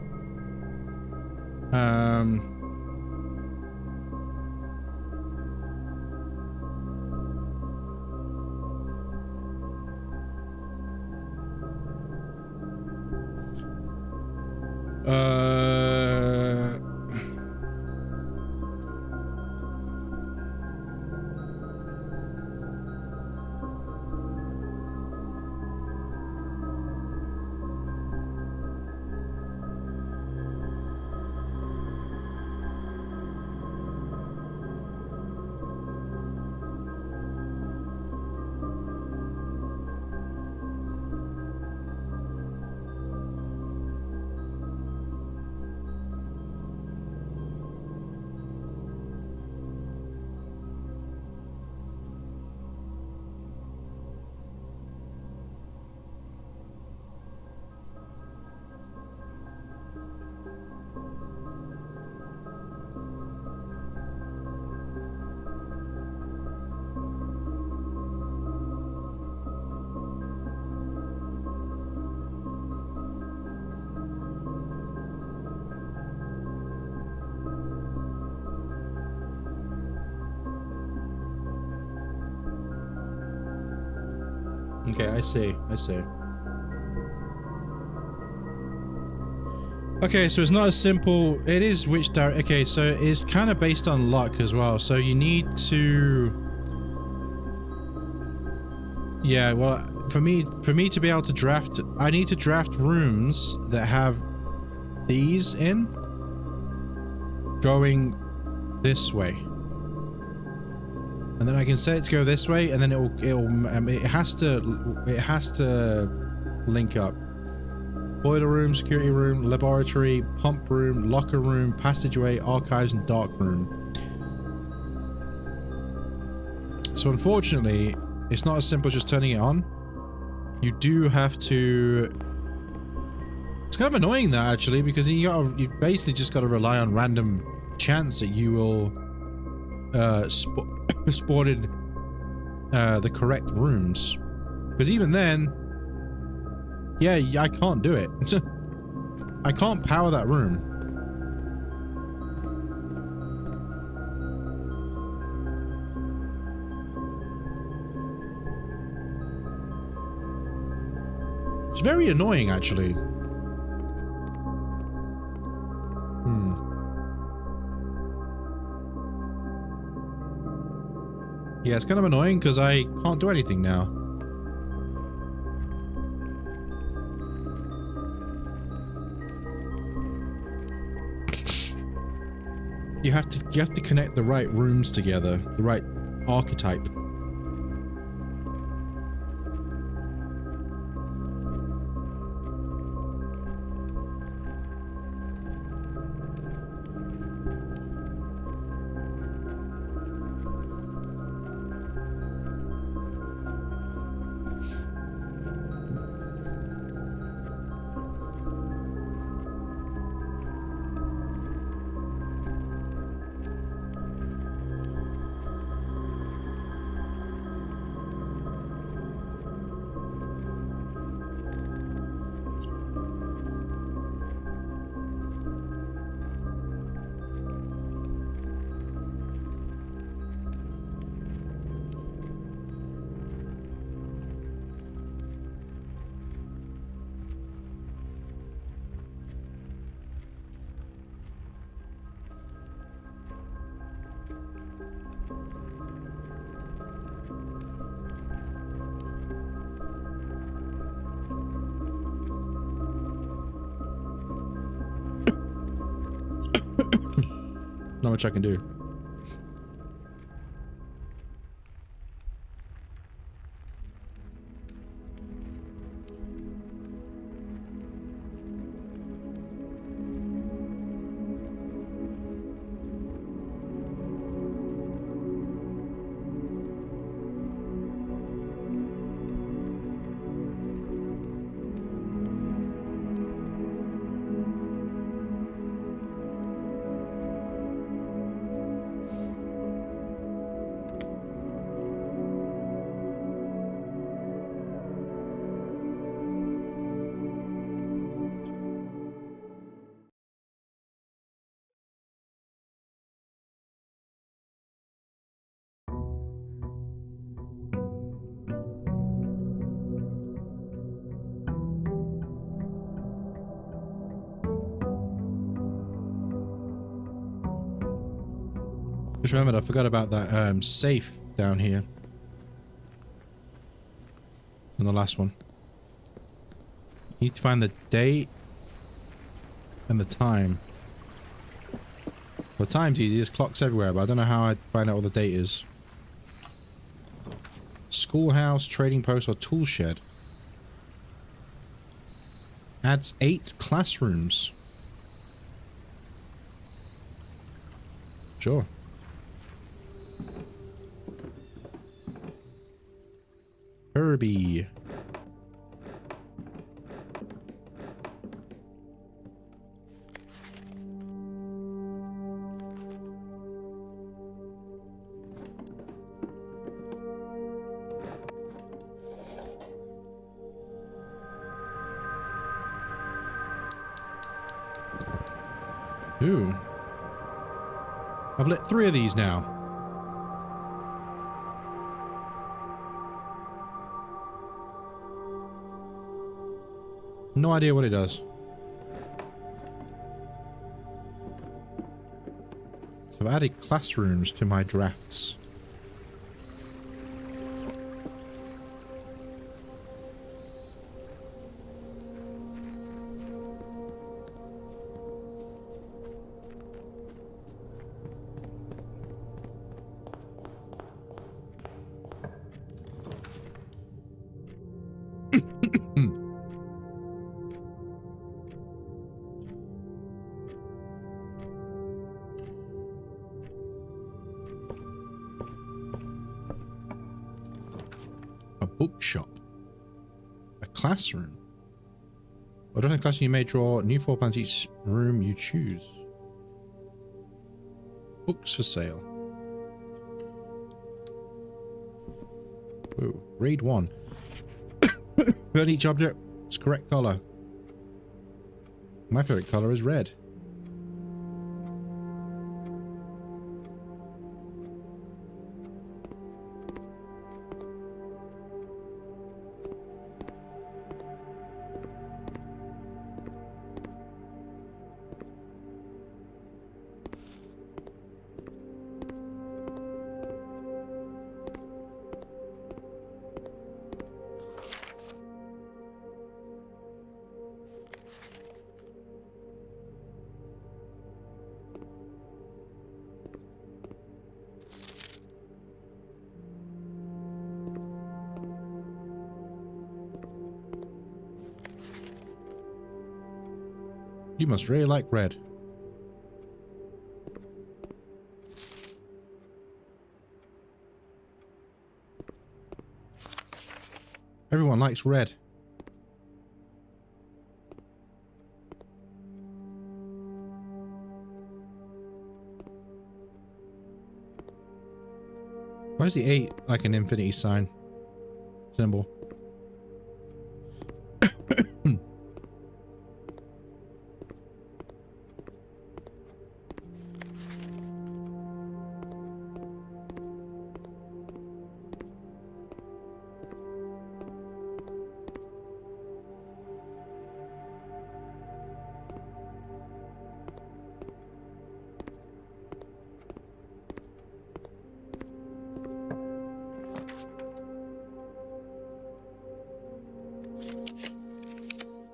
Okay, I see. Okay, so it's not as simple. It is which direct. Okay, so it's kind of based on luck as well. So you need to. Yeah, well, for me to be able to draft, I need to draft rooms that have these in going this way. And then I can set it to go this way, and then it has to link up. Boiler room, security room, laboratory, pump room, locker room, passageway, archives, and dark room. So unfortunately, it's not as simple as just turning it on. You do have to. It's kind of annoying that actually, because you basically just got to rely on random chance that you will spotted the correct rooms, because even then, yeah, I can't do it. I can't power that room. It's very annoying actually. Yeah, it's kind of annoying because I can't do anything now. You have to connect the right rooms together, the right archetype. Not much I can do. Just remembered I forgot about that safe down here. In the last one. Need to find the date and the time. The time's easy, there's clocks everywhere, but I don't know how I'd find out what the date is. Schoolhouse, trading post, or tool shed. Adds 8 classrooms. Sure. Herbie. Ooh. I've lit 3 of these now. No idea what it does. So I've added classrooms to my drafts. Bookshop. A classroom. Or during the classroom you may draw new 4 plans each room you choose. Books for sale. Whoa. Grade 1. Burn each object its correct color. My favorite color is red. You must really like red. Everyone likes red. Why is the 8 like an infinity sign symbol?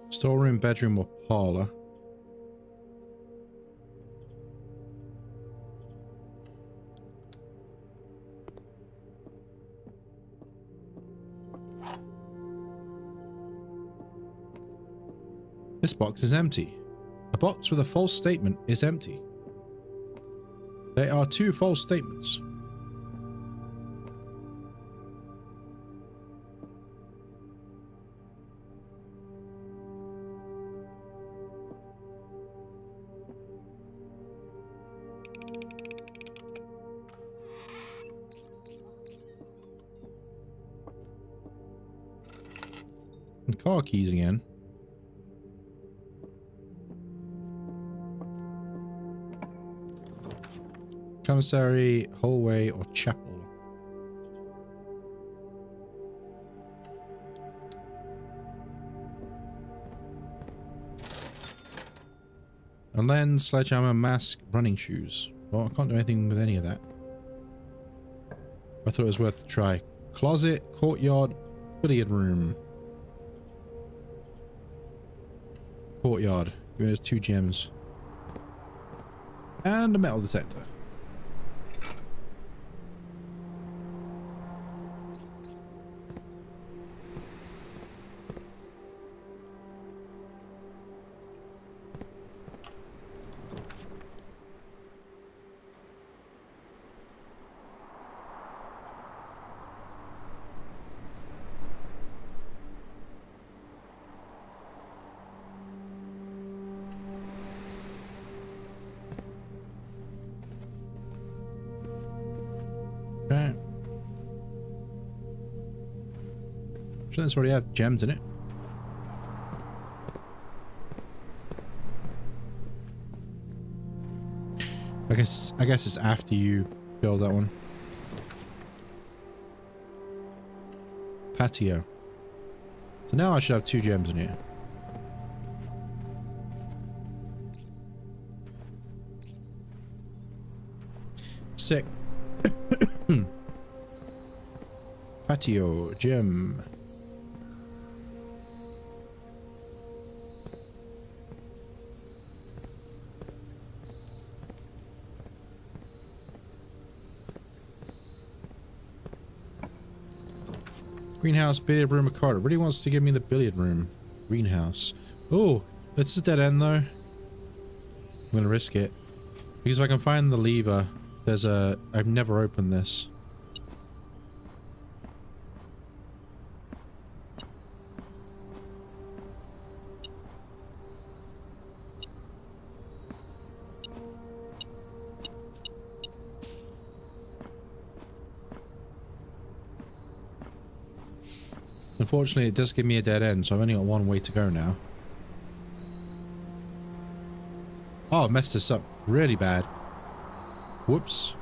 Storeroom, bedroom, or parlor. This box is empty. A box with a false statement is empty. There are 2 false statements. And car keys again. Commissary, hallway, or chapel. A lens, sledgehammer, mask, running shoes. Well, I can't do anything with any of that. I thought it was worth a try. Closet, courtyard, billiard room. Courtyard. Give me those 2 gems. And a metal detector. Okay. Sure, that's already had gems in it. I guess it's after you build that one. Patio. So now I should have 2 gems in here. Sick. Patio, gem. Greenhouse, billiard room, a corridor. Really wants to give me the billiard room. Greenhouse. Oh, it's a dead end though. I'm gonna risk it. Because if I can find the lever, there's a... I've never opened this. Unfortunately, it does give me a dead end, so I've only got 1 way to go now. Oh, I messed this up really bad. Whoops.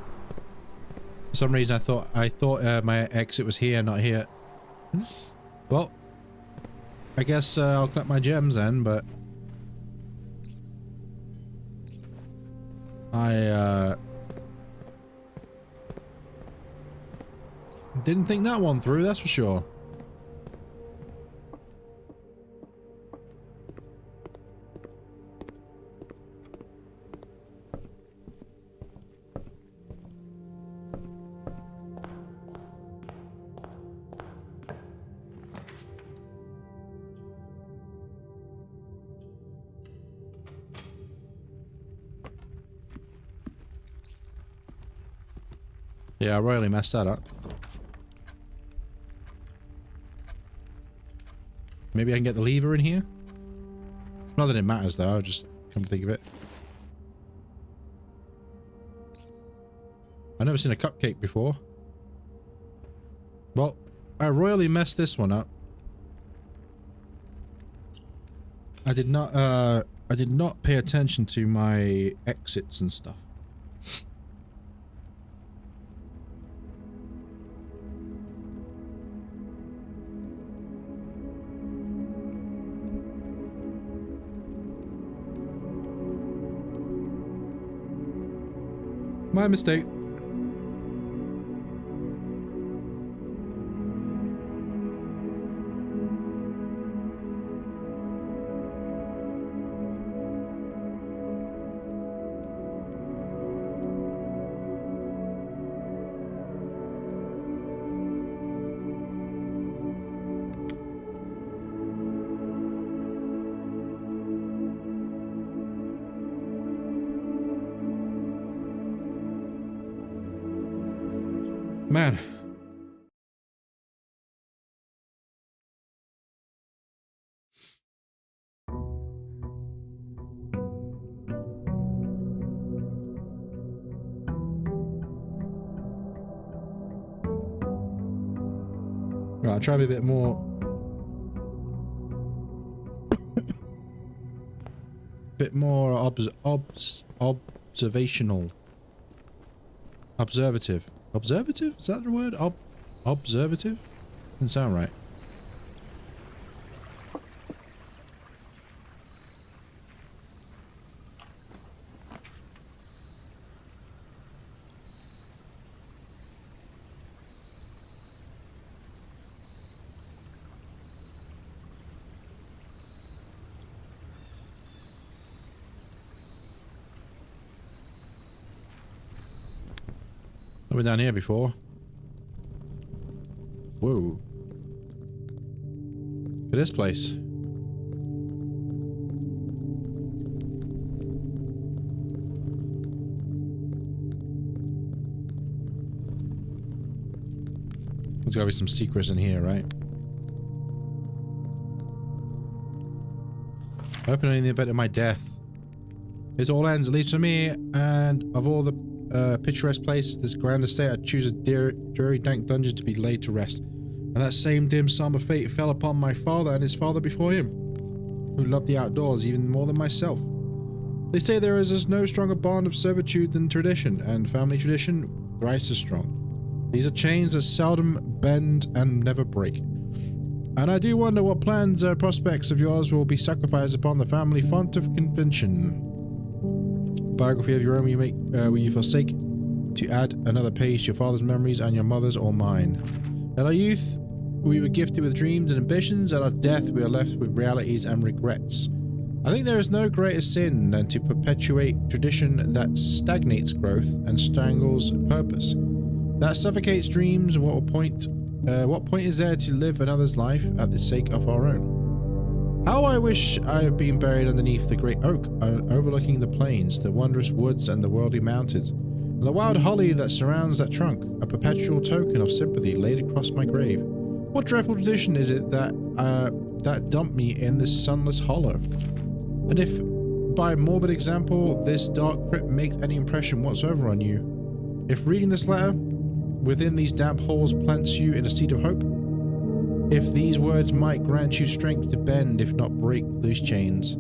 For some reason, I thought my exit was here, not here. Well, I guess I'll collect my gems then, but I didn't think that one through, that's for sure. Yeah, I royally messed that up. Maybe I can get the lever in here? Not that it matters though, I'll just come to think of it. I've never seen a cupcake before. Well, I royally messed this one up. I did not pay attention to my exits and stuff. My mistake. Man. Right, I'll try to be a bit more... observational. Observative. Observative? Is that the word? Observative? Doesn't sound right. I've been down here before. Whoa. Look at this place. There's gotta be some secrets in here, right? Open in the event of my death. This all ends, at least for me, and of all the picturesque places, this grand estate, I choose a dreary, dank dungeon to be laid to rest. And that same dim, somber fate fell upon my father and his father before him, who loved the outdoors even more than myself. They say there is no stronger bond of servitude than tradition, and family tradition thrice as strong. These are chains that seldom bend and never break. And I do wonder what plans or prospects of yours will be sacrificed upon the family font of convention. Biography of your own will you forsake to add another page to your father's memories and your mother's or mine. At our youth, we were gifted with dreams and ambitions. At our death, we are left with realities and regrets. I think there is no greater sin than to perpetuate tradition that stagnates growth and strangles purpose. That suffocates dreams. What point is there to live another's life at the sake of our own? How I wish I had been buried underneath the great oak, overlooking the plains, the wondrous woods and the worldly mountains, and the wild holly that surrounds that trunk, a perpetual token of sympathy laid across my grave. What dreadful tradition is it that dumped me in this sunless hollow? And if, by morbid example, this dark crypt makes any impression whatsoever on you, if reading this letter within these damp halls plants you in a seed of hope, if these words might grant you strength to bend, if not break, these chains,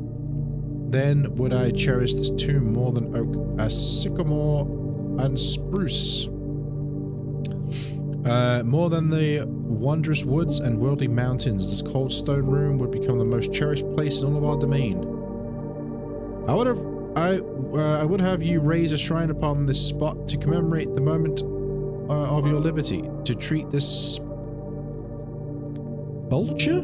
then would I cherish this tomb more than oak, as sycamore and spruce, more than the wondrous woods and worldly mountains. This cold stone room would become the most cherished place in all of our domain. I would have you raise a shrine upon this spot to commemorate the moment of your liberty, to treat this sepulture?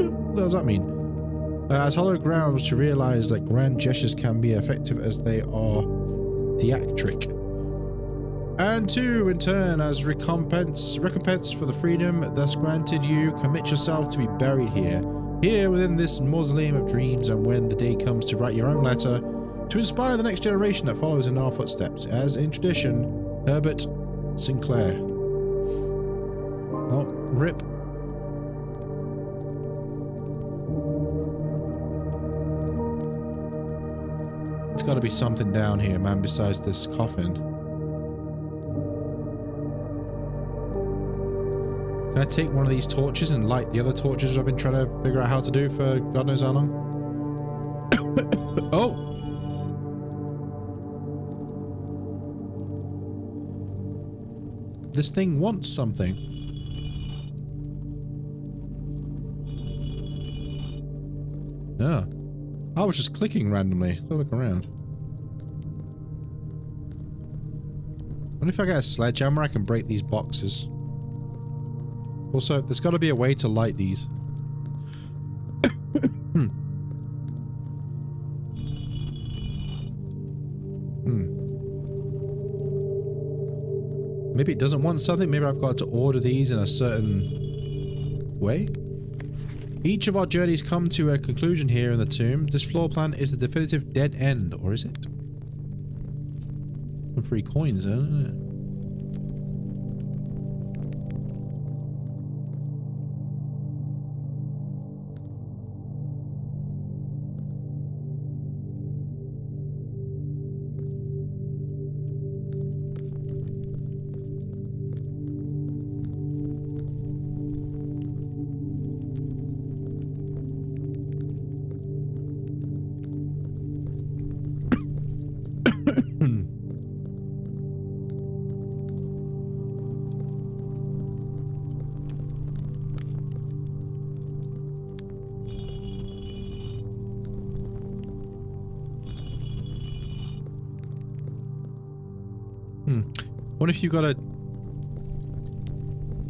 What does that mean? As hallowed grounds, to realize that grand gestures can be effective as they are theatric. And to, in turn, as recompense for the freedom thus granted you, commit yourself to be buried here within this mausoleum of dreams, and when the day comes to write your own letter, to inspire the next generation that follows in our footsteps, as in tradition, Herbert Sinclair. Oh, rip. There's got to be something down here, man, besides this coffin. Can I take one of these torches and light the other torches I've been trying to figure out how to do for God knows how long? Oh! This thing wants something. Yeah. I was just clicking randomly. Let's look around. What if I get a sledgehammer? I can break these boxes. Also, there's got to be a way to light these. Maybe it doesn't want something. Maybe I've got to order these in a certain way. Each of our journeys come to a conclusion here in the tomb. This floor plan is the definitive dead end, or is it? Some free coins, isn't it? What if you gotta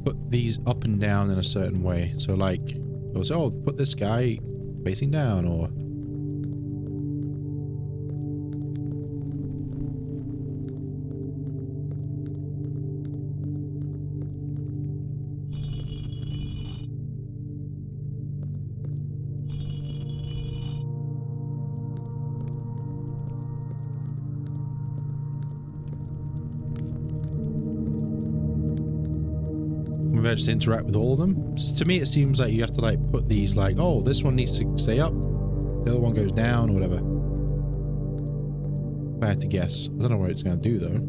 put these up and down in a certain way? So like, it'll say, oh, put this guy facing down, or... gonna just interact with all of them. To me, it seems like you have to like put these like, oh, this one needs to stay up, the other one goes down or whatever. If I had to guess, I don't know what it's gonna do though.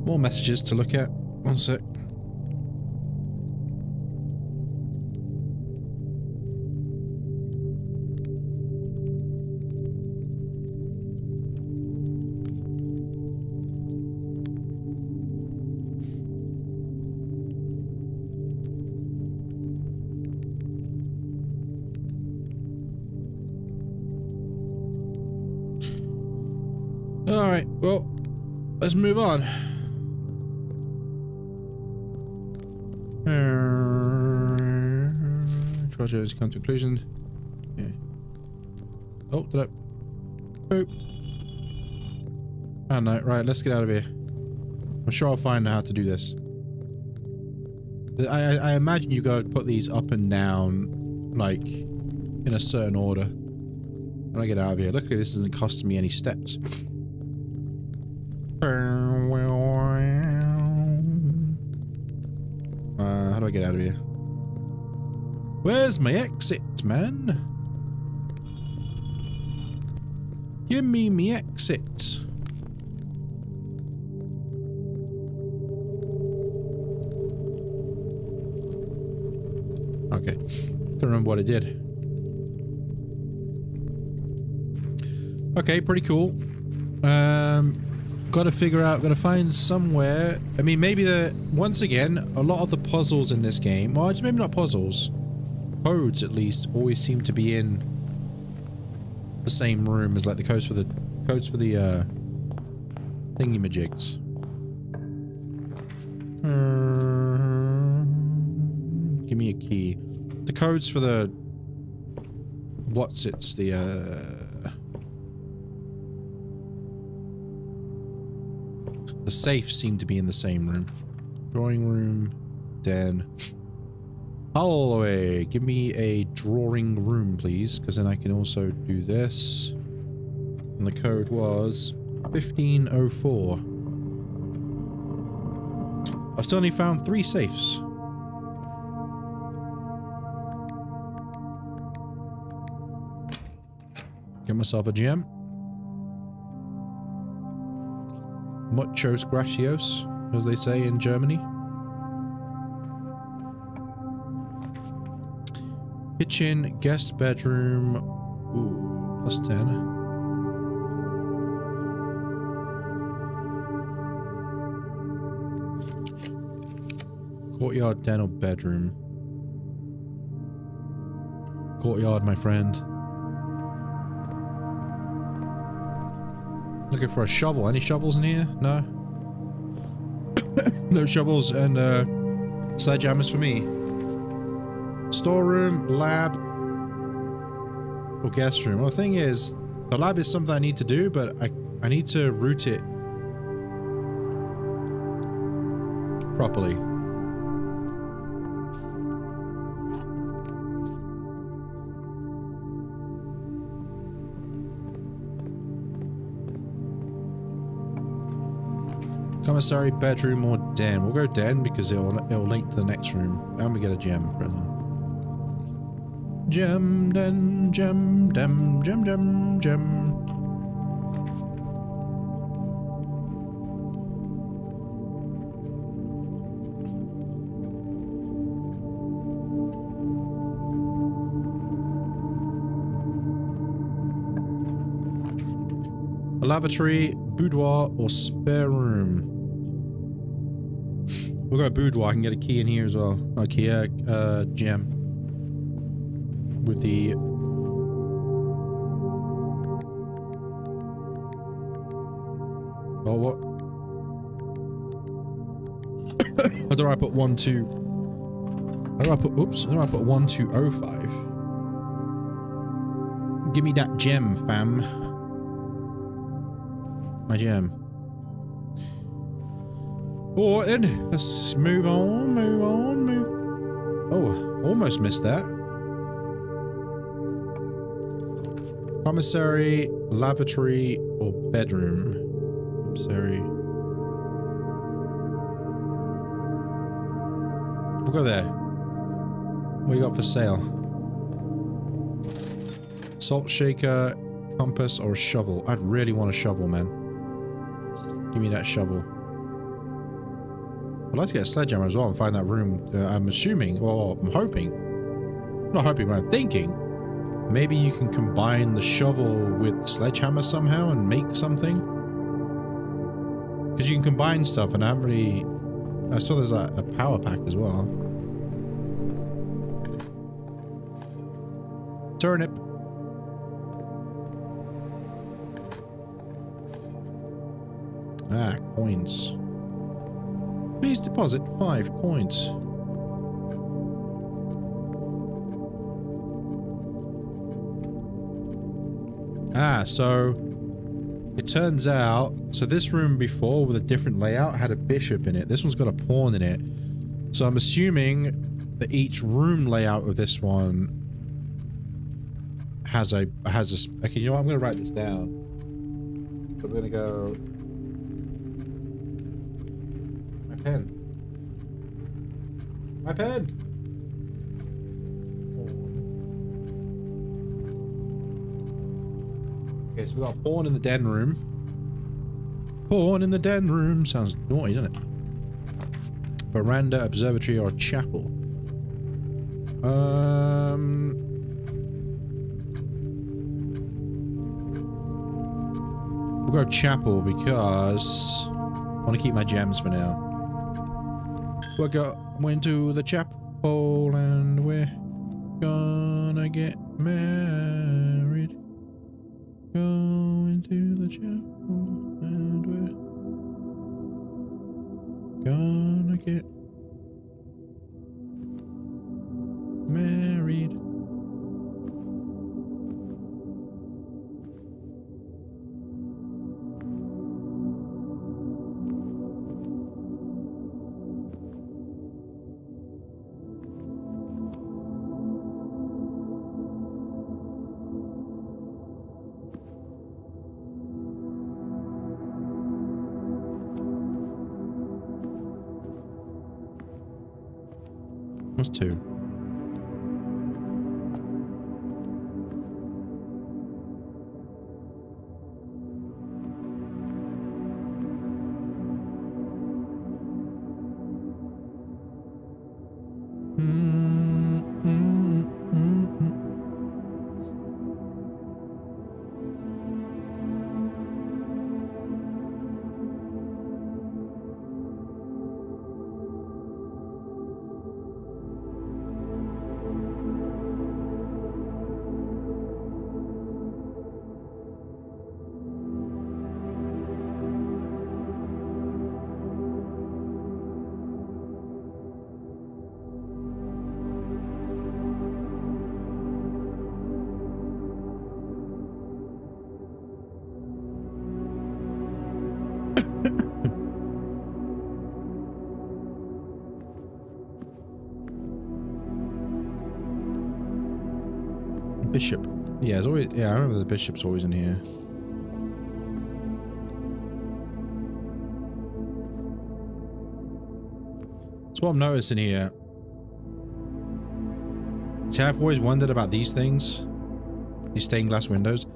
More messages to look at. One sec. All right, well, let's move on. Project has come to conclusion. Yeah. Oh, did I? Boop. Oh no, right, let's get out of here. I'm sure I'll find out how to do this. I imagine you gotta put these up and down, like, in a certain order. When I get out of here. Luckily this isn't costing me any steps. How do I get out of here? Where's my exit, man? Give me me exit. Okay. Don't remember what I did. Okay, pretty cool. Gotta figure out, gotta find somewhere. I mean, maybe once again, a lot of the puzzles in this game, well, maybe not puzzles, codes at least, always seem to be in the same room as like the codes for the thingy-majigs. Give me a key. The codes for the the safes seem to be in the same room. Drawing room, den. Hallway. Give me a drawing room, please, because then I can also do this. And the code was 1504. I still only found 3 safes. Get myself a gem. Muchos gracios, as they say in Germany. Kitchen, guest bedroom. Ooh, plus 10. Courtyard, den, or bedroom. Courtyard, my friend. Looking for a shovel. Any shovels in here? No? No shovels and sledgehammers for me. Storeroom, lab, or guest room. Well, the thing is, the lab is something I need to do, but I need to route it properly. Commissary, bedroom, or den. We'll go den because it'll link to the next room. And we get a gem present. Gem, den, gem, dem, gem, gem, gem. A lavatory, boudoir, or spare room. We'll go boudoir. I can get a key in here as well. Okay, gem. With the... Oh, what? How do I put 1, 2... How do I put... Oops. How do I put 1, 2, 0, 5? Give me that gem, fam. My gem. Alright then, let's move on, move on, move. Oh, almost missed that. Commissary, lavatory, or bedroom? Commissary. We'll go there. What you got for sale? Salt shaker, compass, or a shovel? I'd really want a shovel, man. Give me that shovel. I'd like to get a sledgehammer as well and find that room. I'm assuming, or I'm hoping. Not hoping, but I'm thinking. Maybe you can combine the shovel with the sledgehammer somehow and make something. Because you can combine stuff, and I haven't really... I saw there's a power pack as well. Turnip. Ah, coins. Please deposit 5 coins. Ah, so it turns out, so this room before with a different layout had a bishop in it. This one's got a pawn in it. So I'm assuming that each room layout of this one has a, okay, you know what? I'm going to write this down. So we're going to go, my pen. My pen! Okay, so we got a pawn in the den room. Pawn in the den room. Sounds naughty, doesn't it? Veranda, observatory, or chapel. We'll go chapel because I want to keep my gems for now. We're going to the chapel and we're gonna get married. Going to the chapel and we're gonna get married. What's 2? Bishop. Yeah, it's always, yeah, I remember the bishop's always in here. That's what I'm noticing here. See, I've always wondered about these things. These stained glass windows.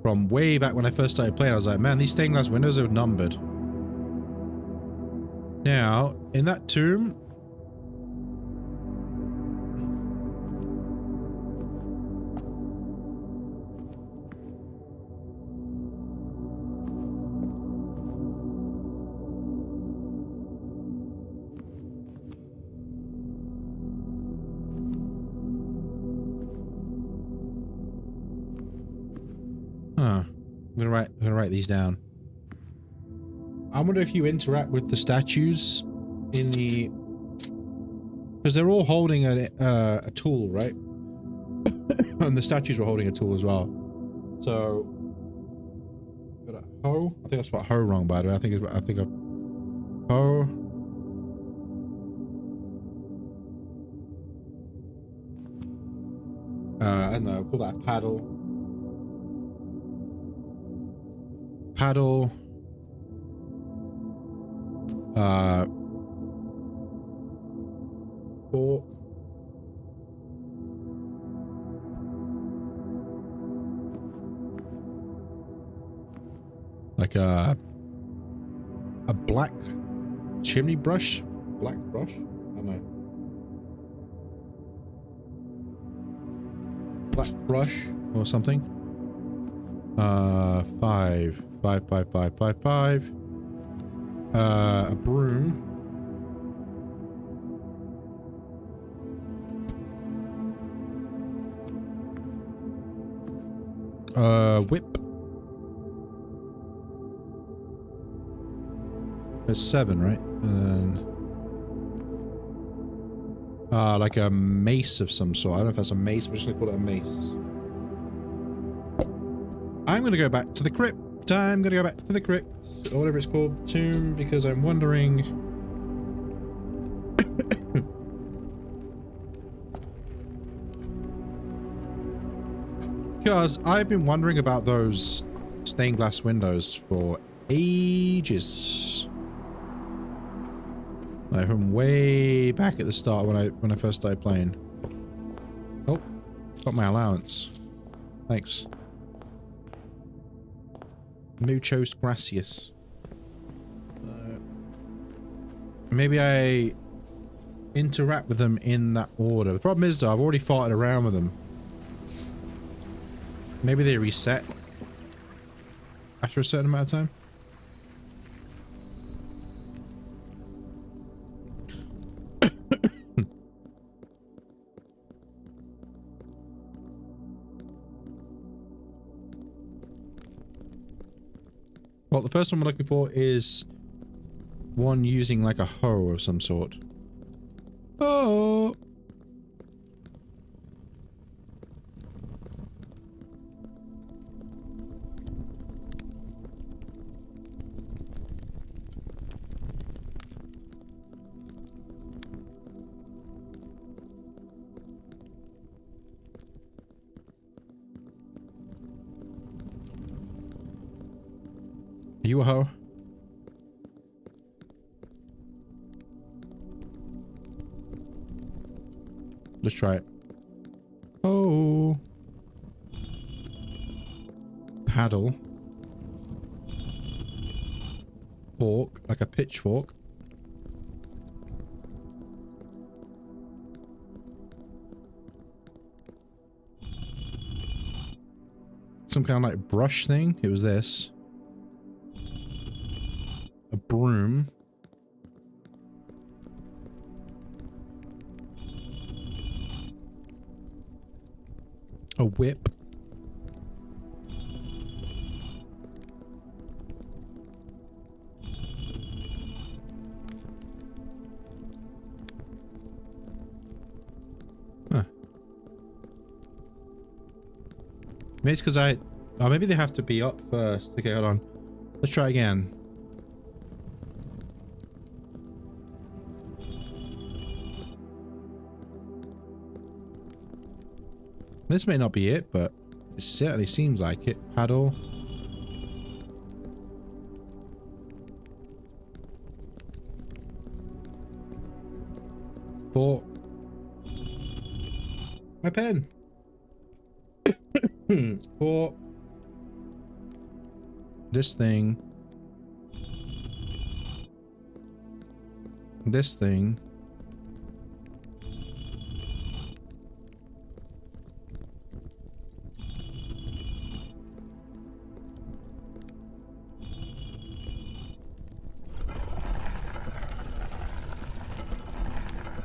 From way back when I first started playing, I was like, man, these stained glass windows are numbered. Now, in that tomb... I'm gonna write these down. I wonder if you interact with the statues in the, because they're all holding a tool, right? And the statues were holding a tool as well. So, got a hoe. I think I spelled hoe wrong, by the way. I think a hoe. I don't know. I'll call that a paddle. paddle. Fork. Like a black chimney brush? Black brush? I don't know. Black brush or something. 5. A broom. Whip. There's 7, right? And like a mace of some sort. I don't know if that's a mace. We're just gonna call it a mace. I'm gonna go back to the crypt. Or whatever it's called, tomb, because I'm wondering. Because I've been wondering about those stained glass windows for ages. Like from way back at the start when I first started playing. Oh, got my allowance. Thanks. Muchos gracias. Maybe I interact with them in that order. The problem is though, I've already farted around with them. Maybe they reset after a certain amount of time. Well, the first one we're looking for is one using like a hoe of some sort. Oh! Are you a hoe? Let's try it. Oh. Paddle. Fork, like a pitchfork. Some kind of like brush thing. It was this. A broom. A whip. Huh. Maybe it's because oh, maybe they have to be up first. Okay, hold on. Let's try again. This may not be it, but it certainly seems like it. Paddle. Fork. My pen. Fork. This thing. This thing.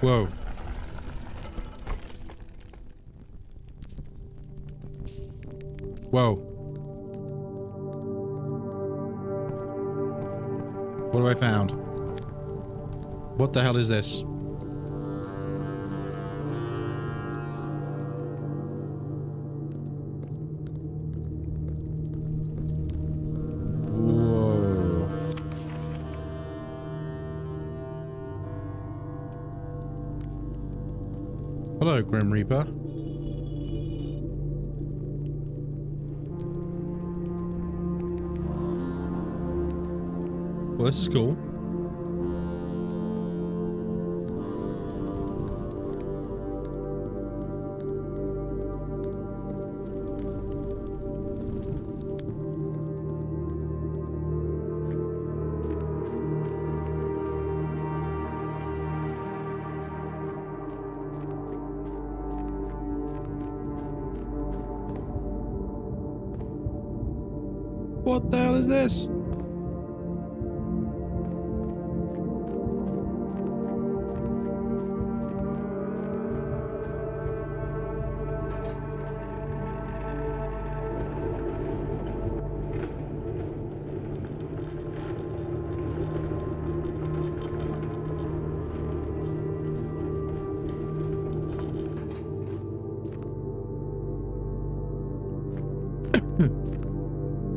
Whoa. Whoa. What have I found? What the hell is this? Hello, Grim Reaper. Well, this is cool. What the hell is this?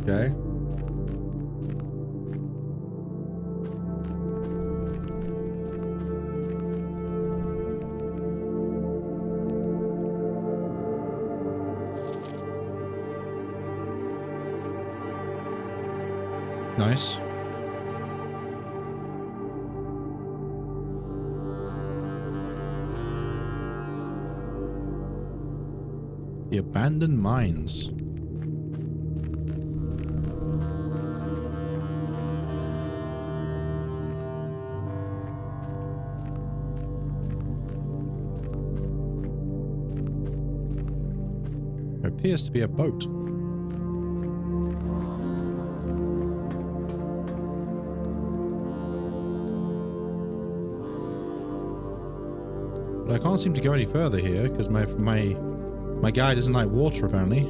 Okay. Nice. The abandoned mines. There appears to be a boat. But I can't seem to go any further here because my guy doesn't like water apparently.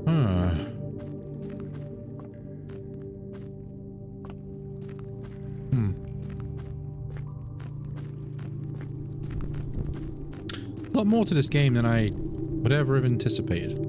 Huh. A lot more to this game than I would ever have anticipated.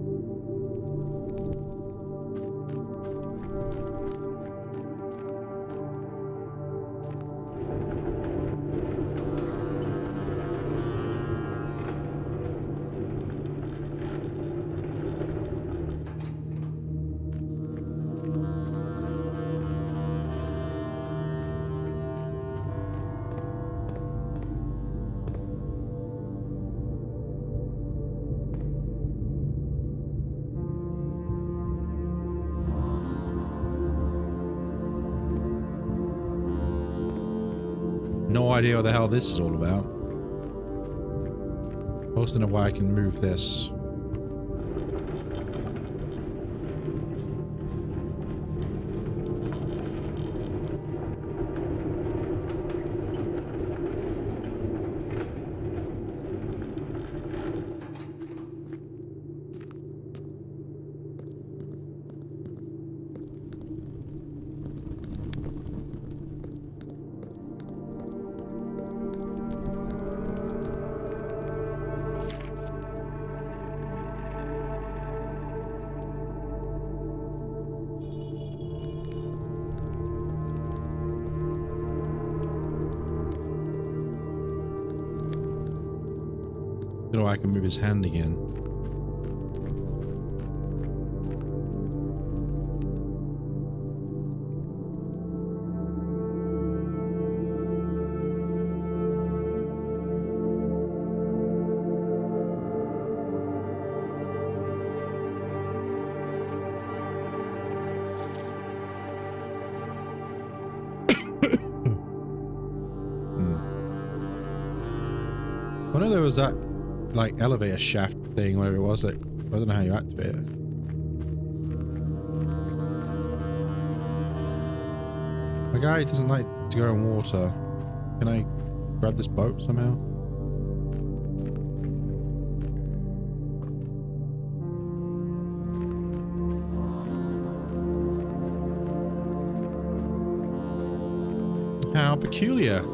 No idea what the hell this is all about. I also don't know why I can move this. So I can move his hand again. I know there was that like elevator shaft thing, whatever it was, that I don't know how you activate it. My guy doesn't like to go in water. Can I grab this boat somehow? How peculiar.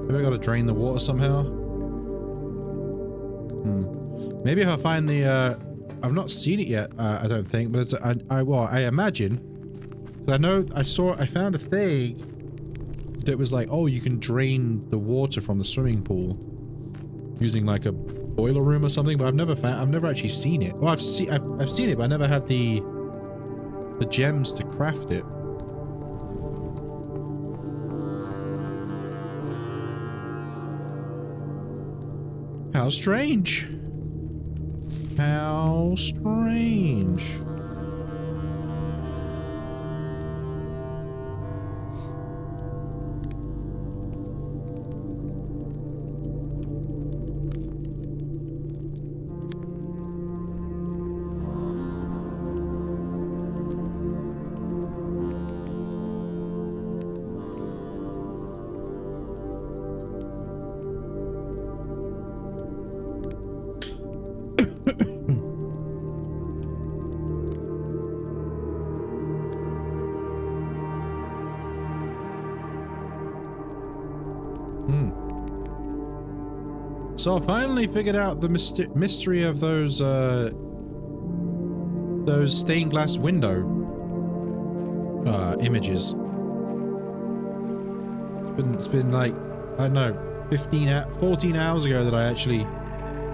Maybe I gotta drain the water somehow. Maybe if I find the, I've not seen it yet, I don't think, but it's, I imagine. I know, I found a thing that was like, oh, you can drain the water from the swimming pool using like a boiler room or something, but I've never actually seen it. Well, I've seen it, but I never had the gems to craft it. How strange. How strange. So I finally figured out the mystery of those stained glass window images. It's been like, I don't know, 14 hours ago that I actually,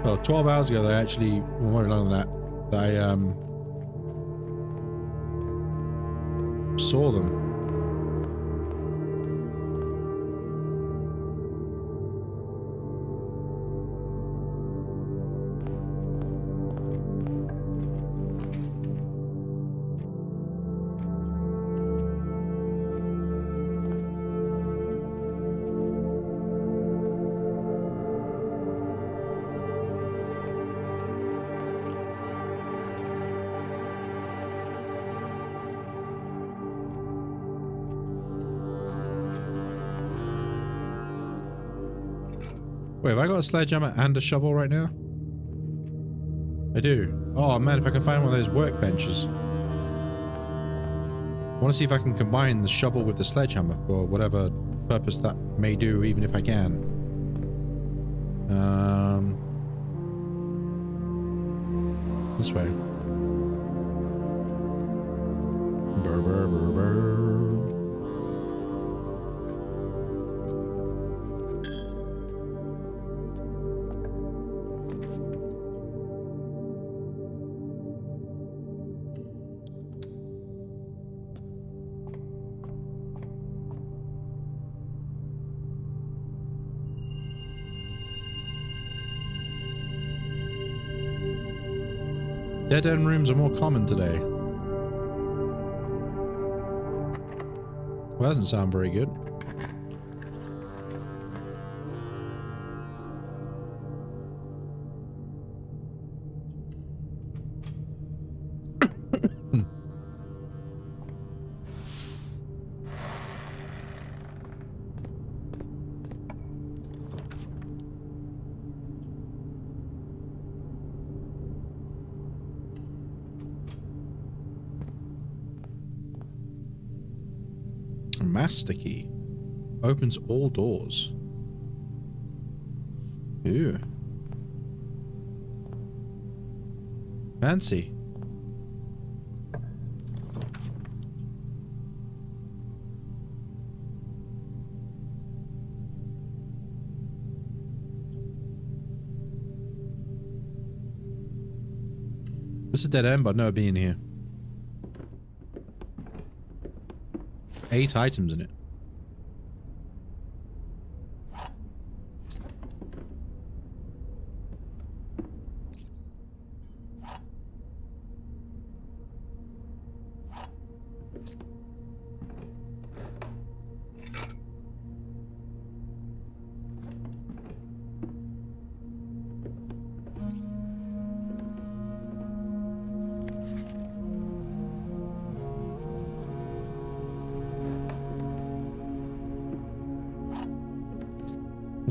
well, 12 hours ago that I actually, well, more longer than that I saw them. Wait, have I got a sledgehammer and a shovel right now? I do. Oh man, if I can find one of those workbenches. I want to see if I can combine the shovel with the sledgehammer for whatever purpose that may do, even if I can. This way. Burr, burr, burr, burr. Dead end rooms are more common today. Well, that doesn't sound very good. Master key. Opens all doors. Ooh. Fancy. This is a dead end, but I've never been here. 8 items in it.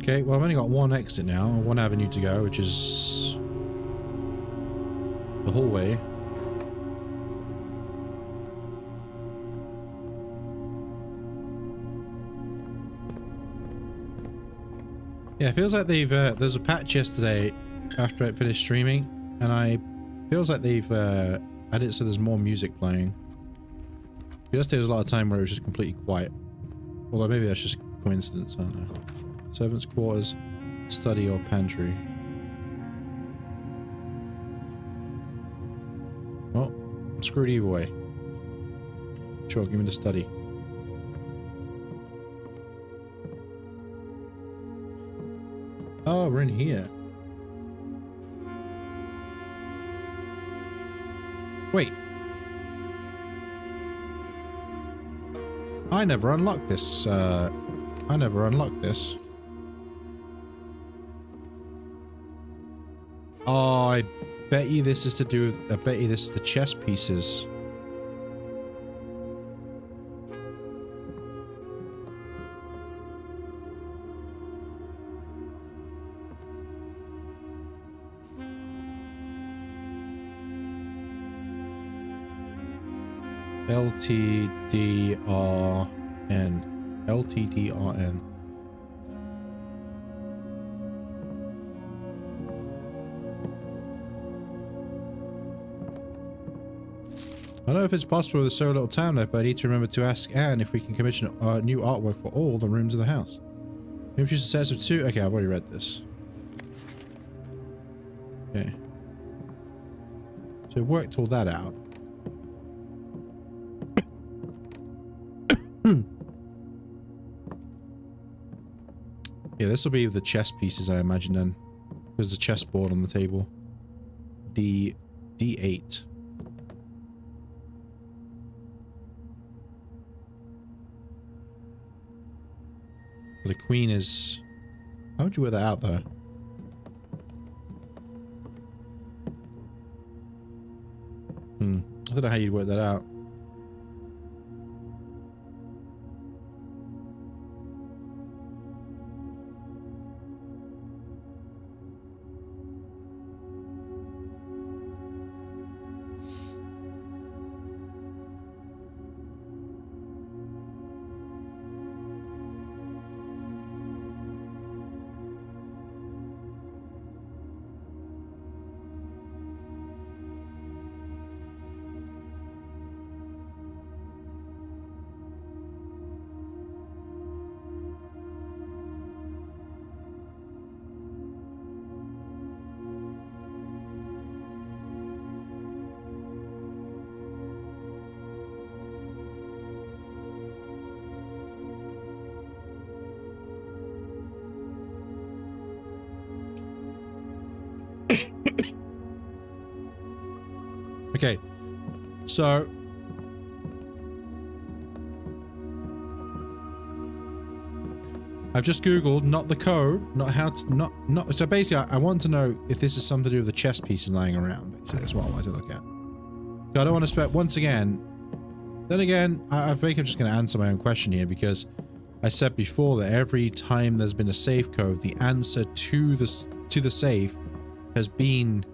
Okay, well I've only got one exit now, one avenue to go, which is the hallway. Yeah, it feels like they've, there was a patch yesterday after I finished streaming, and feels like they've added it so there's more music playing. Yesterday was a lot of time where it was just completely quiet. Although maybe that's just coincidence, I don't know. Servants' quarters, study or pantry. Well, I'm screwed either way. Sure, give me the study. Oh, we're in here. Wait. I never unlocked this, I never unlocked this. Oh, I bet you this is to do with, I bet you this is the chess pieces. LTDRN. LTDRN. I don't know if it's possible with so little time left, but I need to remember to ask Anne if we can commission new artwork for all the rooms of the house. Maybe she says of two. Okay, I've already read this. Okay. So we worked all that out. Yeah, this will be the chess pieces, I imagine, then. There's a chessboard on the table. D8. The queen is... How would you work that out, though? I don't know how you'd work that out. Okay, so I've just Googled, not the code, not how to, not, so basically I want to know if this is something to do with the chess pieces lying around, basically, that's what I wanted to look at. So I don't want to spend, once again, then again, I think I'm just going to answer my own question here, because I said before that every time there's been a save code, the answer to the save has been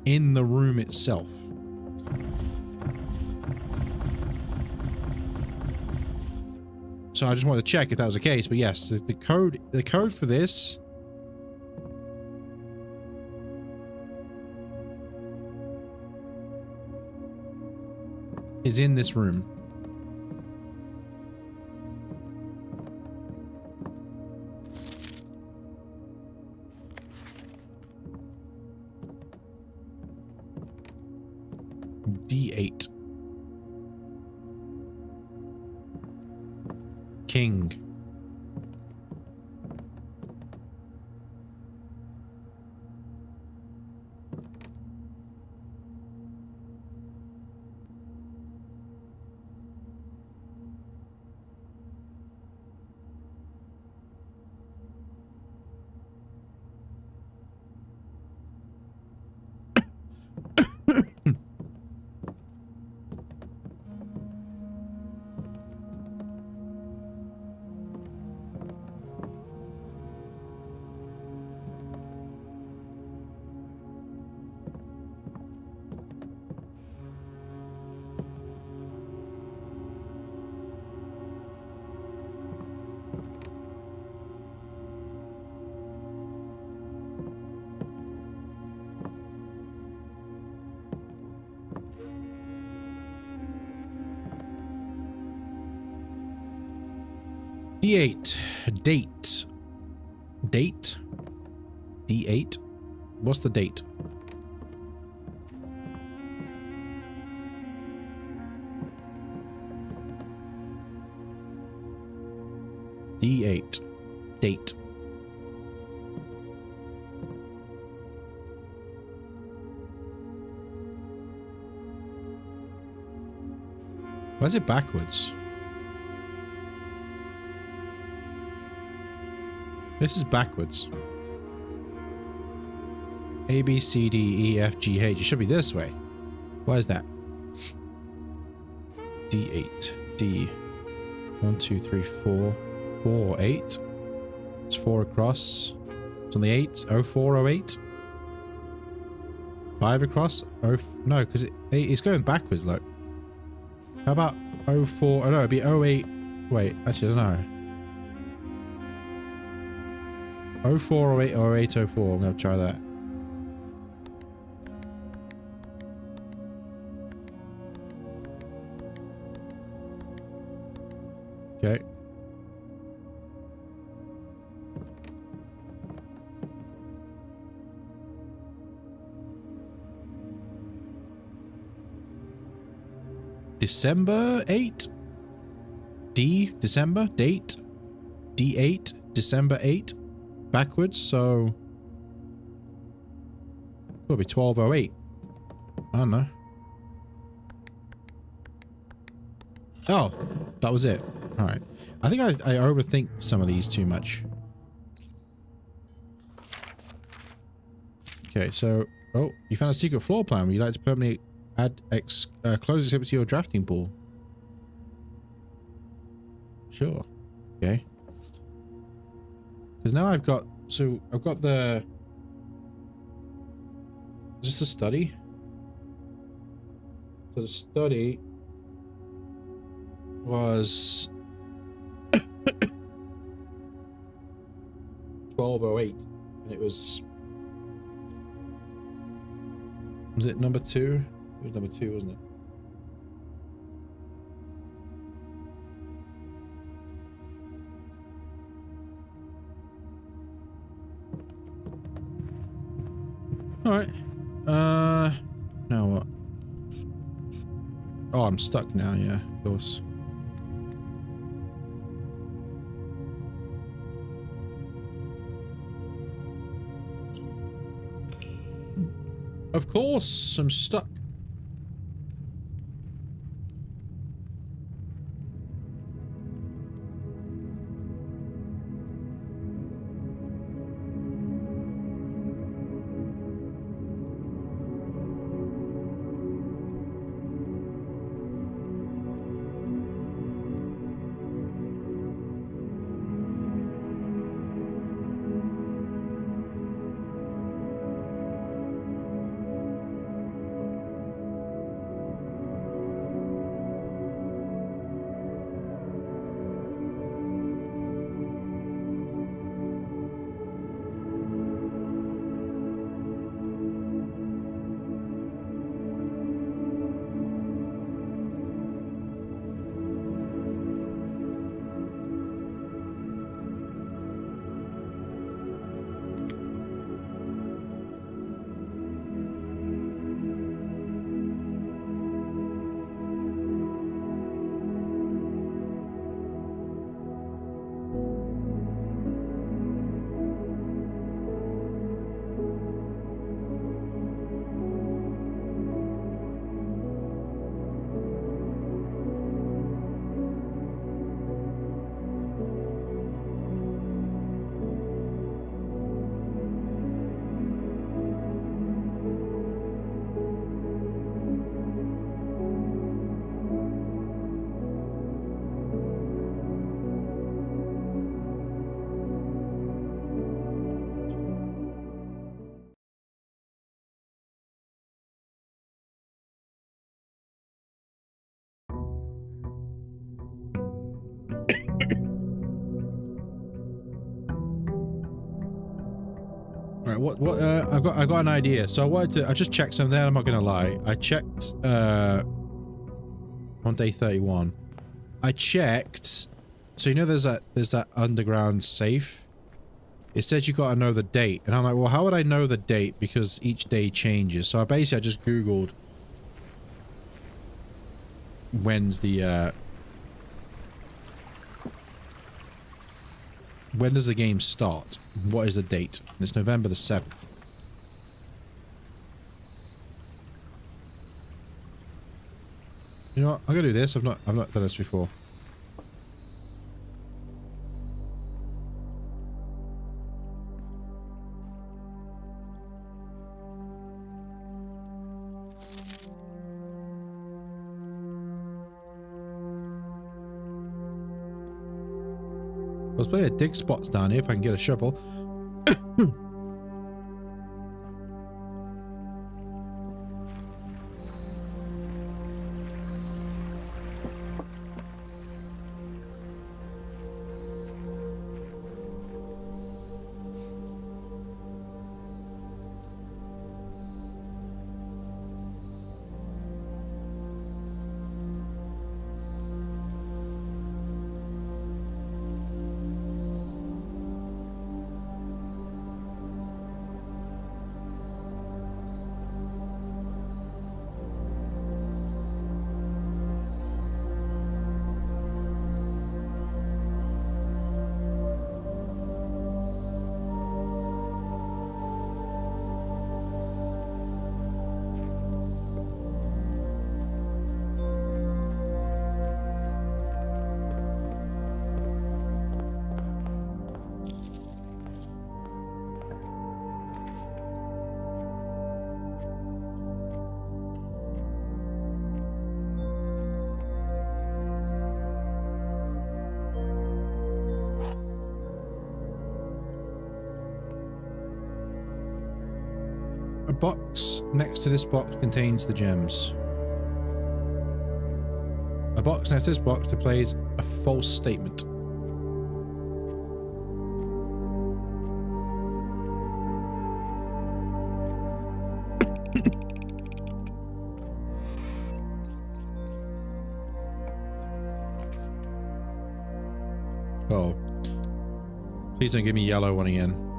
in the room itself. So I just wanted to check if that was the case, but yes, the code for this is in this room. D8. King. D8. Date. Date? D8? What's the date? D8. Date. Why is it backwards? This is backwards. A, B, C, D, E, F, G, H. It should be this way. Why is that? D8. D. 1, 2, 3, 4. 4, 8. It's 4 across. It's on the 8. 04, 08. 5 across. No, because it's going backwards, look. How about 04? Oh no, it'd be 08. Wait, actually, I don't know. 04, 08, or 08, 04. I'm going to try that. Okay. December 8? D, December, date, D8, December 8, backwards, so it'll be 1208. I don't know. Oh, that was it. Alright. I think I overthink some of these too much. Okay, so, oh, you found a secret floor plan. Would you like to permanently add close exhibit to your drafting pool? Sure. Okay. Because now I've got, so I've got the, is this a study? So the study was 1208, and it was it number 2? It was number 2, wasn't it? All right. Now what? Oh, I'm stuck now. Yeah, of course. Of course, I'm stuck. What I've got an idea. So I just checked something. I'm not gonna lie. I checked on day 31. I checked. So you know there's that underground safe. It says you gotta know the date, and I'm like, well, how would I know the date? Because each day changes. So I just googled when's the When does the game start? What is the date? It's November the 7th. You know what? I'm gonna do this. I've not done this before. There's plenty of dig spots down here if I can get a shovel. A box next to this box contains the gems. A box next to this box displays a false statement. Oh. Please don't give me yellow one again.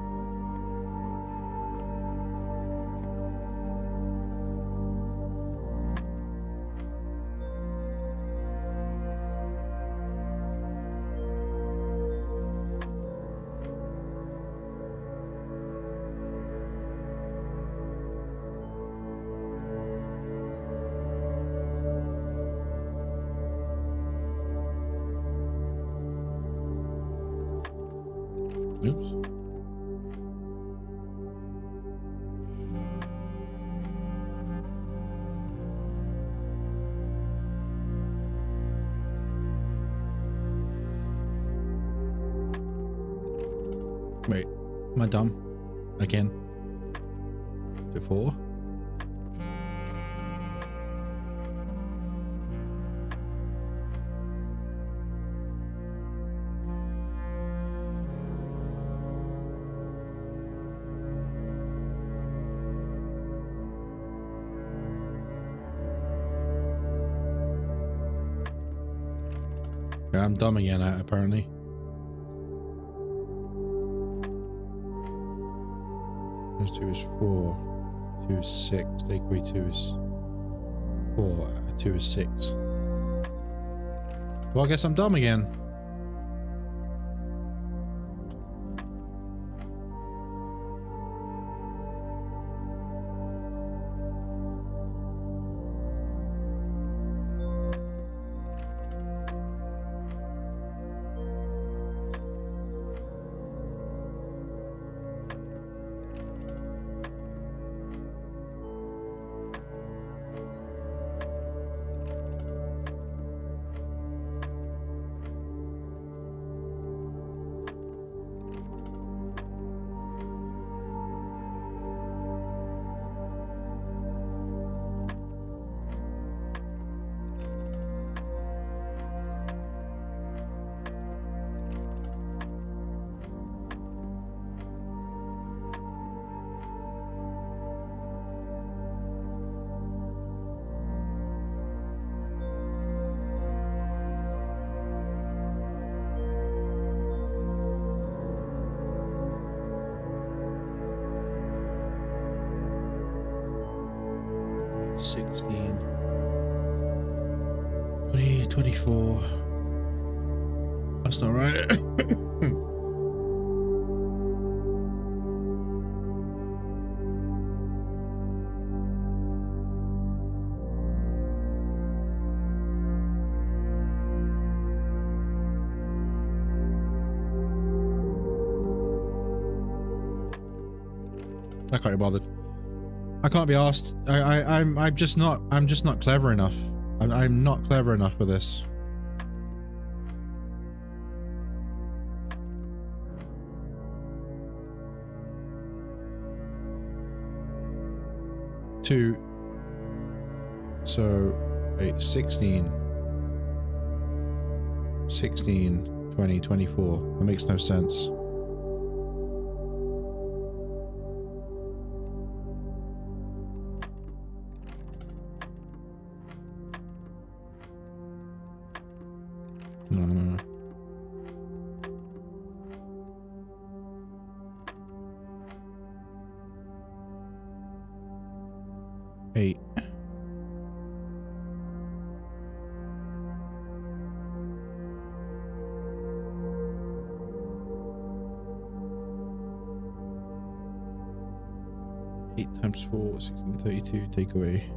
Oops. Wait, am I dumb? Again? To 4? Yeah, I'm dumb again, apparently. Times 2 is 4. 2 is 6. Take away 2 is 4. 2 is 6. Well, I guess I'm dumb again. $16, $20, $24. That's not right. I can't be bothered. I can't be asked. I'm just not clever enough. I'm not clever enough for this. Two. So, 8, 16, 20, 24. That makes no sense. No. 8. Times 4, 1632, take away.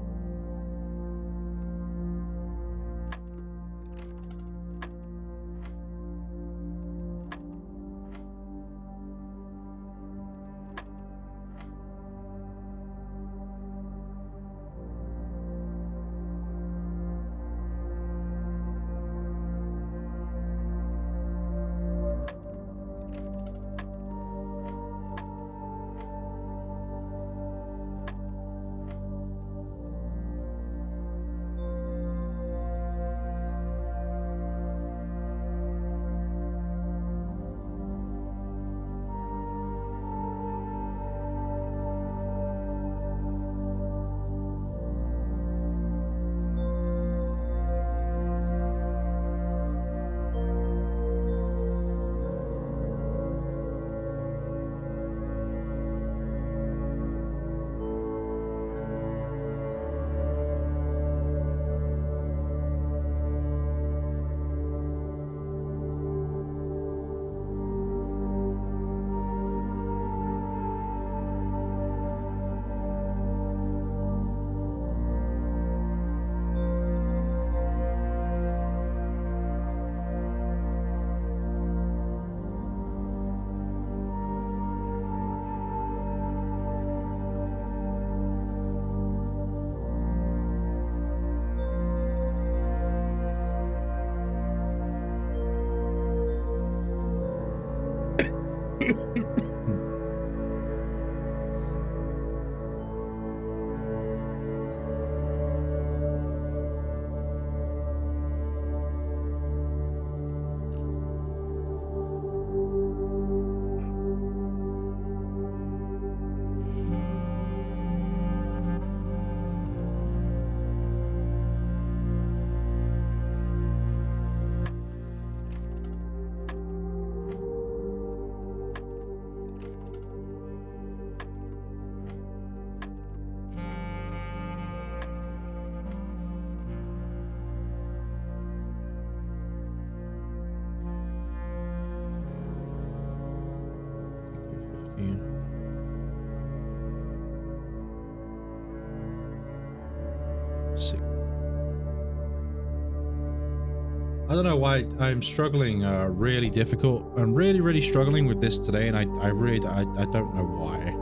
I don't know why I'm struggling really difficult. I'm really struggling with this today, and I don't know why.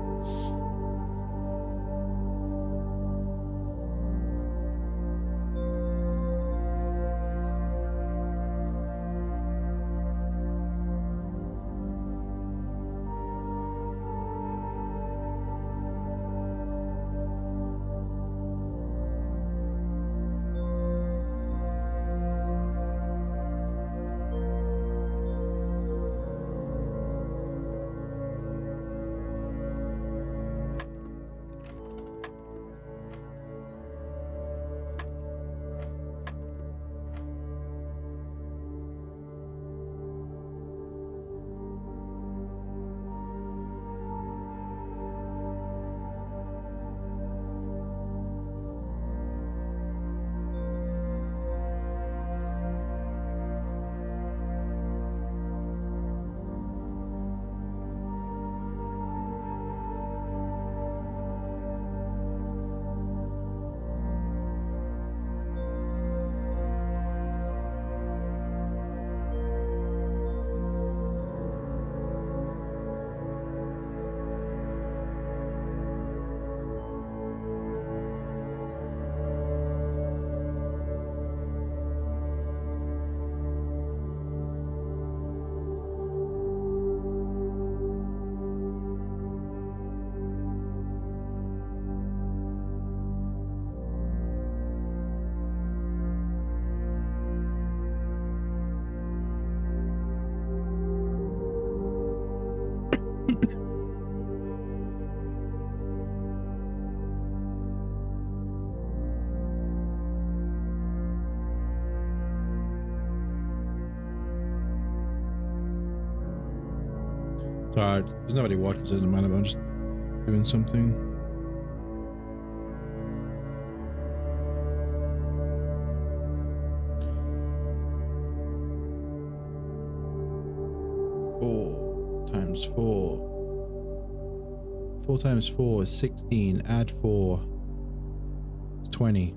Sorry, there's nobody watching, so it doesn't matter, but I'm just doing something. Four times 4 is 16. Add 4 is 20.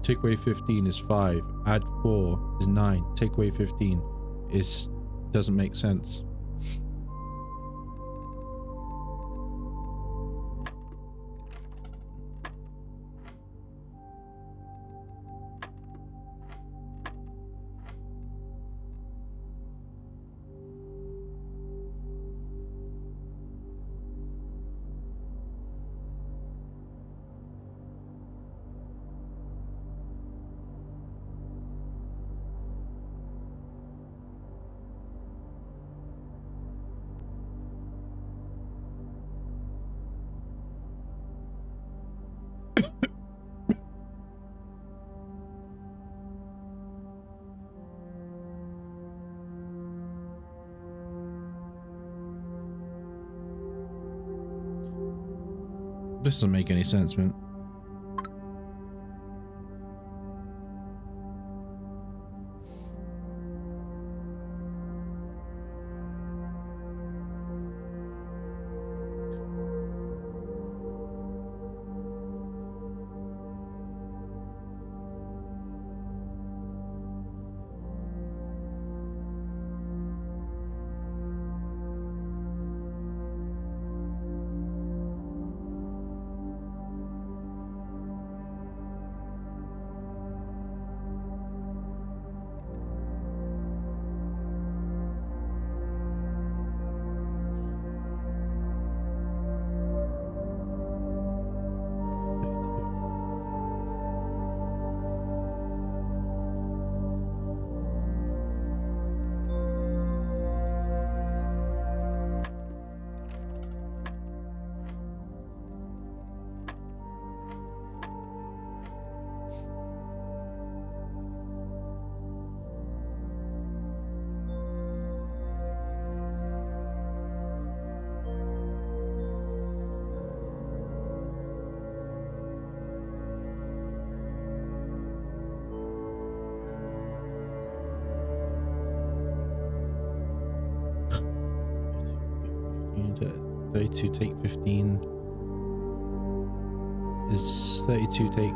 Take away 15 is 5. Add 4 is 9. Take away 15 is doesn't make sense. This doesn't make any sense, man. to 32 take 15 is 32 take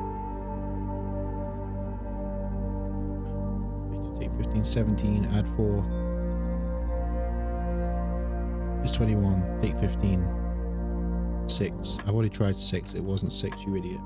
15, 17, add 4 is 21, take 15, 6. I've already tried 6, it wasn't 6, you idiot.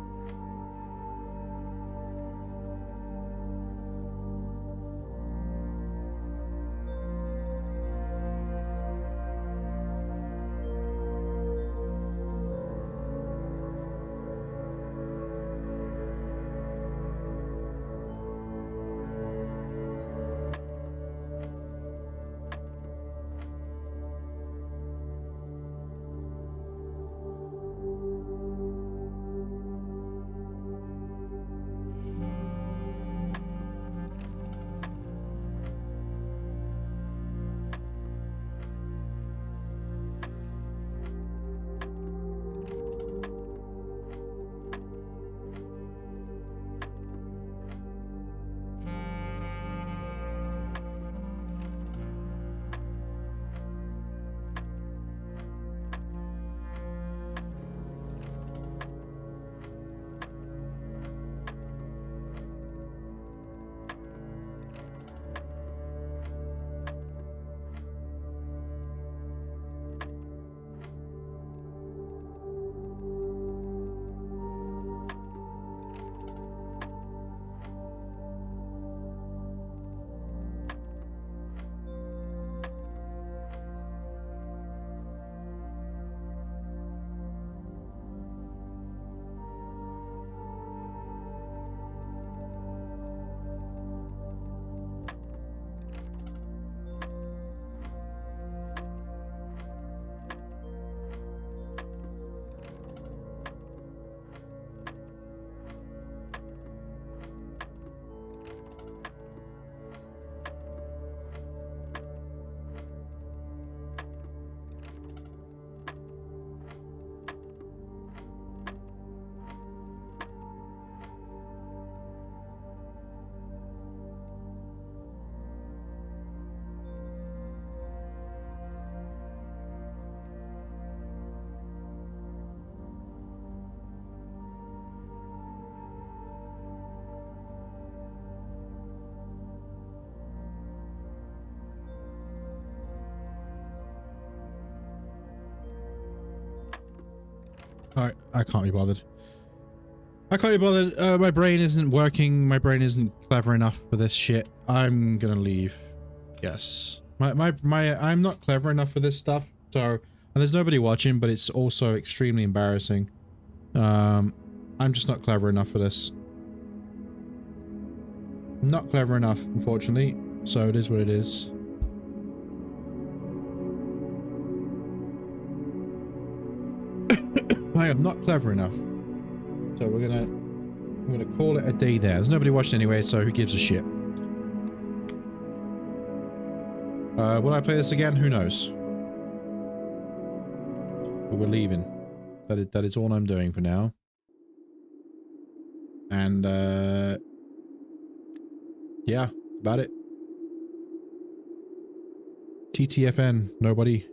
I can't be bothered. I can't be bothered. My brain isn't working. My brain isn't clever enough for this shit. I'm gonna leave. Yes. I'm not clever enough for this stuff. So, and there's nobody watching, but it's also extremely embarrassing. I'm just not clever enough for this. Not clever enough, unfortunately. So it is what it is. I am not clever enough. So I'm gonna call it a day there. There's nobody watching anyway, so who gives a shit? Will I play this again? Who knows? But we're leaving. That is all I'm doing for now. And yeah, about it. TTFN, nobody.